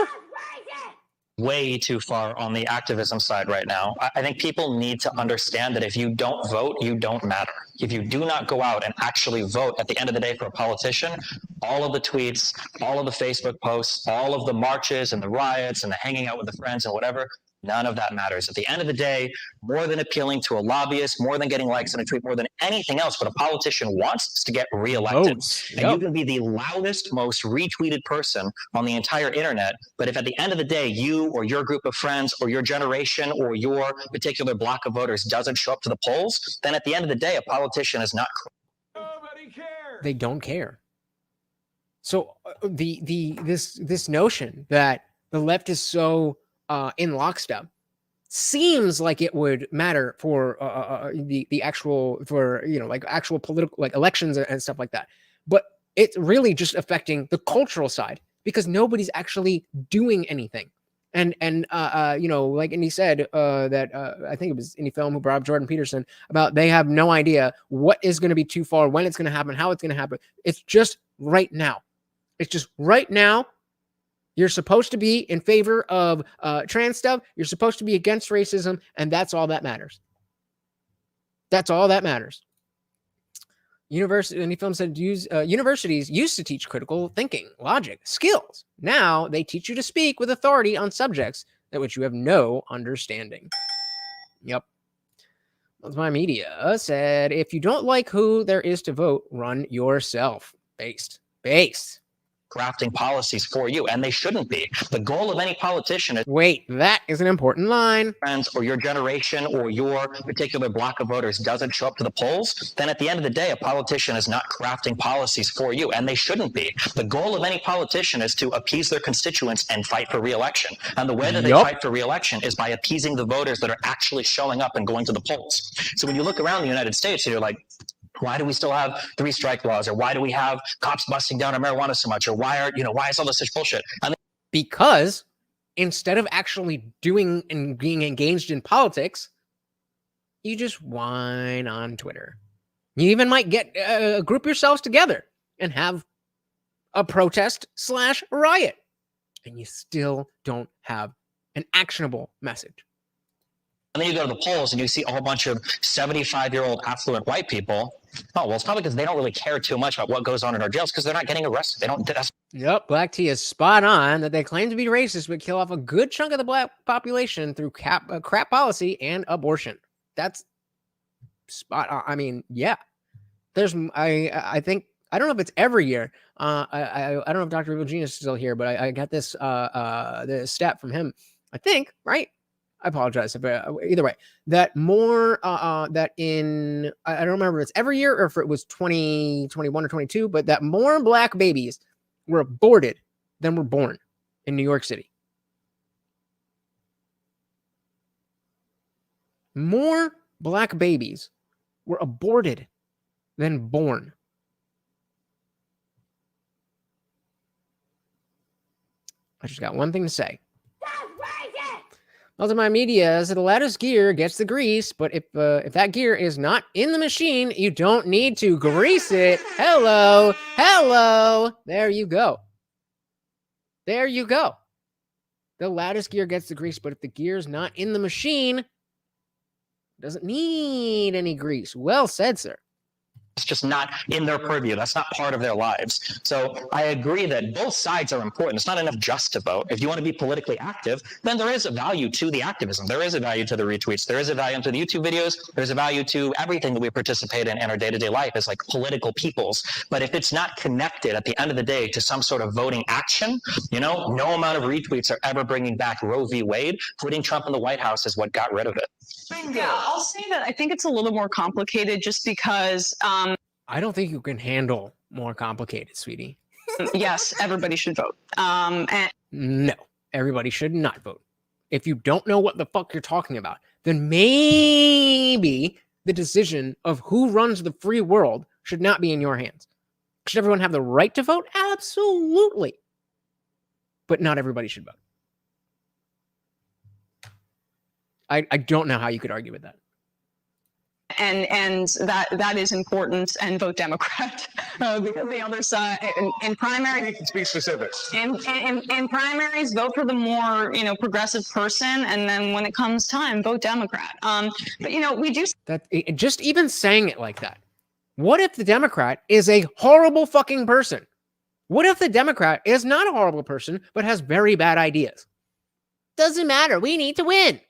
way too far on the activism side right now. I think people need to understand that if you don't vote, you don't matter. If you do not go out and actually vote at the end of the day for a politician, all of the tweets, all of the Facebook posts, all of the marches and the riots and the hanging out with the friends and whatever, none of that matters. At the end of the day, more than appealing to a lobbyist, more than getting likes on a tweet, more than anything else, what a politician wants is to get reelected. And you can be the loudest, most retweeted person on the entire internet, but if at the end of the day, you or your group of friends or your generation or your particular block of voters doesn't show up to the polls, then at the end of the day, a politician is not. Nobody cares. They don't care. So this notion that the left is so in lockstep seems like it would matter for the actual, for actual political, like elections and stuff like that, but it's really just affecting the cultural side because nobody's actually doing anything. And he said that I think it was Indie Film who brought up Jordan Peterson about they have no idea what is going to be too far, when it's going to happen, how it's going to happen. It's just right now. It's just right now. You're supposed to be in favor of trans stuff. You're supposed to be against racism, and that's all that matters. That's all that matters. Indie Film said universities used to teach critical thinking, logic, skills. Now they teach you to speak with authority on subjects that which you have no understanding. Yep. My media said, if you don't like who there is to vote, run yourself. Based. Crafting policies for you, and they shouldn't be. The goal of any politician is wait, that is an important line. Friends or your generation or your particular block of voters doesn't show up to the polls, then at the end of the day, a politician is not crafting policies for you, and they shouldn't be. The goal of any politician is to appease their constituents and fight for re-election. And the way that they fight for re-election is by appeasing the voters that are actually showing up and going to the polls. So when you look around the United States, you're like, why do we still have 3 strike laws? Or why do we have cops busting down on marijuana so much? Or why is all this such bullshit? Because instead of actually doing and being engaged in politics, you just whine on Twitter. You even might get group yourselves together and have a protest / riot, and you still don't have an actionable message. And then you go to the polls and you see a whole bunch of 75-year-old affluent white people. Oh, well, it's probably because they don't really care too much about what goes on in our jails because they're not getting arrested. They don't. Yep, Black Tea is spot on that they claim to be racist but kill off a good chunk of the black population through crap policy and abortion. That's spot on. I mean, yeah. There's I think I don't know if it's every year. I don't know if Dr. Evil Genius is still here, but I got this the stat from him. I think, right? I apologize if either way, that more that in I don't remember if it's every year or if it was 2021 or 22, but that more black babies were aborted than were born in New York City. More black babies were aborted than born. I just got one thing to say. Ultimate Media said the lattice gear gets the grease, but if that gear is not in the machine, you don't need to grease it. Hello. There you go. The lattice gear gets the grease, but if the gear is not in the machine, it doesn't need any grease. Well said, sir. It's just not in their purview. That's not part of their lives. So I agree that both sides are important. It's not enough just to vote. If you want to be politically active, then there is a value to the activism. There is a value to the retweets. There is a value to the YouTube videos. There's a value to everything that we participate in our day-to-day life as like political peoples. But if it's not connected at the end of the day to some sort of voting action, no amount of retweets are ever bringing back Roe v. Wade. Putting Trump in the White House is what got rid of it. Yeah, I'll say that I think it's a little more complicated just because I don't think you can handle more complicated, sweetie. yes, everybody should vote. And no, everybody should not vote. If you don't know what the fuck you're talking about, then maybe the decision of who runs the free world should not be in your hands. Should everyone have the right to vote? Absolutely. But not everybody should vote. I don't know how you could argue with that. and that is important, and vote Democrat because the other side in primary Speak specifics. in primaries vote for the more progressive person, and then when it comes time vote Democrat. But we do That just even saying it like that. What if the Democrat is a horrible fucking person? What if the Democrat is not a horrible person but has very bad ideas? Doesn't matter. We need to win.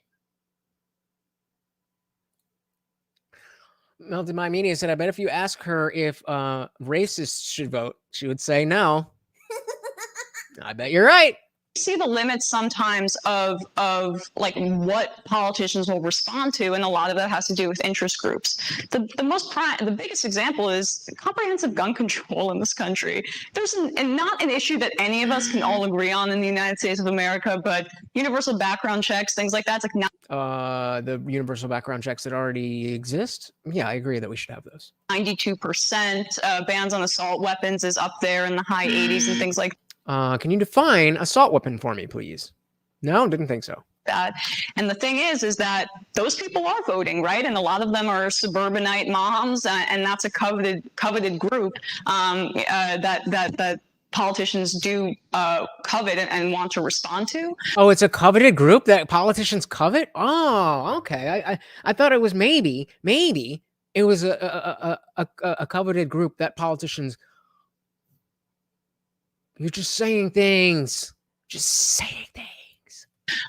Melted My Media said, I bet if you ask her if racists should vote, she would say no. I bet you're right. see the limits sometimes of like what politicians will respond to, and a lot of that has to do with interest groups. The biggest example is comprehensive gun control in this country. There's not an issue that any of us can all agree on in the United States of America, but universal background checks, things like that, it's like not the universal background checks that already exist. Yeah, I agree that we should have those. 92% bans on assault weapons is up there in the high 80s and things like can you define assault weapon for me, please? No, didn't think so. that. And the thing is that those people are voting, right? And a lot of them are suburbanite moms, and that's a coveted group that politicians do covet and want to respond to. Oh, it's a coveted group that politicians covet? Oh, okay. I thought it was maybe it was a coveted group that politicians. You're just saying things. Just saying things.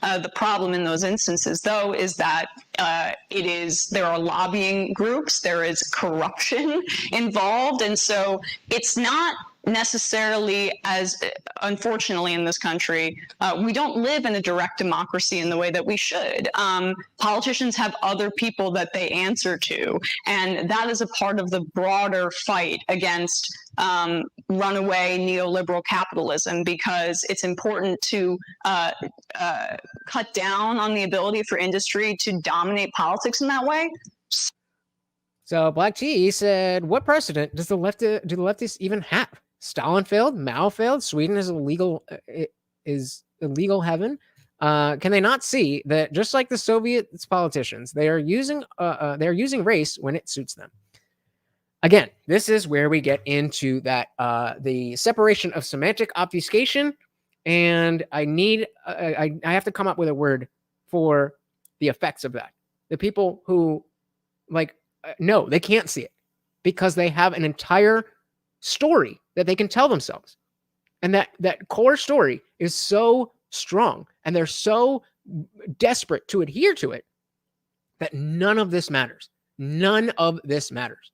The problem in those instances, though, is that there are lobbying groups, there is corruption involved, and so it's not necessarily as, unfortunately in this country, we don't live in a direct democracy in the way that we should. Politicians have other people that they answer to, and that is a part of the broader fight against runaway neoliberal capitalism, because it's important to cut down on the ability for industry to dominate politics in that way. So Black T said, what precedent does do the leftists even have? Stalin failed, Mao failed, Sweden is illegal heaven. Can they not see that just like the Soviet politicians, they are using race when it suits them? again, this is where we get into that the separation of semantic obfuscation, and I have to come up with a word for the effects of that. The people who no, they can't see it because they have an entire story that they can tell themselves, and that core story is so strong, and they're so desperate to adhere to it that none of this matters. None of this matters.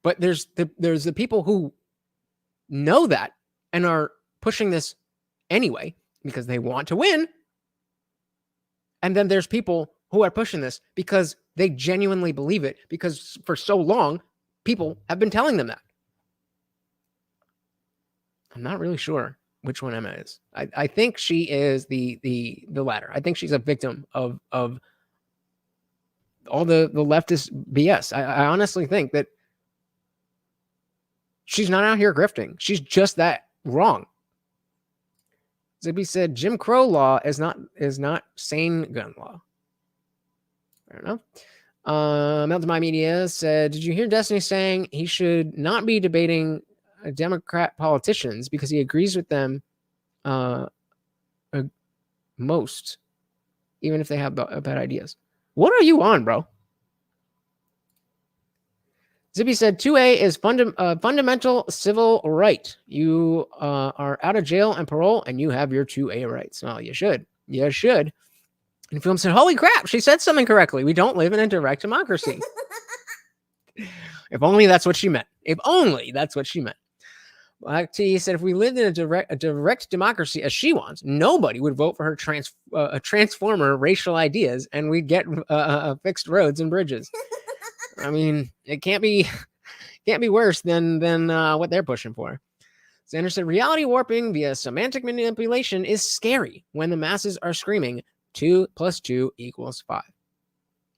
But there's the people who know that and are pushing this anyway because they want to win. And then there's people who are pushing this because they genuinely believe it, because for so long, people have been telling them that. I'm not really sure which one Emma is. I think she is the latter. I think she's a victim of all the leftist BS. I honestly think that she's not out here grifting. She's just that wrong. Zippy said Jim Crow law is not sane gun law. Fair enough. Melted My Media said, did you hear Destiny saying he should not be debating Democrat politicians because he agrees with them most, even if they have bad ideas? What are you on, bro? Zippy said 2A is fundamental civil right. You are out of jail and parole, and you have your 2A rights. Well, you should. You should. And Film said, holy crap, she said something correctly. We don't live in a direct democracy. If only that's what she meant. If only that's what she meant. Black T said, if we lived in a direct democracy as she wants, nobody would vote for her transformer racial ideas, and we'd get fixed roads and bridges. I mean, it can't be worse than what they're pushing for. Xander said, reality warping via semantic manipulation is scary when the masses are screaming 2 + 2 = 5.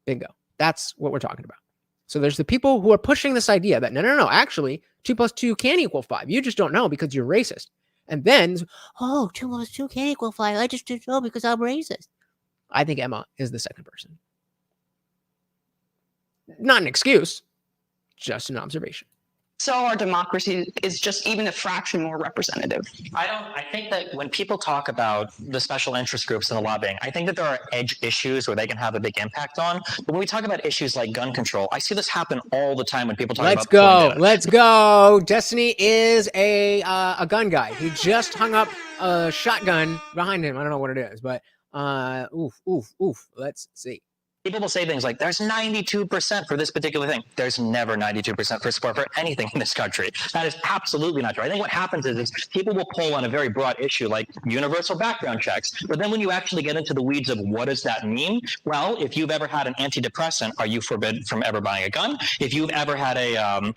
Bingo. That's what we're talking about. So there's the people who are pushing this idea that no, actually 2 + 2 can equal 5. You just don't know because you're racist. And then, 2 + 2 can equal 5. I just didn't know because I'm racist. I think Emma is the second person. Not an excuse, just an observation. So our democracy is just even a fraction more representative. I think that when people talk about the special interest groups and the lobbying, I think that there are edge issues where they can have a big impact on. But when we talk about issues like gun control, I see this happen all the time when people talk about. Let's go. Destiny is a gun guy. He just hung up a shotgun behind him. I don't know what it is, but oof. Let's see. People will say things like, there's 92% for this particular thing. There's never 92% for support for anything in this country. That is absolutely not true. I think what happens is people will poll on a very broad issue like universal background checks. But then when you actually get into the weeds of what does that mean? Well, if you've ever had an antidepressant, are you forbidden from ever buying a gun? If you've ever had a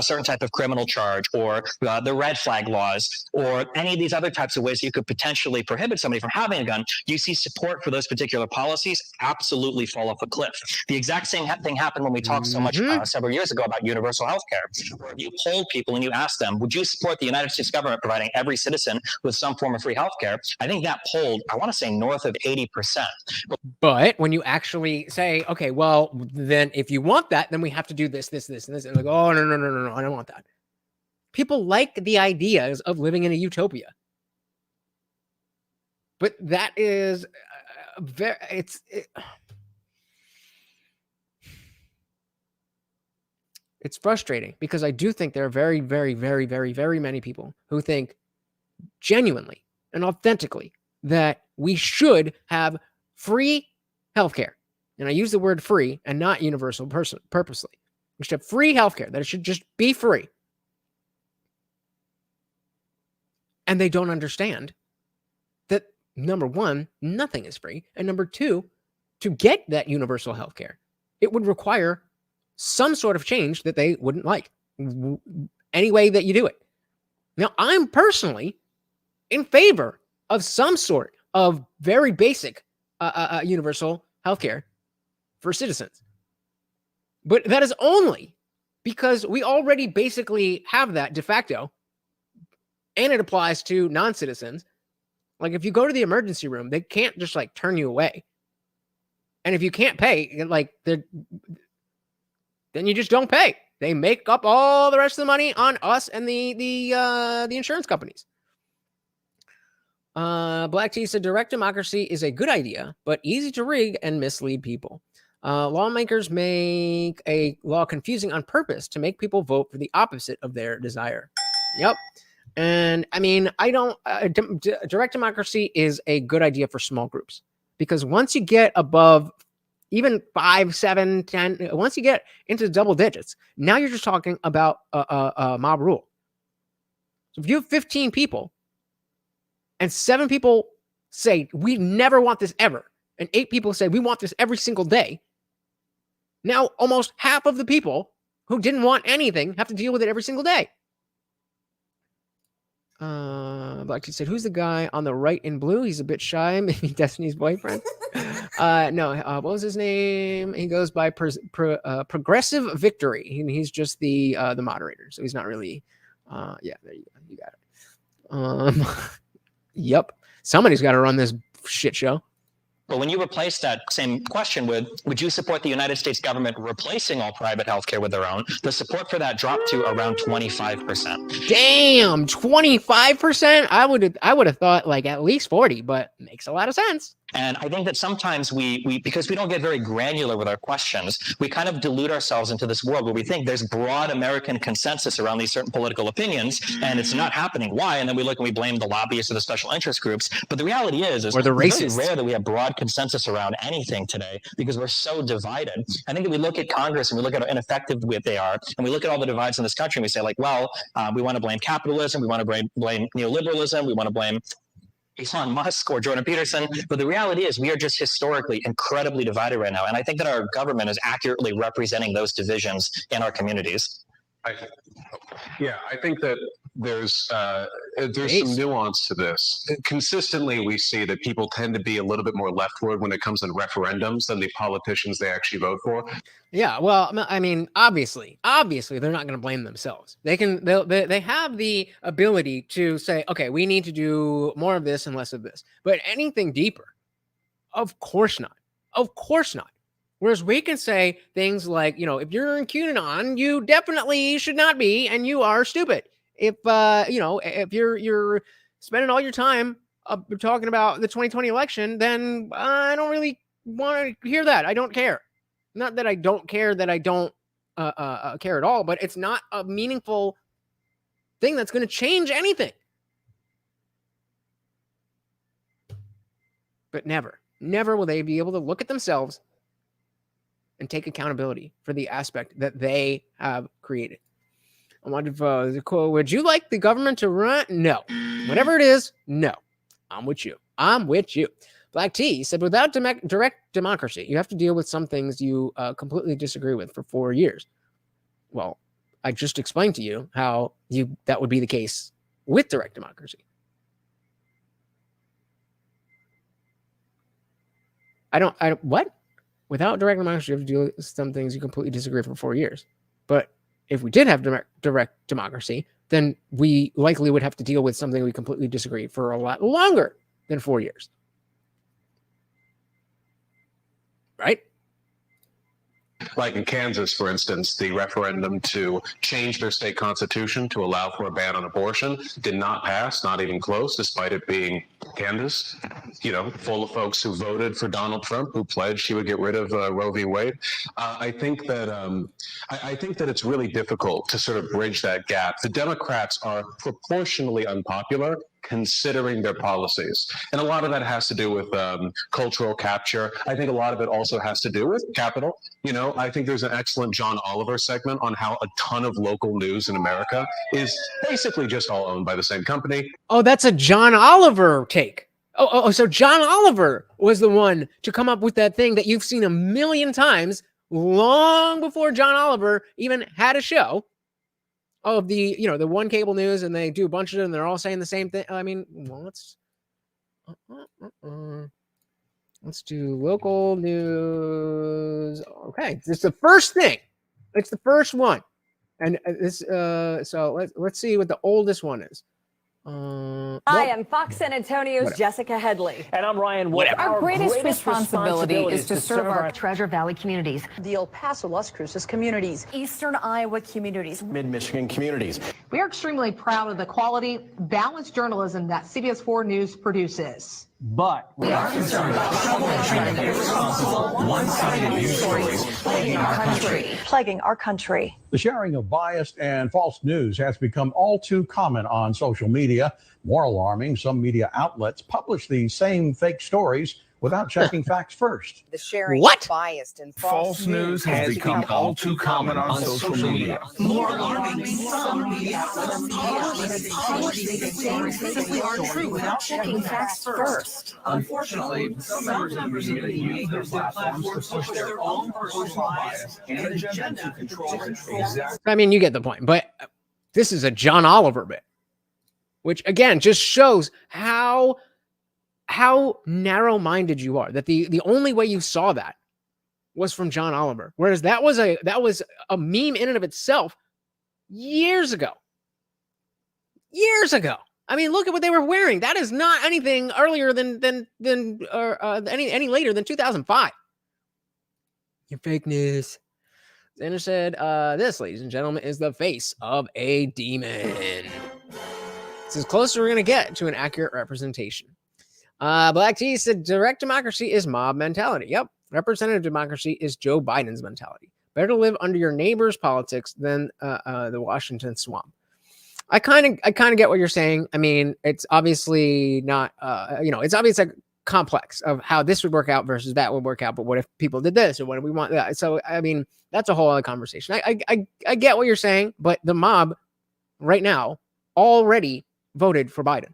certain type of criminal charge, or the red flag laws, or any of these other types of ways that you could potentially prohibit somebody from having a gun, you see support for those particular policies absolutely fall off a cliff. The exact same thing happened when we talked so much several years ago about universal health care. Where you polled people and you asked them, would you support the United States government providing every citizen with some form of free health care? I think that polled, I want to say north of 80%. But when you actually say, okay, well, then if you want that, then we have to do this, and this. And like, oh, no, I don't want that. People like the ideas of living in a utopia. But that is it's frustrating because I do think there are very, very, very, very, very many people who think genuinely and authentically that we should have free healthcare. And I use the word free and not universal purposely. We should have free healthcare, that it should just be free. And they don't understand that, number one, nothing is free. And number two, to get that universal healthcare, it would require some sort of change that they wouldn't like, any way that you do it. Now, I'm personally in favor of some sort of very basic universal healthcare for citizens. But that is only because we already basically have that de facto, and it applies to non-citizens. Like, if you go to the emergency room, they can't just like turn you away. And if you can't pay, like, then you just don't pay. They make up all the rest of the money on us and the insurance companies. Black T said direct democracy is a good idea, but easy to rig and mislead people. Lawmakers make a law confusing on purpose to make people vote for the opposite of their desire. Yep. And I mean, I don't, direct democracy is a good idea for small groups, because once you get above even 5, 7, 10, once you get into double digits, now you're just talking about mob rule. So if you have 15 people and 7 people say, we never want this ever, and 8 people say, we want this every single day, now almost half of the people who didn't want anything have to deal with it every single day. Black T said, who's the guy on the right in blue? He's a bit shy. Maybe Destiny's boyfriend. No, what was his name? He goes by Progressive Victory. He's just the moderator. So he's not really, yeah, there you go. You got it. Yep. Somebody's got to run this shit show. But when you replace that same question with, would you support the United States government replacing all private healthcare with their own? The support for that dropped to around 25%. Damn, 25%? I would have thought like at least 40, but makes a lot of sense. And I think that sometimes we because we don't get very granular with our questions, we kind of delude ourselves into this world where we think there's broad American consensus around these certain political opinions, and it's not happening. Why? And then we look and we blame the lobbyists or the special interest groups. But the reality is or the racists. It's very rare that we have broad consensus around anything today because we're so divided. I think that we look at Congress and we look at how ineffective they are, and we look at all the divides in this country and we say like, well, we want to blame capitalism, we want to blame neoliberalism, we want to blame Elon Musk or Jordan Peterson, but the reality is we are just historically incredibly divided right now, and I think that our government is accurately representing those divisions in our communities. I think that there's some nuance to this. Consistently, we see that people tend to be a little bit more leftward when it comes to referendums than the politicians they actually vote for. Yeah, well, I mean, obviously, they're not going to blame themselves. They have the ability to say, okay, we need to do more of this and less of this. But anything deeper, of course not. Of course not. Whereas we can say things like, if you're in QAnon, you definitely should not be, and you are stupid. If if you're spending all your time talking about the 2020 election, then I don't really want to hear that. I don't care. Not that I don't care that I don't care at all, but it's not a meaningful thing that's going to change anything. But never will they be able to look at themselves and take accountability for the aspect that they have created. I wonder if would you like the government to run? No. Whatever it is, no. I'm with you. Black T said, without direct democracy, you have to deal with some things you completely disagree with for 4 years. Well, I just explained to you how that would be the case with direct democracy. What? Without direct democracy, you have to deal with some things you completely disagree for 4 years. But if we did have direct democracy, then we likely would have to deal with something we completely disagree for a lot longer than 4 years. Right? Like in Kansas, for instance, the referendum to change their state constitution to allow for a ban on abortion did not pass, not even close, despite it being Kansas, full of folks who voted for Donald Trump, who pledged he would get rid of Roe v. Wade. I think that it's really difficult to sort of bridge that gap. The Democrats are proportionally unpopular considering their policies. And a lot of that has to do with cultural capture. I think a lot of it also has to do with capital. I think there's an excellent John Oliver segment on how a ton of local news in America is basically just all owned by the same company. Oh, that's a John Oliver take. So John Oliver was the one to come up with that thing that you've seen a million times long before John Oliver even had a show. Of the one cable news, and they do a bunch of them, and they're all saying the same thing. I mean, well, let's do local news. Okay, it's the first thing. It's the first one, and this. So let's see what the oldest one is. Hi, I'm Fox San Antonio's Jessica Headley. And I'm Ryan Wood. Our greatest responsibility is to serve our Treasure Valley communities, the El Paso, Las Cruces communities, Eastern Iowa communities, Mid-Michigan communities. We are extremely proud of the quality, balanced journalism that CBS 4 News produces. But we are concerned about troubling, irresponsible, one-sided news stories plaguing our country. plaguing our country. The sharing of biased and false news has become all too common on social media. More alarming, some media outlets publish these same fake stories without checking facts first. The sharing What? of biased and False news has become all too common on social media. more alarming, some media outlets publish these stories simply aren't true without checking facts first. Unfortunately, some members of the media use their platforms to push their own personal bias and agenda to control exactly. I mean, you get the point, but this is a John Oliver bit, which again just shows how narrow-minded you are. That the only way you saw that was from John Oliver, whereas that was a meme in and of itself years ago. Years ago. I mean, look at what they were wearing. That is not anything earlier than any later than 2005. Your fake news. Xander said, this, ladies and gentlemen, is the face of a demon. It's as close as we're going to get to an accurate representation. Black T said, direct democracy is mob mentality. Yep. Representative democracy is Joe Biden's mentality. Better to live under your neighbor's politics than the Washington swamp. I kind of get what you're saying. I mean, it's obviously not, it's obviously complex of how this would work out versus that would work out. But what if people did this, or what if we want that? So, I mean, that's a whole other conversation. I get what you're saying, but the mob right now already voted for Biden.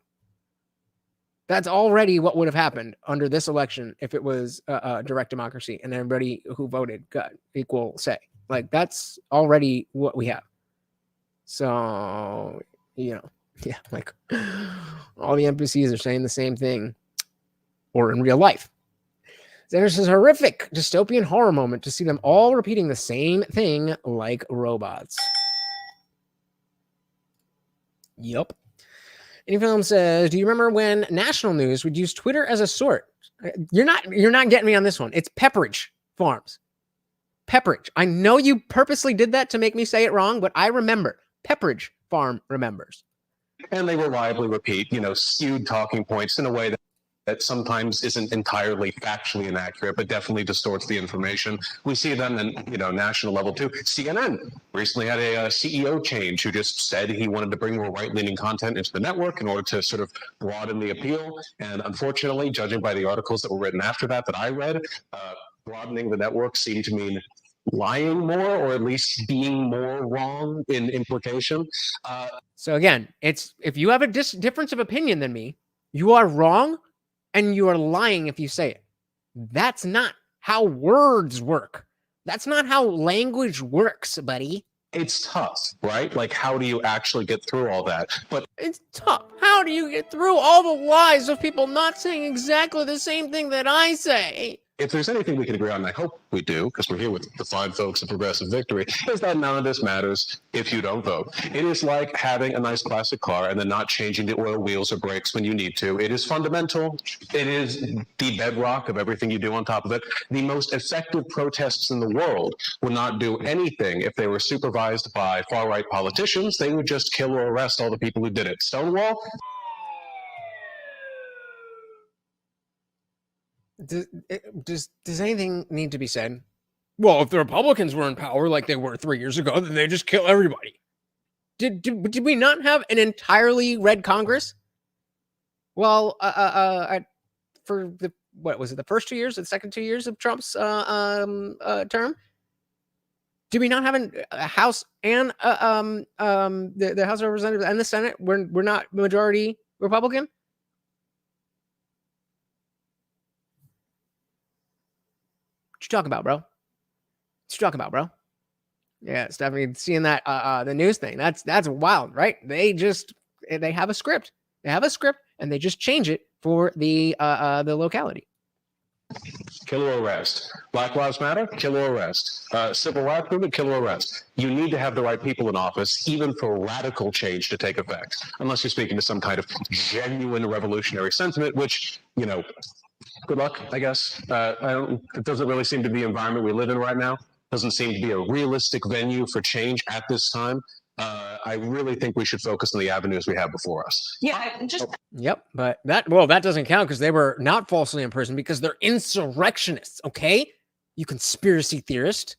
That's already what would have happened under this election if it was direct democracy and everybody who voted got equal say. Like, that's already what we have. So, like all the NPCs are saying the same thing, or in real life. There's this horrific dystopian horror moment to see them all repeating the same thing like robots. Yup. Any film says, do you remember when national news would use Twitter as a source? You're not getting me on this one. It's Pepperidge Farms. Pepperidge. I know you purposely did that to make me say it wrong, but I remember. Pepperidge Farm remembers. And they reliably repeat, skewed talking points in a way that sometimes isn't entirely factually inaccurate, but definitely distorts the information. We see them in, national level too. CNN recently had a CEO change who just said he wanted to bring more right-leaning content into the network in order to sort of broaden the appeal. And unfortunately, judging by the articles that were written after that I read, broadening the network seemed to mean lying more, or at least being more wrong in implication. So again, it's if you have a difference of opinion than me, you are wrong. And you are lying if you say it. That's not how words work. That's not how language works, buddy. It's tough, right? Like, how do you actually get through all that? But it's tough. How do you get through all the lies of people not saying exactly the same thing that I say? If there's anything we can agree on, and I hope we do, because we're here with the fine folks of Progressive Victory, is that none of this matters if you don't vote. It is like having a nice classic car and then not changing the oil, wheels, or brakes when you need to. It is fundamental. It is the bedrock of everything you do on top of it. The most effective protests in the world would not do anything if they were supervised by far-right politicians. They would just kill or arrest all the people who did it. Stonewall? Does anything need to be said? Well, if the Republicans were in power like they were 3 years ago, then they just kill everybody. Did we not have an entirely red Congress? Well, for the what was it? The first 2 years, or the second 2 years of Trump's term? Did we not have a House and the House of Representatives and the Senate? We're not majority Republican. What you talking about, bro? What you talking about, bro? Yeah, Stephanie, seeing that the news thing. That's wild, right? They have a script. They have a script, and they just change it for the locality. kill or arrest. Black Lives Matter, kill or arrest. Civil rights movement, kill or arrest. You need to have the right people in office, even for radical change to take effect, unless you're speaking to some kind of genuine revolutionary sentiment, which, you know, good luck, I guess. It doesn't really seem to be the environment we live in right now. Doesn't seem to be a realistic venue for change at this time. I really think we should focus on the avenues we have before us. Yeah, just Yep, but that doesn't count because they were not falsely imprisoned because they're insurrectionists. Okay, you conspiracy theorist.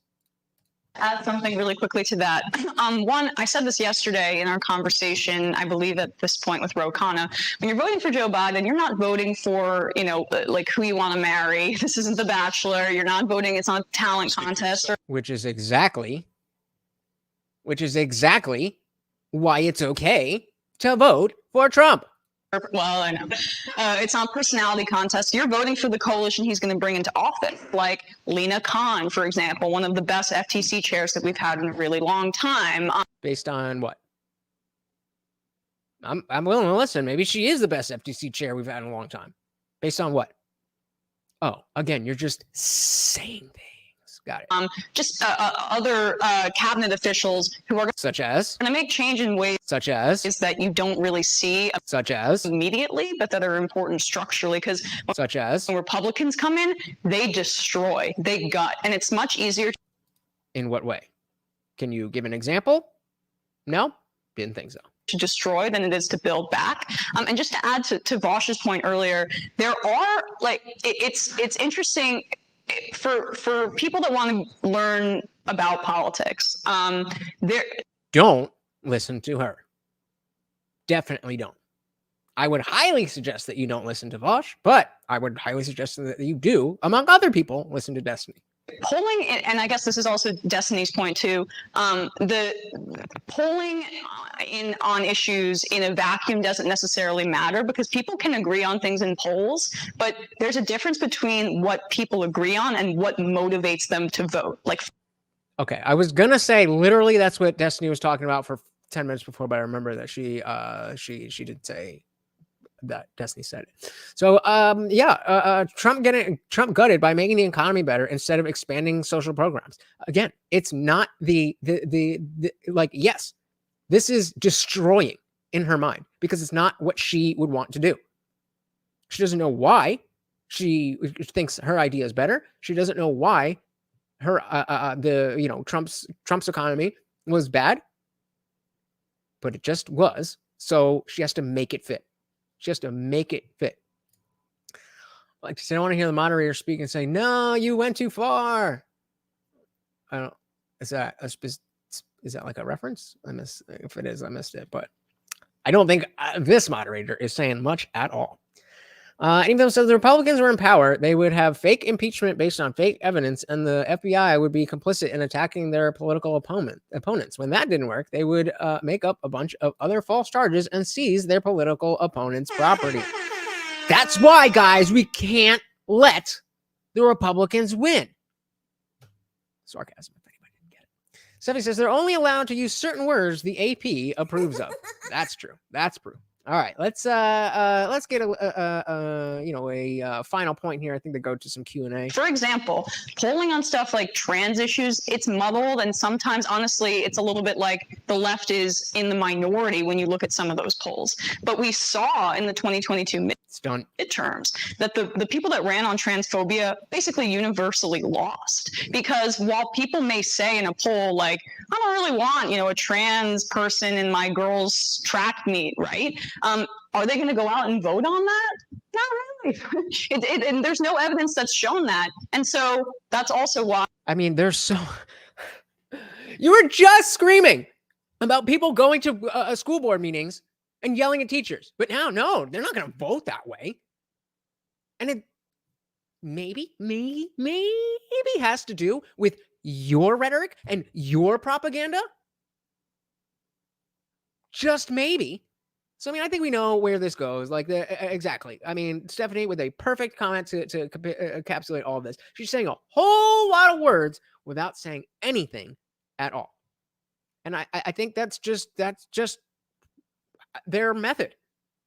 add something really quickly to that. One, I said this yesterday in our conversation, I believe at this point with Ro Khanna, when you're voting for Joe Biden, you're not voting for, you know, like who you want to marry. This isn't The Bachelor. You're not voting. It's not a talent contest. Which is exactly why it's okay to vote for Trump. Well, I know. It's not a personality contest. You're voting for the coalition he's going to bring into office, like Lena Khan, for example, one of the best FTC chairs that we've had in a really long time. Based on what? I'm willing to listen. Maybe she is the best FTC chair we've had in a long time. Based on what? Oh, again, you're just saying things. Got it. Just other cabinet officials who are such as going to make change in ways such as is that you don't really see such as immediately, but that are important structurally. Because such as when Republicans come in, they destroy, they gut, and it's much easier. In what way? Can you give an example? No, didn't think so. To destroy than it is to build back. And just to add to Vaush's point earlier, there are like it's interesting. For people that want to learn about politics, don't listen to her. Definitely don't. I would highly suggest that you don't listen to Vaush, but I would highly suggest that you do, among other people, listen to Destiny. Polling, and I guess this is also Destiny's point too, the polling on issues in a vacuum doesn't necessarily matter because people can agree on things in polls, but there's a difference between what people agree on and what motivates them to vote. Like, okay, I was gonna say literally that's what Destiny was talking about for 10 minutes before, but I remember that she did say that Destiny said it. So Trump gutted by making the economy better instead of expanding social programs. Again, it's not the like, yes, this is destroying in her mind because it's not what she would want to do. She doesn't know why she thinks her idea is better. She doesn't know why her Trump's economy was bad, but it just was. So she has to make it fit. She has to make it fit. Like I said, I want to hear the moderator speak and say, "No, you went too far." I don't. Is that like a reference? If it is, I missed it. But I don't think this moderator is saying much at all. Even though the Republicans were in power, they would have fake impeachment based on fake evidence, and the FBI would be complicit in attacking their political opponents. When that didn't work, they would make up a bunch of other false charges and seize their political opponents' property. That's why, guys, we can't let the Republicans win. Sarcasm, if anybody didn't get it. Stephanie says they're only allowed to use certain words the AP approves of. That's true. That's true. All right, let's get a final point here. I think to go to some Q&A. For example, polling on stuff like trans issues, it's muddled, and sometimes, honestly, it's a little bit like the left is in the minority when you look at some of those polls. But we saw in the 2022 midterms that the people that ran on transphobia basically universally lost. Because while people may say in a poll, like, I don't really want, a trans person in my girls' track meet, right? Are they going to go out and vote on that? Not really. And there's no evidence that's shown that. And so that's also why. I mean, you were just screaming about people going to school board meetings and yelling at teachers. But now, no, they're not going to vote that way. And it maybe has to do with your rhetoric and your propaganda. Just maybe. So, I mean, I think we know where this goes. Like, exactly. I mean, Stephanie with a perfect comment to encapsulate all of this. She's saying a whole lot of words without saying anything at all. And I think that's just their method.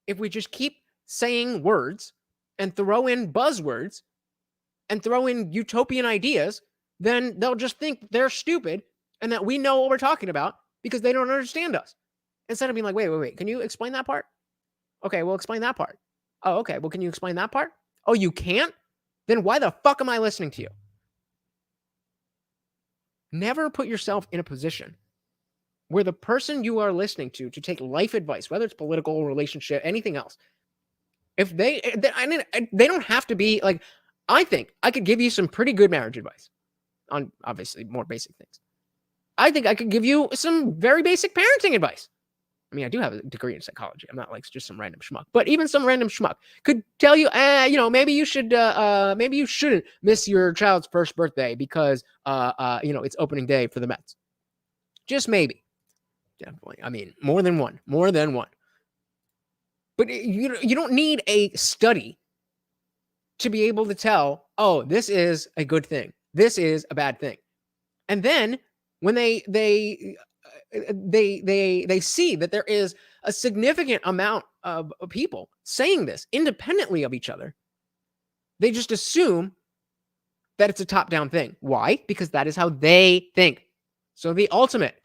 If we just keep saying words and throw in buzzwords and throw in utopian ideas, then they'll just think they're stupid and that we know what we're talking about because they don't understand us. Instead of being like, wait, can you explain that part? Okay, well, explain that part. Oh, okay, well, can you explain that part? Oh, you can't? Then why the fuck am I listening to you? Never put yourself in a position where the person you are listening to take life advice, whether it's political, relationship, anything else, if they don't have to be like, I think I could give you some pretty good marriage advice on obviously more basic things. I think I could give you some very basic parenting advice. I mean, I do have a degree in psychology. I'm not like just some random schmuck, but even some random schmuck could tell you, maybe you shouldn't miss your child's first birthday because, it's opening day for the Mets. Just maybe. Definitely. I mean, more than one. But you don't need a study to be able to tell, oh, this is a good thing. This is a bad thing. And then when they see that there is a significant amount of people saying this independently of each other, they just assume that it's a top-down thing. Why? Because that is how they think. So the ultimate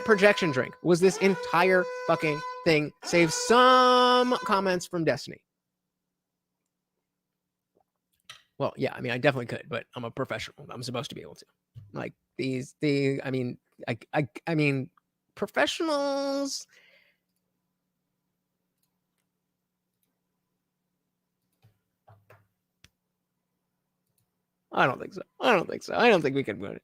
projection drink was this entire fucking thing, save some comments from Destiny. Well, yeah, I mean, I definitely could, but I'm a professional. I'm supposed to be able to. Like I mean, professionals. I don't think so. I don't think we can win it.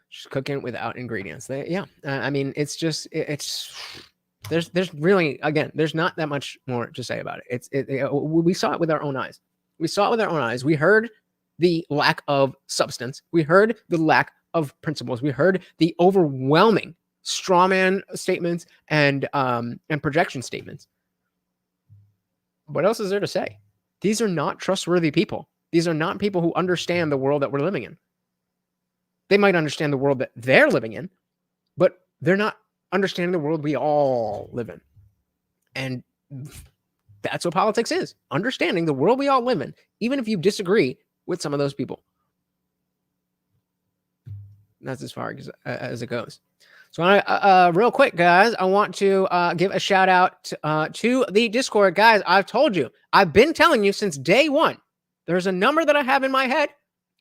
Just cooking without ingredients. I mean, it's just there's really, again, there's not that much more to say about it. We saw it with our own eyes. We heard the lack of substance. We heard the lack of principles. We heard the overwhelming strawman statements and projection statements. What else is there to say? These are not trustworthy people. These are not people who understand the world that we're living in. They might understand the world that they're living in, but they're not understanding the world we all live in. And that's what politics is. Understanding the world we all live in, even if you disagree with some of those people. That's as far as it goes. So real quick, guys, I want to give a shout out to the Discord. Guys, I've told you, I've been telling you since day one, there's a number that I have in my head.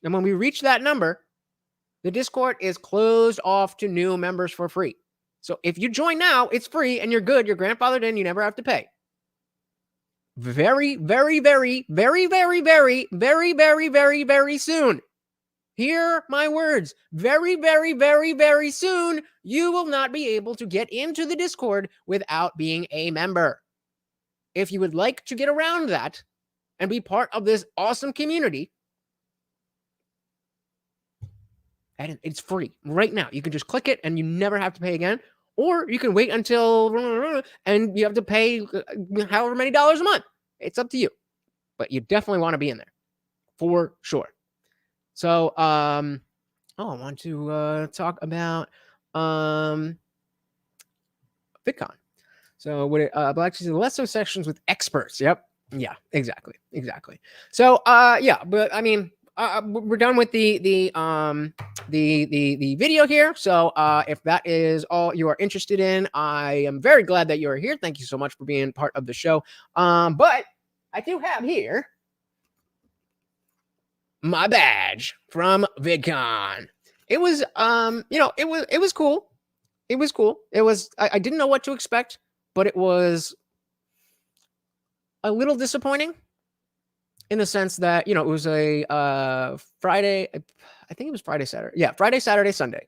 And when we reach that number, the Discord is closed off to new members for free. So if you join now, it's free and you're good. You're grandfathered in. You never have to pay. Very, very, very, very, very, very, very, very, very, very soon. Hear my words. Very, very, very, very soon, you will not be able to get into the Discord without being a member. If you would like to get around that and be part of this awesome community, and it's free right now. You can just click it and you never have to pay again. Or you can wait until and you have to pay however many dollars a month. It's up to you. But you definitely want to be in there for sure. So, I want to talk about VidCon. So, what Black season less so sections with experts. Yep. Yeah, exactly. So, but I mean, we're done with the video here. So if that is all you are interested in, I am very glad that you are here. Thank you so much for being part of the show. But I do have here my badge from VidCon. It was it was cool. It was cool. It was I didn't know what to expect, but it was a little disappointing. In the sense that, it was a Friday, I think it was Friday, Saturday. Yeah, Friday, Saturday, Sunday.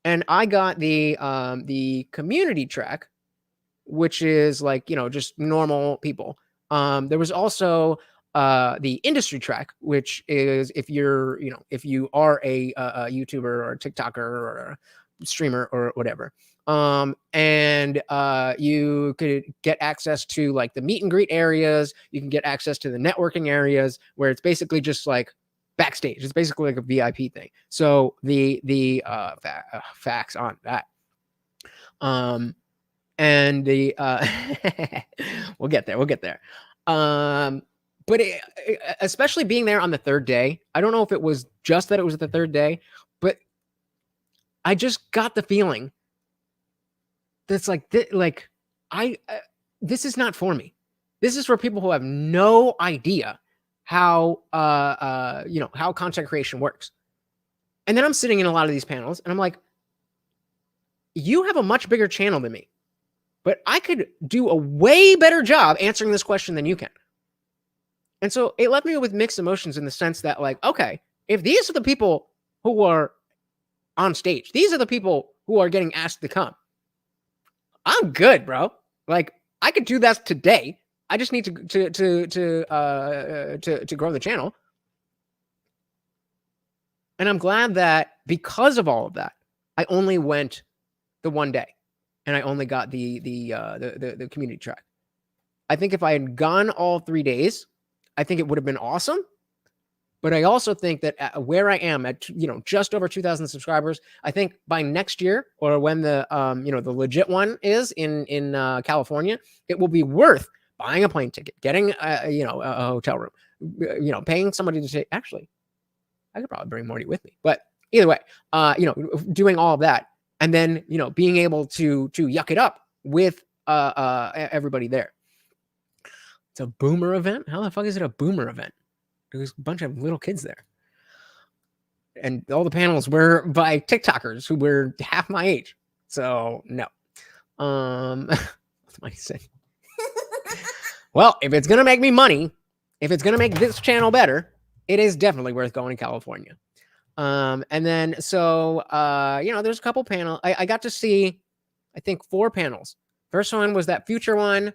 And I got the community track, which is like, just normal people. There was also the industry track, which is if you are a YouTuber or a TikToker or a streamer or whatever. And you could get access to like the meet and greet areas. You can get access to the networking areas where it's basically just like backstage. It's basically like a VIP thing. So the facts on that. And the we'll get there. but especially being there on the third day, I don't know if it was just that it was the third day, but I just got the feeling that's like, this is not for me. This is for people who have no idea how, how content creation works. And then I'm sitting in a lot of these panels and I'm like, you have a much bigger channel than me, but I could do a way better job answering this question than you can. And so it left me with mixed emotions in the sense that, like, okay, if these are the people who are on stage, these are the people who are getting asked to come, I'm good, bro. Like, I could do that today. I just need to grow the channel. And I'm glad that because of all of that, I only went the one day and I only got the community track. I think if I had gone all 3 days, I think it would have been awesome. But I also think that where I am at, just over 2,000 subscribers, I think by next year, or when the the legit one is in California, it will be worth buying a plane ticket, getting a hotel room, paying somebody to say, actually, I could probably bring Morty with me. But either way, doing all of that, and then being able to yuck it up with everybody there. It's a boomer event. How the fuck is it a boomer event? There's a bunch of little kids there. And all the panels were by TikTokers who were half my age. So, no. What's my say? Well, if it's going to make me money, if it's going to make this channel better, it is definitely worth going to California. And then, so, there's a couple panels. I got to see, I think, 4 panels. First one was that future one.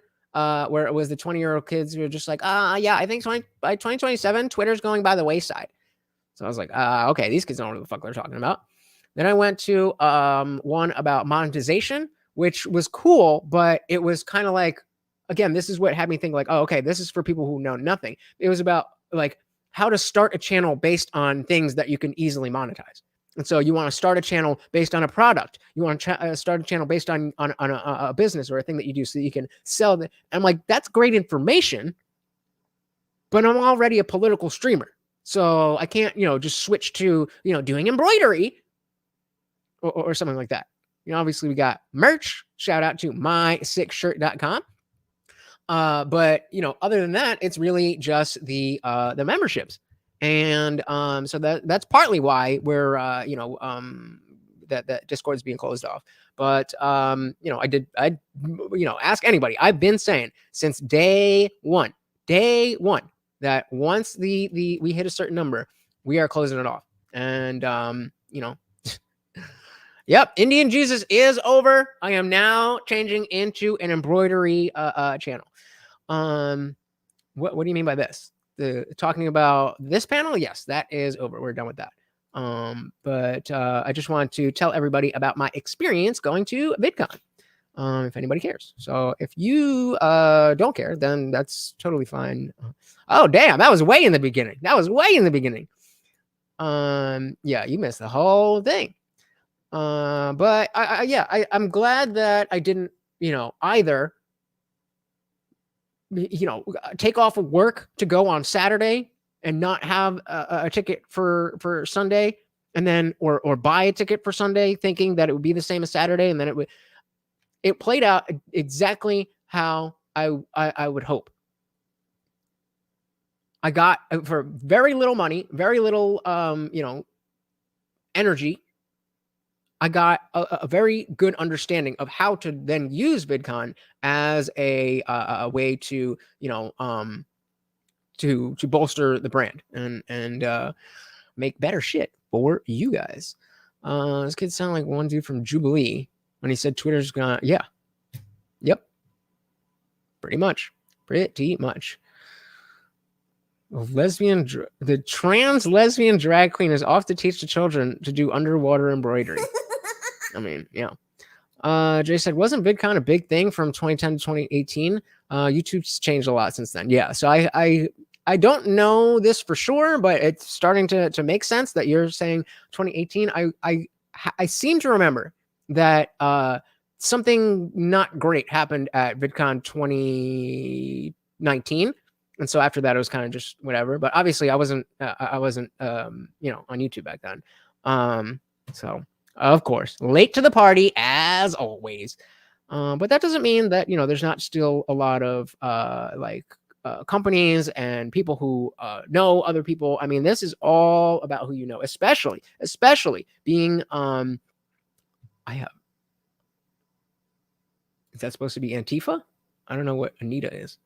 Where it was the 20-year-old kids who were just like, yeah, I think by 2027, Twitter's going by the wayside. So I was like, okay, these kids don't know what the fuck they're talking about. Then I went to one about monetization, which was cool, but it was kind of like, again, this is what had me think like, oh, okay, this is for people who know nothing. It was about like how to start a channel based on things that you can easily monetize. And so you want to start a channel based on a product. You want to start a channel based on a business or a thing that you do so that you can sell it. And I'm like, that's great information, but I'm already a political streamer. So I can't, just switch to, doing embroidery or something like that. Obviously we got merch. Shout out to mysickshirt.com. But, other than that, it's really just the memberships. And so that's partly why we're that Discord is being closed off. But I ask anybody. I've been saying since day one that once we hit a certain number, we are closing it off. And yep, Indian Jesus is over. I am now changing into an embroidery channel. What do you mean by this? Talking about this panel? Yes, that is over. We're done with that. But I just want to tell everybody about my experience going to VidCon, if anybody cares. So if you don't care, then that's totally fine. Oh, damn, that was way in the beginning. Yeah, you missed the whole thing. But I'm glad that I didn't, either take off of work to go on Saturday and not have a ticket for Sunday, and then or buy a ticket for Sunday thinking that it would be the same as Saturday, and then it played out exactly how I would hope. I got, for very little money, very little energy, I got a very good understanding of how to then use VidCon as a way to, to bolster the brand and make better shit for you guys. This kid sounded like one dude from Jubilee when he said Twitter's gonna, yeah. Yep. Pretty much. The trans lesbian drag queen is off to teach the children to do underwater embroidery. I mean, yeah. Jay said, wasn't VidCon a big thing from 2010 to 2018? YouTube's changed a lot since then. Yeah. So I don't know this for sure, but it's starting to make sense that you're saying 2018. I seem to remember that something not great happened at VidCon 2019. And so after that, it was kind of just whatever. But obviously, I wasn't on YouTube back then. So of course, late to the party as always. But that doesn't mean that there's not still a lot of companies and people who know other people. I mean, this is all about who you know, especially being I have. Is that supposed to be Antifa? I don't know what Anita is.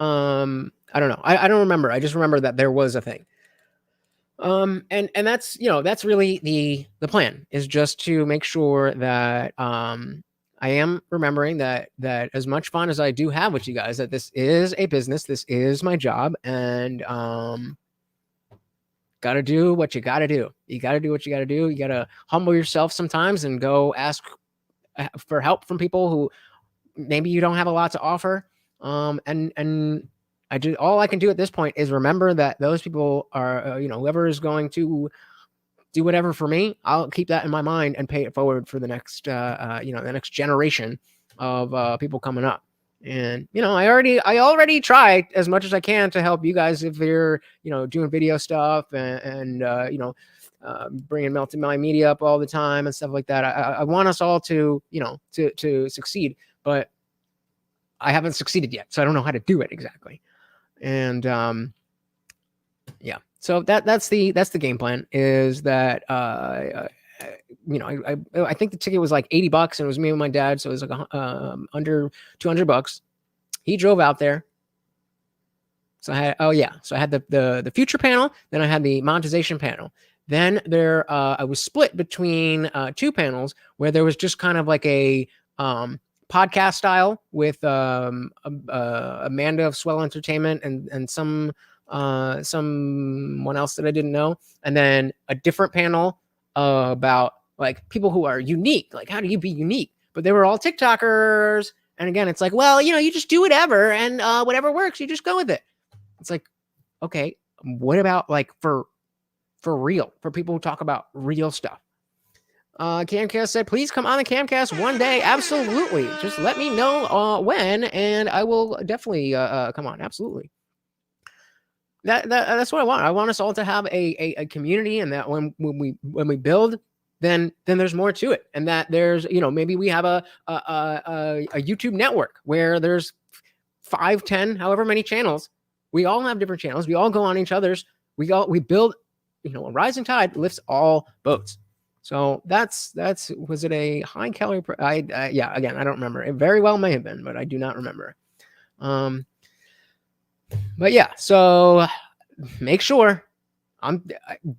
I don't know. I don't remember. I just remember that there was a thing. And that's that's really the plan, is just to make sure that I am remembering that as much fun as I do have with you guys, that this is a business, this is my job, and gotta do what you gotta do. You gotta do what you gotta do. You gotta humble yourself sometimes and go ask for help from people who maybe you don't have a lot to offer. And all I can do at this point is remember that those people are, whoever is going to do whatever for me, I'll keep that in my mind and pay it forward for the next, the next generation of people coming up. And, I already tried as much as I can to help you guys if they're, doing video stuff and bringing multimedia up all the time and stuff like that. I want us all to, to succeed, but I haven't succeeded yet, so I don't know how to do it exactly. And yeah, so that's the game plan, is that I think the ticket was like $80 and it was me and my dad, so it was like under $200. He drove out there. So I had the future panel, then I had the monetization panel. Then I was split between two panels where there was just kind of like a podcast style with Amanda of Swell Entertainment and someone else that I didn't know, and then a different panel about like people who are unique, like how do you be unique? But they were all TikTokers, and again, it's like, well, you just do whatever, and whatever works, you just go with it. It's like, okay, what about like for real, for people who talk about real stuff? Camcast said, please come on the Camcast one day. Absolutely. Just let me know when, and I will definitely come on. Absolutely. That's what I want. I want us all to have a community, and that when we build, then there's more to it, and that there's maybe we have a YouTube network where there's 5, 10, however many channels. We all have different channels. We all go on each other's. We build. A rising tide lifts all boats. So that's was it a high calorie? Yeah, again, I don't remember. It very well may have been, but I do not remember. But yeah, so make sure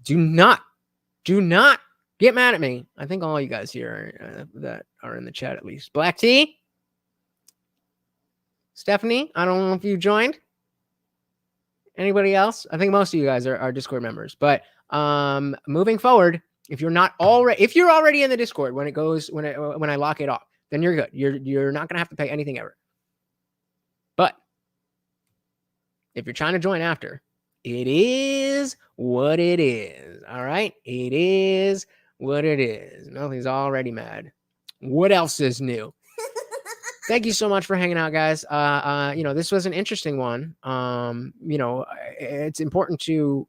do not get mad at me. I think all you guys here that are in the chat, at least. Black Tea, Stephanie, I don't know if you joined. Anybody else? I think most of you guys are Discord members. But moving forward, if you're already in the Discord when I lock it off, then you're good. You're not gonna have to pay anything ever. But if you're trying to join after, it is what it is. All right, it is what it is. Nothing's already mad. What else is new? Thank you so much for hanging out, guys. This was an interesting one. It's important to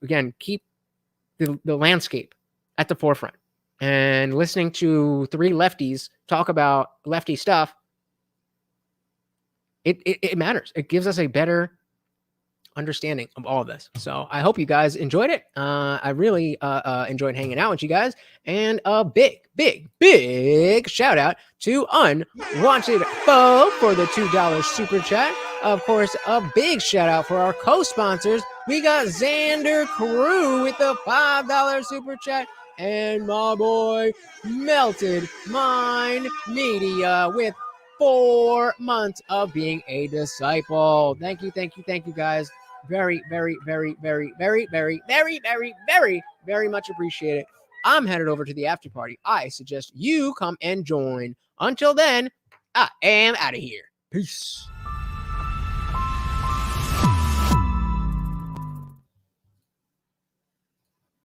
again keep the landscape at the forefront, and listening to 3 lefties talk about lefty stuff. It matters. It gives us a better understanding of all of this. So I hope you guys enjoyed it. I really enjoyed hanging out with you guys, and a big shout out to Unwanted Foe for the $2 super chat. Of course, a big shout out for our co-sponsors. We got Xander Crew with the $5 super chat, and my boy Melted Mind Media with 4 months of being a disciple. Thank you guys. Very much appreciate it. I'm headed over to the after party. I suggest you come and join. Until then, I am out of here. Peace.